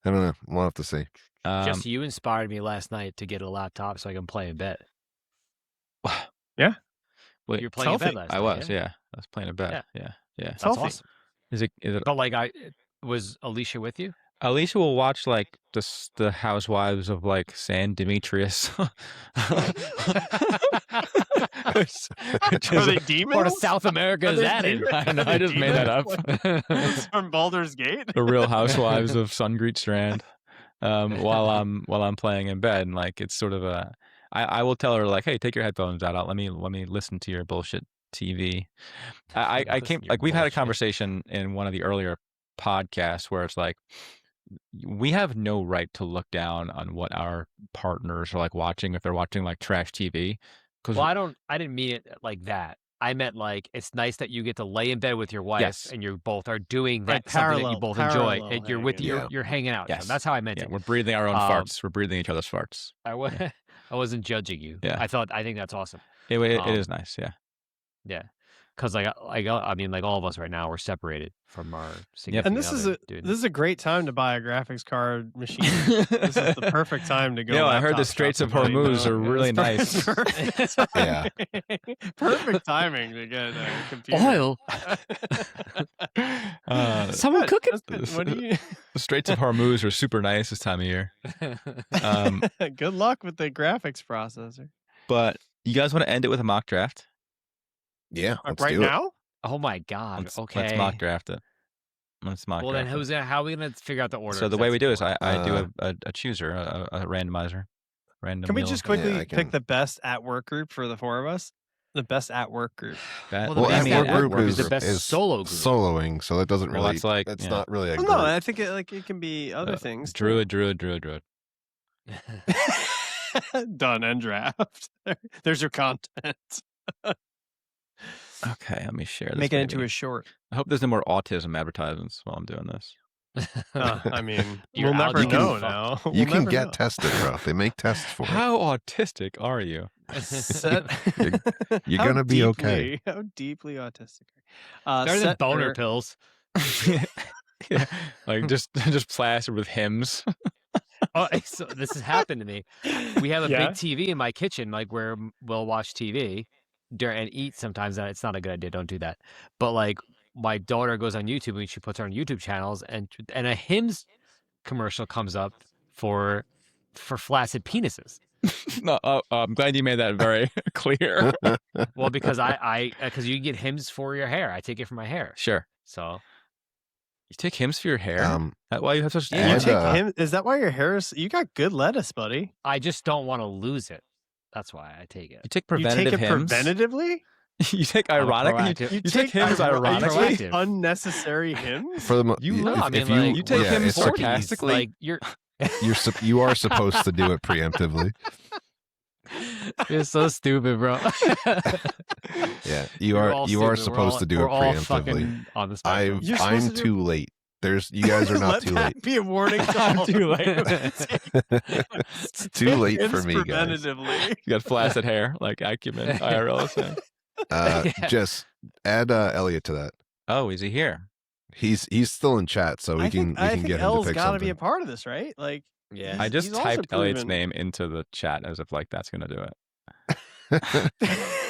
I don't know. We'll have to see. Jesse, you inspired me last night to get a laptop so I can play in bed. Yeah. Wait, You were playing in bed healthy. last I night. was, yeah. I was playing in bed. Yeah. It's That's healthy. awesome. Is it? But like, was Alicia with you? Alicia will watch like the Housewives of like San Demetrius. which Are is they demons? Part of South America is that in? I don't know. I just made that up. It's from Baldur's Gate. The Real Housewives of Sungreet Strand. While I'm playing in bed, and like it's sort of a. I will tell her like, hey, take your headphones out. Let me listen to your bullshit TV. I came like we've had a conversation in one of the earlier podcasts where it's like we have no right to look down on what our partners are like watching if they're watching like trash TV. Well, I didn't mean it like that. I meant like it's nice that you get to lay in bed with your wife Yes. and you both are doing that Like something that you both enjoy. parallel And you're with hanging. you're hanging out. Yes. That's how I meant Yeah, it. we're breathing our own farts. We're breathing each other's farts. I wasn't judging you. Yeah. I think that's awesome. It is nice. Yeah. Yeah. Because I mean, like all of us right now, we're separated from our significant And this other, is a great time to buy a graphics card machine. This is the perfect time to go. I heard the laptop Straits of shop and Hormuz are really nice. Perfect Yeah. perfect timing to get a computer. Someone cooking. What do you? The Straits of Hormuz are super nice this time of year. Good luck with the graphics processor. But you guys want to end it with a mock draft? Yeah, let's Right do it. now? Oh my God. Okay. Let's mock draft it. Well, then how are we going to figure out the order? So the way we do is I do a chooser, a randomizer. Can we just quickly pick the best at work group for the four of us? The best at work group. Well, at work group is the best solo group. Soloing, so it doesn't really. That's like it's not really a group. No, I think it can be other things. Druid. Done and draft. There's your content. Okay, let me share this. Make it into a short. I hope there's no more autism advertisements while I'm doing this. I mean, You're we'll never out. know now. You We'll can never get know. tested, bro. They make tests for it. How autistic are you? You're How gonna be okay. How deeply autistic are you? Better than Set boner for- pills. Yeah, like just plastered with hymns. Oh, so this has happened to me. We have a Yeah? big TV in my kitchen, like where we'll watch TV and eat sometimes. And it's not a good idea. Don't do that. But like my daughter goes on YouTube and she puts her on YouTube channels, and a hymns commercial comes up for flaccid penises. No, I'm glad you made that very clear. Well, because because you get hymns for your hair. I take it for my hair. Sure. So You take hymns for your hair? That's why you have such. You take him. Is that why your hair is? You got good lettuce, buddy. I just don't want to lose it. That's why I take it. You take You preventative take it hymns. preventatively. You take I'm a ironic. proactive- You take hymns ironically. proactive. Unnecessary hymns. For the I mean, like, you take him it's 40s, sarcastically. Like you're you are supposed to do it preemptively. you're so stupid, bro. Yeah, you We're are all you stupid. are supposed to do it We're all preemptively. fucking on the spectrum. You're supposed I'm to do- too late. You guys are not Let too that late. be a warning. To I'm all too of you. late. It's too late for Hymns me, guys. preventatively. You got flaccid hair, like Acumen IRL is saying. Yeah. Just add Elliot to that. Oh, is he here? He's still in chat, so we can I get think him to L's pick got to be something. a part of this, right? Like, Yeah. I just he's also typed Elliot's proven- name into the chat as if like that's gonna do it.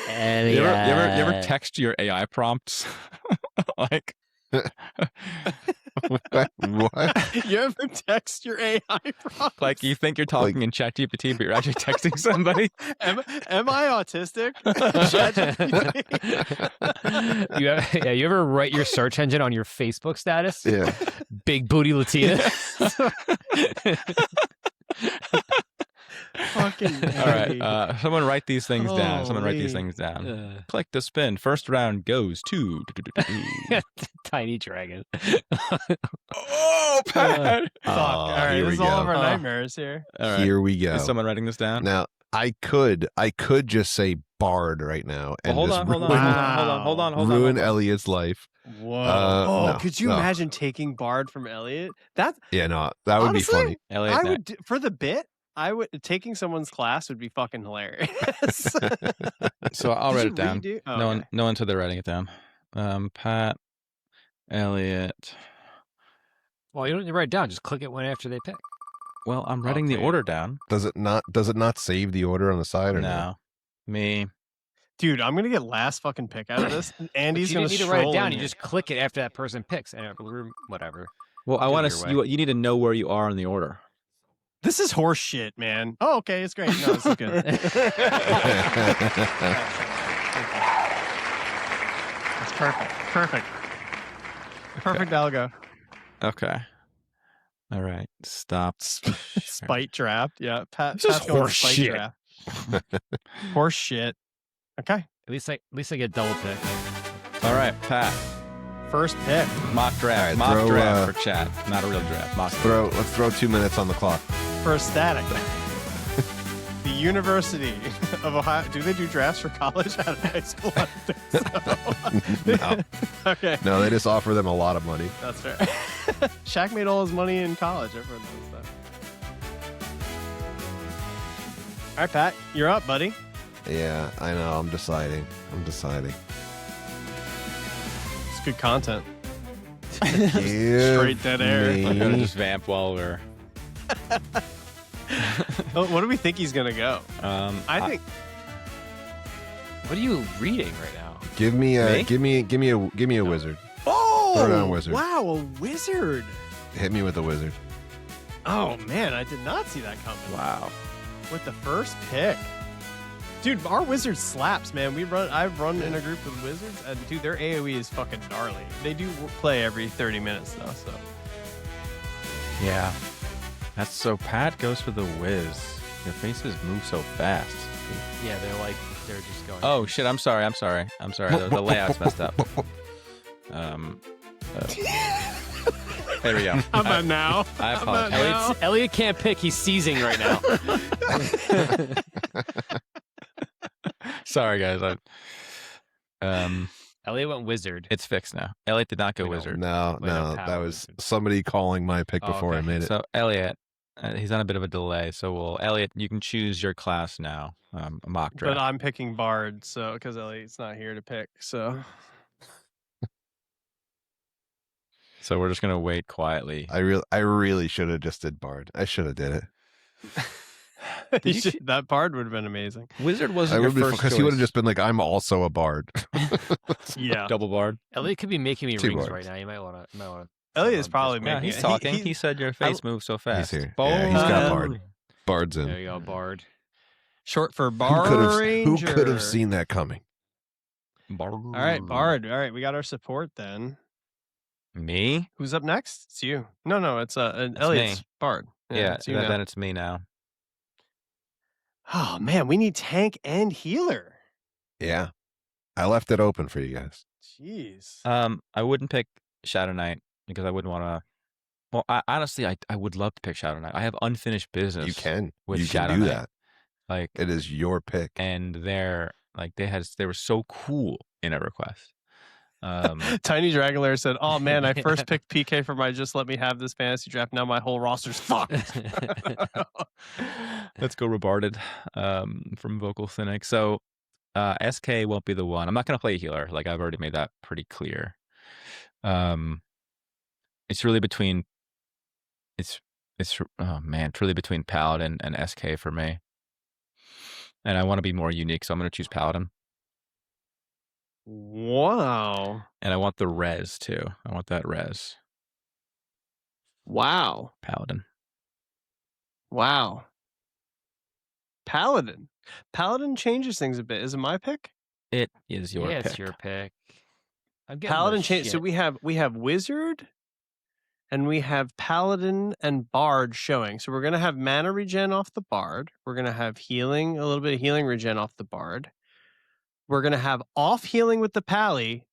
And You ever text your AI prompts? Like What? You ever text your AI prompts? like you think you're talking in ChatGPT, but you're actually texting somebody. am I autistic? ChatGPT. you ever write your search engine on your Facebook status? Yeah. Big booty Latina. Fucking All right, someone write these things down. Someone write these Holy. things down. Click to spin. First round goes to. Tiny dragon. Oh, Pat! Fuck. All right, here this we is all go. of our nightmares here. All right. Here we go. Is someone writing this down? Now I could just say Bard right now Well, and hold just on, hold on, ruin, hold on. ruin Elliot's life. Whoa. no, could you no. imagine taking Bard from Elliot? That Yeah, no, that would honestly, be funny. Elliot, I no. would for the bit. I would taking someone's class would be fucking hilarious. So I'll Did write you it down. redo- oh, No okay. one, no one said they're writing it down. Pat, Elliot. Well, you don't need to write it down. Just click it when after they pick. Well, I'm writing the Okay. order down. Does it not save the order on the side or no? No. Me. Dude, I'm gonna get last fucking pick out of this. And Andy's you gonna didn't need to write it stroll down. in You here. just click it after that person picks, and whatever. Well, I Do it want your to. way. You need to know where you are in the order. This is horse shit, man. Oh, okay, it's great. No, this is good. That's perfect. Perfect algo. Okay. All right. Stop. Spite draft. Yeah. This is Pat's going horse spite shit. draft. Horse shit. Okay. At least I get double pick. All right, Pat. First pick. Mock draft. All right, Mock throw, draft for chat. Not a real draft. Mock draft. Let's throw 2 minutes on the clock. For static. The University of Ohio. Do they do drafts for college out of high school? I don't think so. No. Okay. No, they just offer them a lot of money. That's fair. Shaq made all his money in college. Everyone knows that. All right, Pat, you're up, buddy. Yeah, I know. I'm deciding. It's good content. Give Straight dead air. me- I'm gonna just vamp while we're. Oh, what do we think he's gonna go? I think What are you reading right now? Give me Me? a wizard. Oh, Throw down wizard. wow, a wizard. Hit me with a wizard. Oh man, I did not see that coming. Wow. With the first pick. Dude, our wizard slaps, man. I've run in a group with wizards, and dude, their AoE is fucking gnarly. They do play every 30 minutes though, so. Yeah. That's so. Pat goes for the whiz. Their faces move so fast. Yeah, they're just going. Oh shit! I'm sorry. The layout's messed up. There we go. How about now? I How about apologize. Elliot can't pick. He's seizing right now. Sorry, guys. Elliot went wizard. It's fixed now. Elliot did not go No. wizard. No, Wait, no, that power was wizard. somebody calling my pick Oh, before I okay. made it. So Elliot, he's on a bit of a delay. So Elliot, you can choose your class now. A mock But draft. I'm picking Bard, so because Elliot's not here to pick, so. So we're just gonna wait quietly. I really should have just did Bard. I should have did it. That Bard would have been amazing. Wizard I wasn't your would first because he would have choice. just been like, I'm also a Bard. Yeah. Double bard. Elliot could be making me Two rings bards. right now. You might want to. Elliot is probably Yeah, making he's it. talking. He- He said your face moves so fast. He's here. Yeah, he's got Bard. Bard's in. There you go, Bard. Short for Who Bard who Ranger. could have seen that coming? Bard. All right, Bard. All right, we got our support then. Me? Who's up next? It's you. No, it's It's Elliot's me. Bard. Yeah, it's you now. then it's me now. Oh man, we need tank and healer. Yeah. I left it open for you guys. Jeez. I wouldn't pick Shadow Knight because I wouldn't want to. Well, honestly, I would love to pick Shadow Knight. I have unfinished business. You can. with You Shadow can do Knight. that. Like, It is your pick. and they were so cool in a request. Tiny Dragon Lair said, "Oh man, I first picked PK for my just let me have this fantasy draft. Now my whole roster's fucked." Let's go Rebarded from Vocal Cynic. So SK won't be the one. I'm not going to play healer. Like, I've already made that pretty clear. It's really between truly between Paladin and SK for me. And I want to be more unique, so I'm going to choose Paladin. Wow. And I want the res too. I want that res. Wow. Paladin. Wow. Paladin. Paladin changes things a bit. Is it my pick? It is your yeah, pick. it's your pick. I'm getting Paladin the change. So shit. we have wizard, and we have paladin and bard showing. So we're gonna have mana regen off the bard. We're gonna have healing, a little bit of healing regen off the bard. We're gonna have off healing with the pally.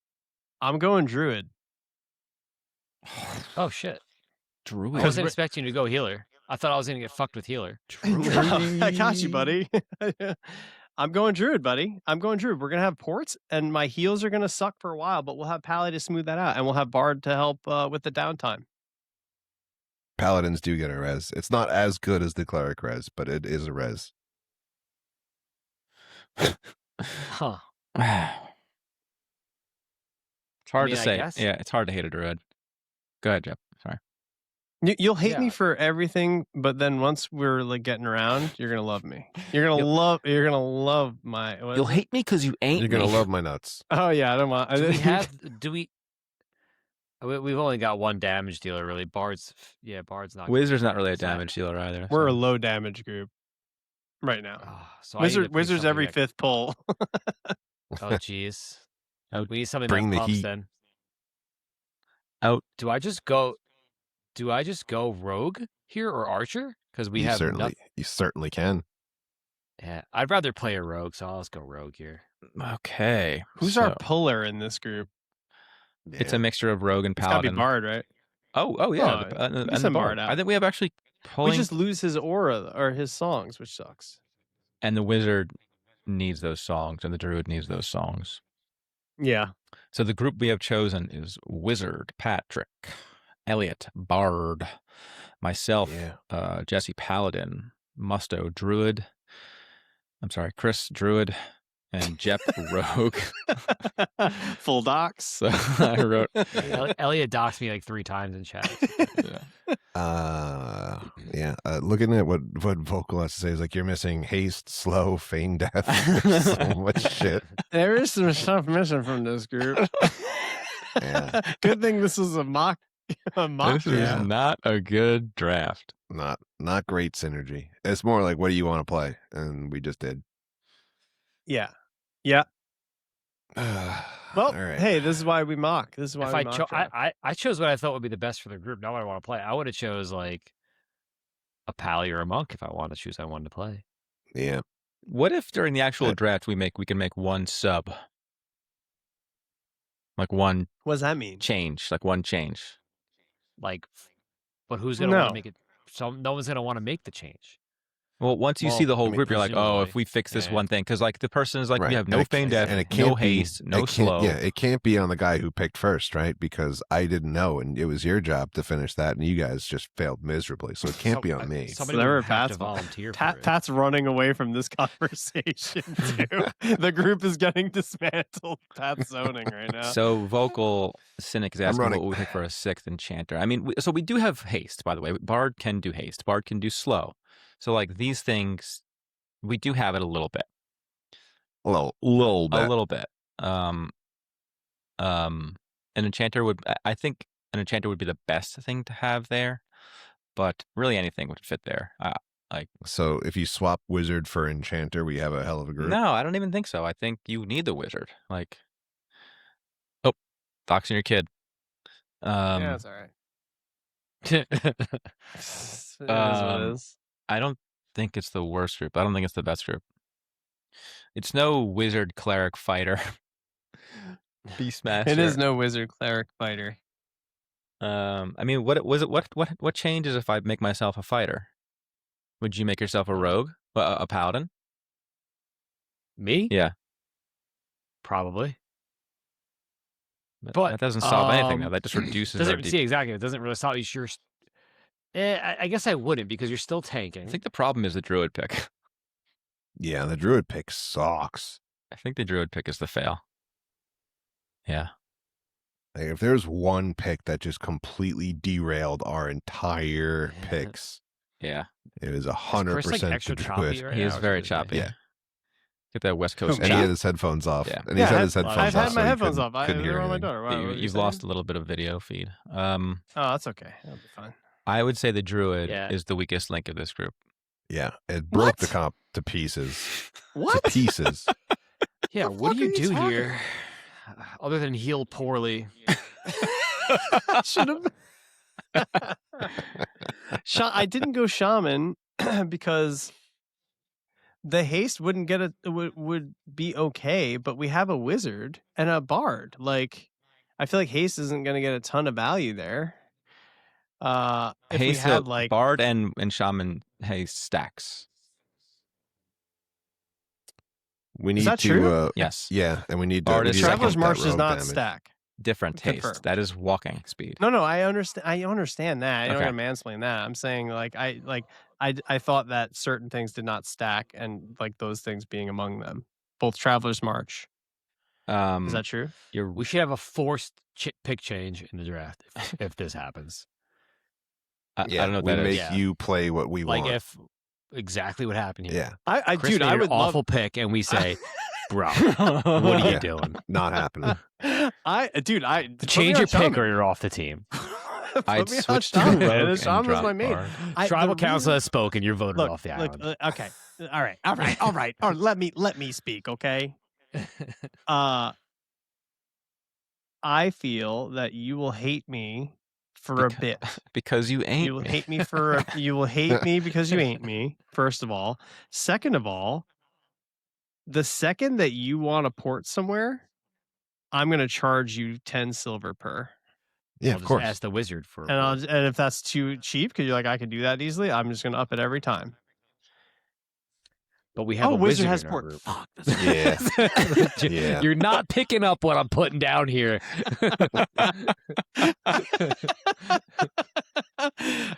I'm going druid. Oh shit! Druid. I wasn't expecting you to go healer. I thought I was gonna get fucked with healer. I got you, buddy. I'm going druid, buddy. I'm going druid. We're gonna have ports, and my heals are gonna suck for a while, but we'll have pally to smooth that out, and we'll have bard to help with the downtime. Paladins do get a res. It's not as good as the cleric res, but it is a res. Huh? It's hard mean, to I say. guess. Yeah, it's hard to hate a druid. Go ahead, Jeff. Sorry. You'll hate me Yeah. for everything, but then once we're like getting around, you're gonna love me. You're gonna love my. You'll hate me because you ain't You're gonna me. love my nuts. Oh yeah, I don't want. We've only got one damage dealer really. Bard's not. Wizard's not really a it's not- damage dealer either. We're a so. low damage group right now. So I need to pick Wizard's something every that- fifth pull. Oh jeez. Out- We need something Bring that the pumps heat. then. Out. Do I just go rogue here or archer? Because we You have certainly can. Yeah, I'd rather play a rogue, so I'll just go rogue here. Okay. Who's our puller in this group? It's a mixture of rogue and It's gotta be paladin. Bard, right? Oh yeah, Oh, and the send bard. Bard out. I think we have actually pulling, We just lose his aura or his songs, which sucks. and the wizard needs those songs, and the druid needs those songs. Yeah. So the group we have chosen is Wizard, Patrick, Elliot, Bard, myself, Jesse, Paladin, Musto, Druid. I'm sorry, Chris, Druid, and Jep, Rogue. Full docs. So I wrote. Elliot doxed me like 3 times in chat. Looking at what Vocal has to say is like you're missing haste, slow, feign death. So much shit. There is some stuff missing from this group. Yeah. Good thing this is a mock. This is not a good draft. Not great synergy. It's more like, what do you want to play? And we just did. Yeah. Yeah. Well, all right. hey, this is why we mock. This is why If we mock. I chose what I thought would be the best for the group. Not what I want to play. I would have chose like a pally or a monk if I wanted to choose. I wanted to play. Yeah. What if during the actual draft we can make one sub, like one What does that mean? change, like one change. Like, but who's gonna want to make it? So no one's gonna want to make the change. Well, once you see the whole group, you're like, oh, if we fix this one thing, because like the person is like, we have no feign death, and no haste, no slow. Yeah, it can't be on the guy who picked first, right? Because I didn't know, and it was your job to finish that, and you guys just failed miserably. So it can't be on me. Somebody would have to volunteer. Pat's running away from this conversation too. The group is getting dismantled. Pat's zoning right now. So Vocal Cynic is asking what we pick for a 6th enchanter. I mean, so we do have haste, by the way. Bard can do haste. Bard can do slow. So like these things, we do have it a little bit. A little bit. An enchanter I think an enchanter would be the best thing to have there, but really anything would fit there. So if you swap wizard for enchanter, we have a hell of a group. No, I don't even think so. I think you need the wizard. Like, doxing your kid. Yeah, it's all right. It is what it is. I don't think it's the worst group. I don't think it's the best group. It's no wizard cleric fighter. Beastmaster. It is no wizard cleric fighter. I mean, what changes if I make myself a fighter? Would you make yourself a rogue? A paladin? Me? Yeah. Probably. But But that doesn't solve anything though. That just reduces our see exactly. It doesn't really solve you. Sure. I guess I wouldn't because you're still tanking. I think the problem is the druid pick. Yeah, the druid pick sucks. I think the druid pick is the fail. Yeah. Like, if there's one pick that just completely derailed our entire picks, yeah, it was 100% extra choppy right now. He is very choppy. Yeah. Get that West Coast. And he had his headphones off. Yeah. And he's had his headphones off. I've had my headphones off. Couldn't hear on my anything. daughter. Wow, You've lost a little bit of video feed. Oh, that's okay. That'll be fine. I would say the druid is the weakest link of this group. Yeah, it broke the comp to pieces. What? To pieces. Yeah, what do you do here? Other than heal poorly. Should have. I didn't go shaman because the haste wouldn't get would be okay, but we have a wizard and a bard. Like, I feel like haste isn't going to get a ton of value there. If haste, we had like bard and shaman haste stacks. We need Is that to. true? Yes. Yeah, and we need Bard to. is Traveler's second, March that does rogue not damage. stack. Different haste. Confirmed. That is walking speed. No, I understand. I understand that. I don't Okay. want to mansplain that. I'm saying I thought that certain things did not stack, and like those things being among them. Both Traveler's March. Is that true? We should have a forced pick change in the draft if this happens. I don't know what we that make is. you play what we Like want. if exactly what happened here. Yeah, Chris Dude, made I an would awful love. pick, and we say, "Bro, what are you Yeah. doing? not happening. Change your pick, or you're off the team." I'd Put me on switch to Shaman, Rogue man. and Shaman was drop my main. Bard. Tribal council has spoken. You're voted Look, off the look, island. okay, all right. Let me speak, okay? I feel that you will hate me for a bit. Because you ain't You will me. hate me for you will hate me because you ain't me. First of all, second of all, the second that you want to port somewhere, I'm going to charge you 10 silver per. Yeah, I'll of just course. ask the wizard for. And if that's too cheap, because you're like, I can do that easily, I'm just going to up it every time. But we have a wizard wizard has in our port. group. Fuck. Yeah. Yeah. You're not picking up what I'm putting down here.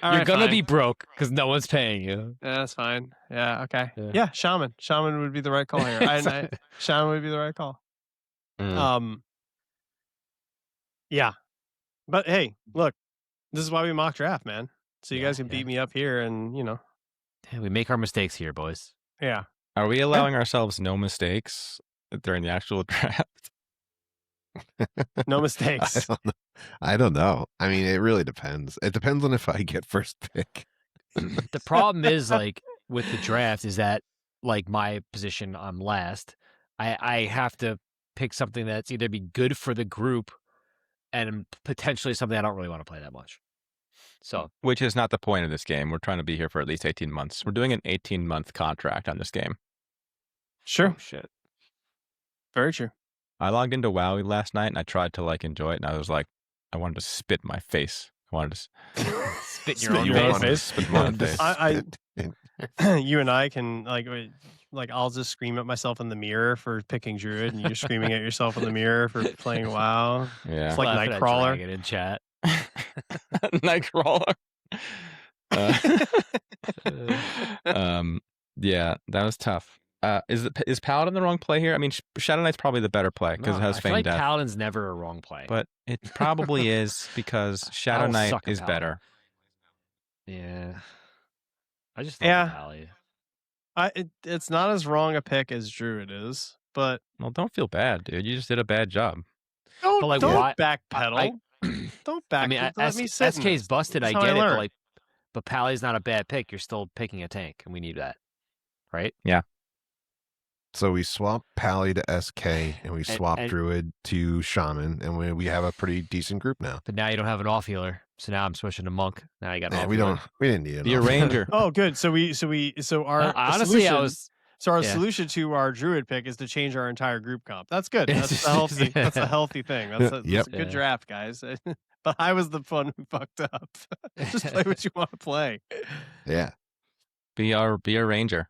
You're gonna be broke because no one's paying you. Yeah, that's fine. Yeah, okay. Yeah. Yeah, Shaman. Shaman would be the right call here. Shaman would be the right call. Yeah. But hey, look, this is why we mock draft, man. So you guys can beat me up here and, Yeah, we make our mistakes here, boys. yeah. Are we allowing ourselves no mistakes during the actual draft? No mistakes. I don't know. I mean, it really depends. It depends on if I get first pick. The problem is, like, with the draft is that, like, my position, I'm last. I have to pick something that's either be good for the group and potentially something I don't really want to play that much. So, Which is not the point of this game. We're trying to be here for at least 18 months. We're doing an 18-month contract on this game. Sure. oh, shit. Very true. I logged into WoW last night and I tried to enjoy it, and I was like, I wanted to spit in my face. I wanted to Spit Spit in your own face. Spit in my own face. You and I can like I'll just scream at myself in the mirror for picking Druid, and you're screaming at yourself in the mirror for playing WoW. Yeah. It's like Laughing at Nightcrawler. Dragon in chat. Nightcrawler. Yeah, that was tough. Is Paladin the wrong play here? I mean, Shadow Knight's probably the better play because it has I feel Feign like Death. Paladin's never a wrong play. But it probably is because Shadow I'll Knight suck at is Paladin. better. Yeah. I just love Yeah. the Pally. It's not as wrong a pick as Druid is, but Well, don't feel bad, dude. You just did a bad job. don't, But, like, don't why- backpedal. Don't back. I mean, let me sit in SK's this. busted, This I is how get it, but learn. but Pally's not a bad pick. You're still picking a tank, and we need that. Right? So we swap Pally to SK, and we swap and- Druid to Shaman, and we have a pretty decent group now. But now you don't have an off healer. So now I'm switching to Monk. Now you got an Yeah, off we healer. didn't need it. Be a ranger. Oh, good. So our Honestly, solution, I was. our yeah. solution to our Druid pick is to change our entire group comp. That's good. That's a healthy. That's a healthy thing. That's a Yep. good draft, guys. But I was the one who fucked up. Just play what you want to play. Yeah. Be a ranger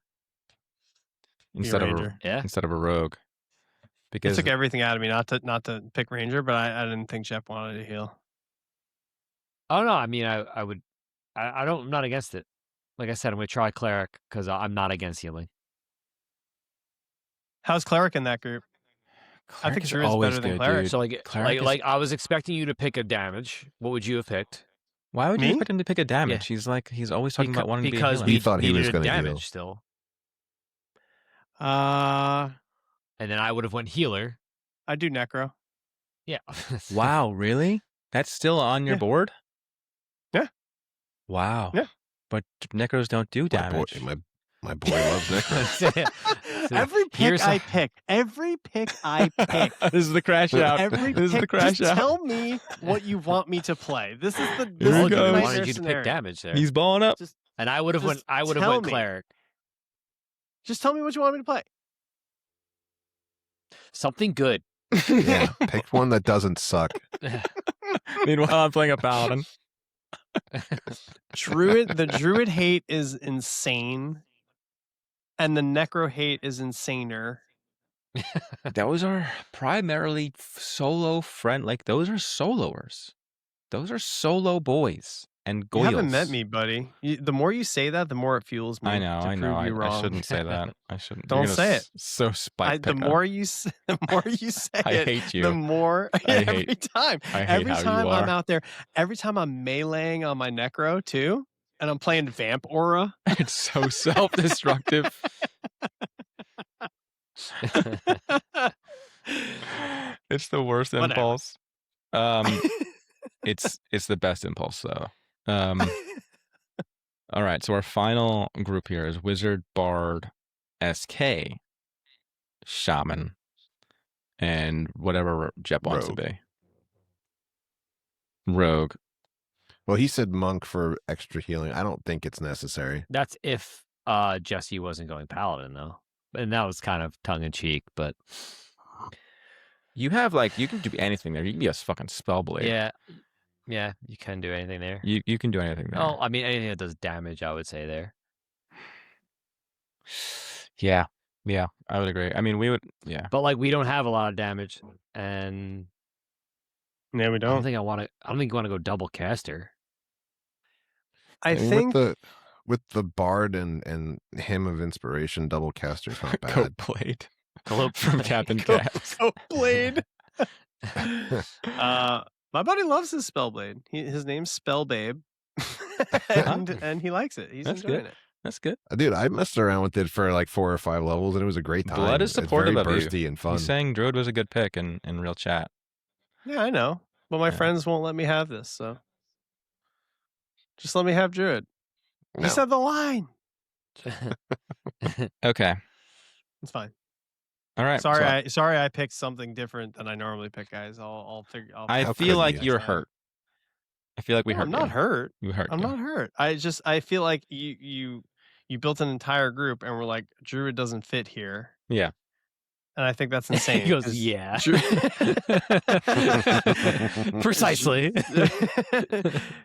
instead Ranger. Yeah. of a rogue. It Because took everything out of me not to pick Ranger, but I didn't think Jeff wanted to heal. Oh no, I mean I would. I'm not against it. Like I said, I'm gonna try cleric because I'm not against healing. How's Cleric in that group? I think Cleric's Druid's always better than good, Cleric. dude. So like Cleric is- I was expecting you to pick a damage. What would you have picked? Why would you Me? expect him to pick a damage? He's always talking about wanting to be a because healer. we He thought he was needed gonna damage heal. still, I and then I would have went healer. do Necro. Yeah. Wow, really? That's still on your Yeah. board? Yeah. Wow. Yeah. But necros don't do My boy, damage. my boy loves Necro. Every pick here's I a- pick, This is the crash out. every This is the pick, crash just out. tell me what you want me to play. This is the Here this we is the go. I nightmare wanted you to scenario. pick damage there, He's balling up. and I would have went. just I would have tell went me. cleric. Just tell me what you want me to play. Something good. Yeah. Pick one that doesn't suck. Meanwhile, I'm playing a paladin. The Druid hate is insane, and the Necro hate is insaner. Those are primarily solo friend. Those are soloers. Those are solo boys. and You goyles. haven't met me, buddy. The more you say that, the more it fuels me. I know. To I know. prove you wrong. I shouldn't say that. I shouldn't. Don't say it. So spike. The more you say I it, hate you. the more every time. I hate Every how time you I'm are. out there, every time I'm meleeing on my necro too, and I'm playing Vamp Aura. It's so self-destructive. It's the worst Whatever. impulse. It's the best impulse though. All right, so our final group here is Wizard, Bard, SK, Shaman, and whatever Jep wants Rogue. to be. Rogue. Well, he said monk for extra healing. I don't think it's necessary. That's if Jesse wasn't going paladin though, and that was kind of tongue in cheek. But You have you can do anything there. You can be a fucking spellblade. yeah, you can do anything there. You can do anything there. Oh, I mean anything that does damage, I would say there. Yeah, I would agree. I mean, we would. Yeah, But we don't have a lot of damage, and Yeah, we I don't think you want to go double caster. I mean, think with the bard and hymn of inspiration, double caster's not bad. Coat Blade Globe from Captain Cats. Blade. My buddy loves his Spellblade. His name's Spellbabe, and he likes it. He's That's enjoying good. it. That's good. Dude, I messed around with it for 4 or 5 levels, and it was a great time. Blood is supportive it's of very you. bursty and fun. He's saying Druid was a good pick in real chat. Yeah, I know. But my Yeah. friends won't let me have this, so just let me have Druid. No. He said the line. Okay. It's fine. All right. Sorry, I picked something different than I normally pick, guys. I'll figure. I How feel could like you? you're hurt. I feel like we No, hurt I'm not you. hurt. We hurt I'm you. not hurt. I feel like you built an entire group and we're like, Druid doesn't fit here. Yeah. And I think that's insane. He goes, 'cause yeah. Dru- Precisely.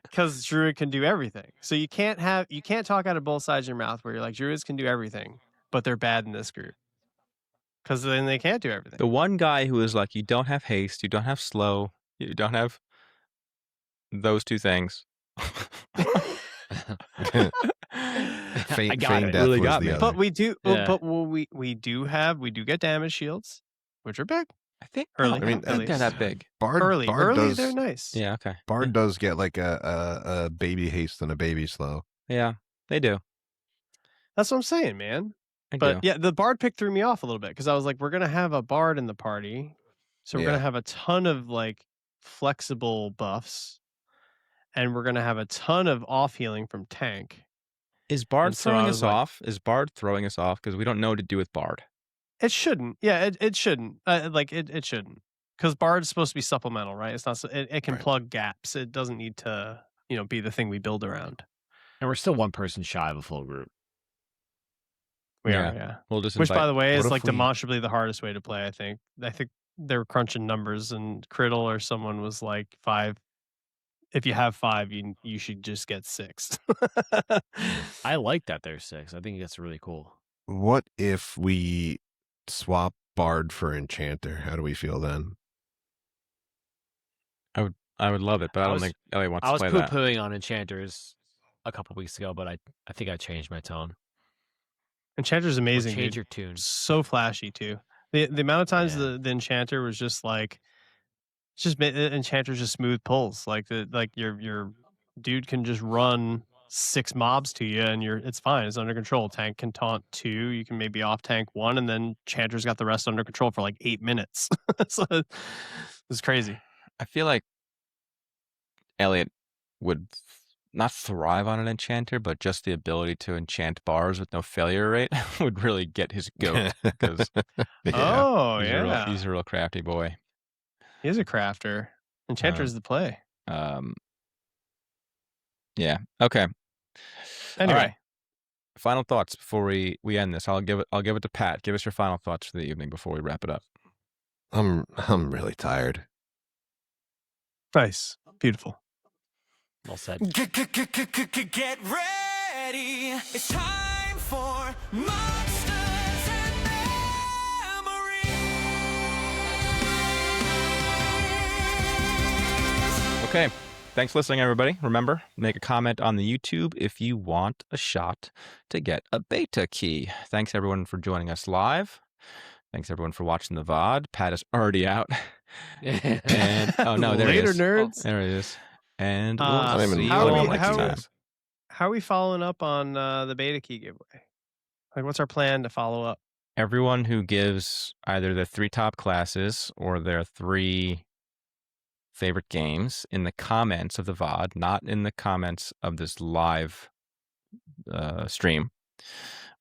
Because Druid can do everything. So you can't talk out of both sides of your mouth where you're like, Druids can do everything, but they're bad in this group. Because then they can't do everything. The one guy who is like, you don't have haste, you don't have slow, you don't have those two things. Feign I got it. death Really was got the me. other. But we do, Yeah. but we do get damage shields, which are big. I think Early, I mean, at I think they're least. that big. Early, does, they're nice. Yeah. Okay. Bard does get a baby haste and a baby slow. Yeah, they do. That's what I'm saying, man. I But do. yeah, the bard pick threw me off a little bit because I was like, we're gonna have a bard in the party, so we're Yeah. gonna have a ton of flexible buffs, and we're gonna have a ton of off healing from tank. Is Bard And so I throwing was us like- off? Is Bard throwing us off because we don't know what to do with Bard? It shouldn't. Yeah, it shouldn't. It shouldn't. Because bard's supposed to be supplemental, right? It's not. It can Right. plug gaps. It doesn't need to be the thing we build around. And we're still one person shy of a full group. We Yeah. are, yeah. We'll just Which, invite. by the way, what is if we- demonstrably the hardest way to play. I think they were crunching numbers, and Criddle or someone was like 5. If you have 5, you should just get 6. I like that there's 6. I think that's really cool. What if we swap Bard for Enchanter? How do we feel then? I would love it, but I I don't was- think Ellie wants I to was play poo that. pooing on enchanters a couple weeks ago, but I think I changed my tone. Enchanter's Or amazing. change Dude. your tune. So flashy too. The amount of times Yeah. the Enchanter was just Enchanter's just smooth pulls. Your dude can just run 6 mobs to you and it's fine. It's under control. Tank can taunt 2. You can maybe off tank 1, and then Enchanter's got the rest under control for 8 minutes. So it's crazy. I feel like Elliot would not thrive on an enchanter, but just the ability to enchant bars with no failure rate would really get his goat because Oh he's, yeah, he's a real crafty boy. he is a crafter. Enchanter's the play. Yeah. Okay. Anyway, right. Final thoughts before we end this. I'll give it to Pat. Give us your final thoughts for the evening before we wrap it up. I'm really tired. nice, beautiful. Well said. Get ready. It's time for Monsters and Memories. Okay. Thanks for listening, everybody. Remember, make a comment on the YouTube if you want a shot to get a beta key. Thanks, everyone, for joining us live. Thanks, everyone, for watching the VOD. Pat is already out. And oh no, there Later, he is. nerds. There he is. And we'll I don't even see you how are all we- next how- time. How are we following up on the beta key giveaway? Like, what's our plan to follow up? Everyone who gives either their 3 top classes or their 3 favorite games in the comments of the VOD, not in the comments of this live stream,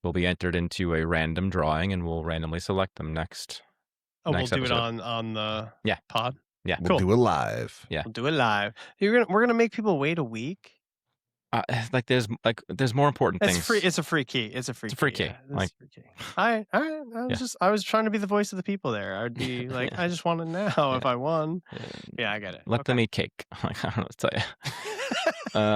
will be entered into a random drawing, and we'll randomly select them next. Oh, Next we'll do episode. it on the Yeah. pod. Yeah. We'll Cool. do it live. Yeah. We'll do it live. We're gonna make people wait a week. There's more important It's things. free. It's a free key. It's a free key. Yeah, it's like- a free key. I was trying to be the voice of the people there. I'd be like, I just want to know if I won. Yeah, I get it. Let them eat cake. Like, I don't know what to tell you.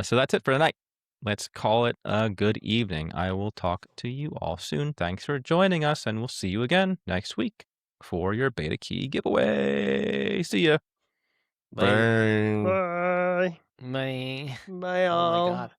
So that's it for tonight. Let's call it a good evening. I will talk to you all soon. Thanks for joining us, and we'll see you again next week for your beta key giveaway. See ya. Bang. Bye. My Bye, oh all. my god.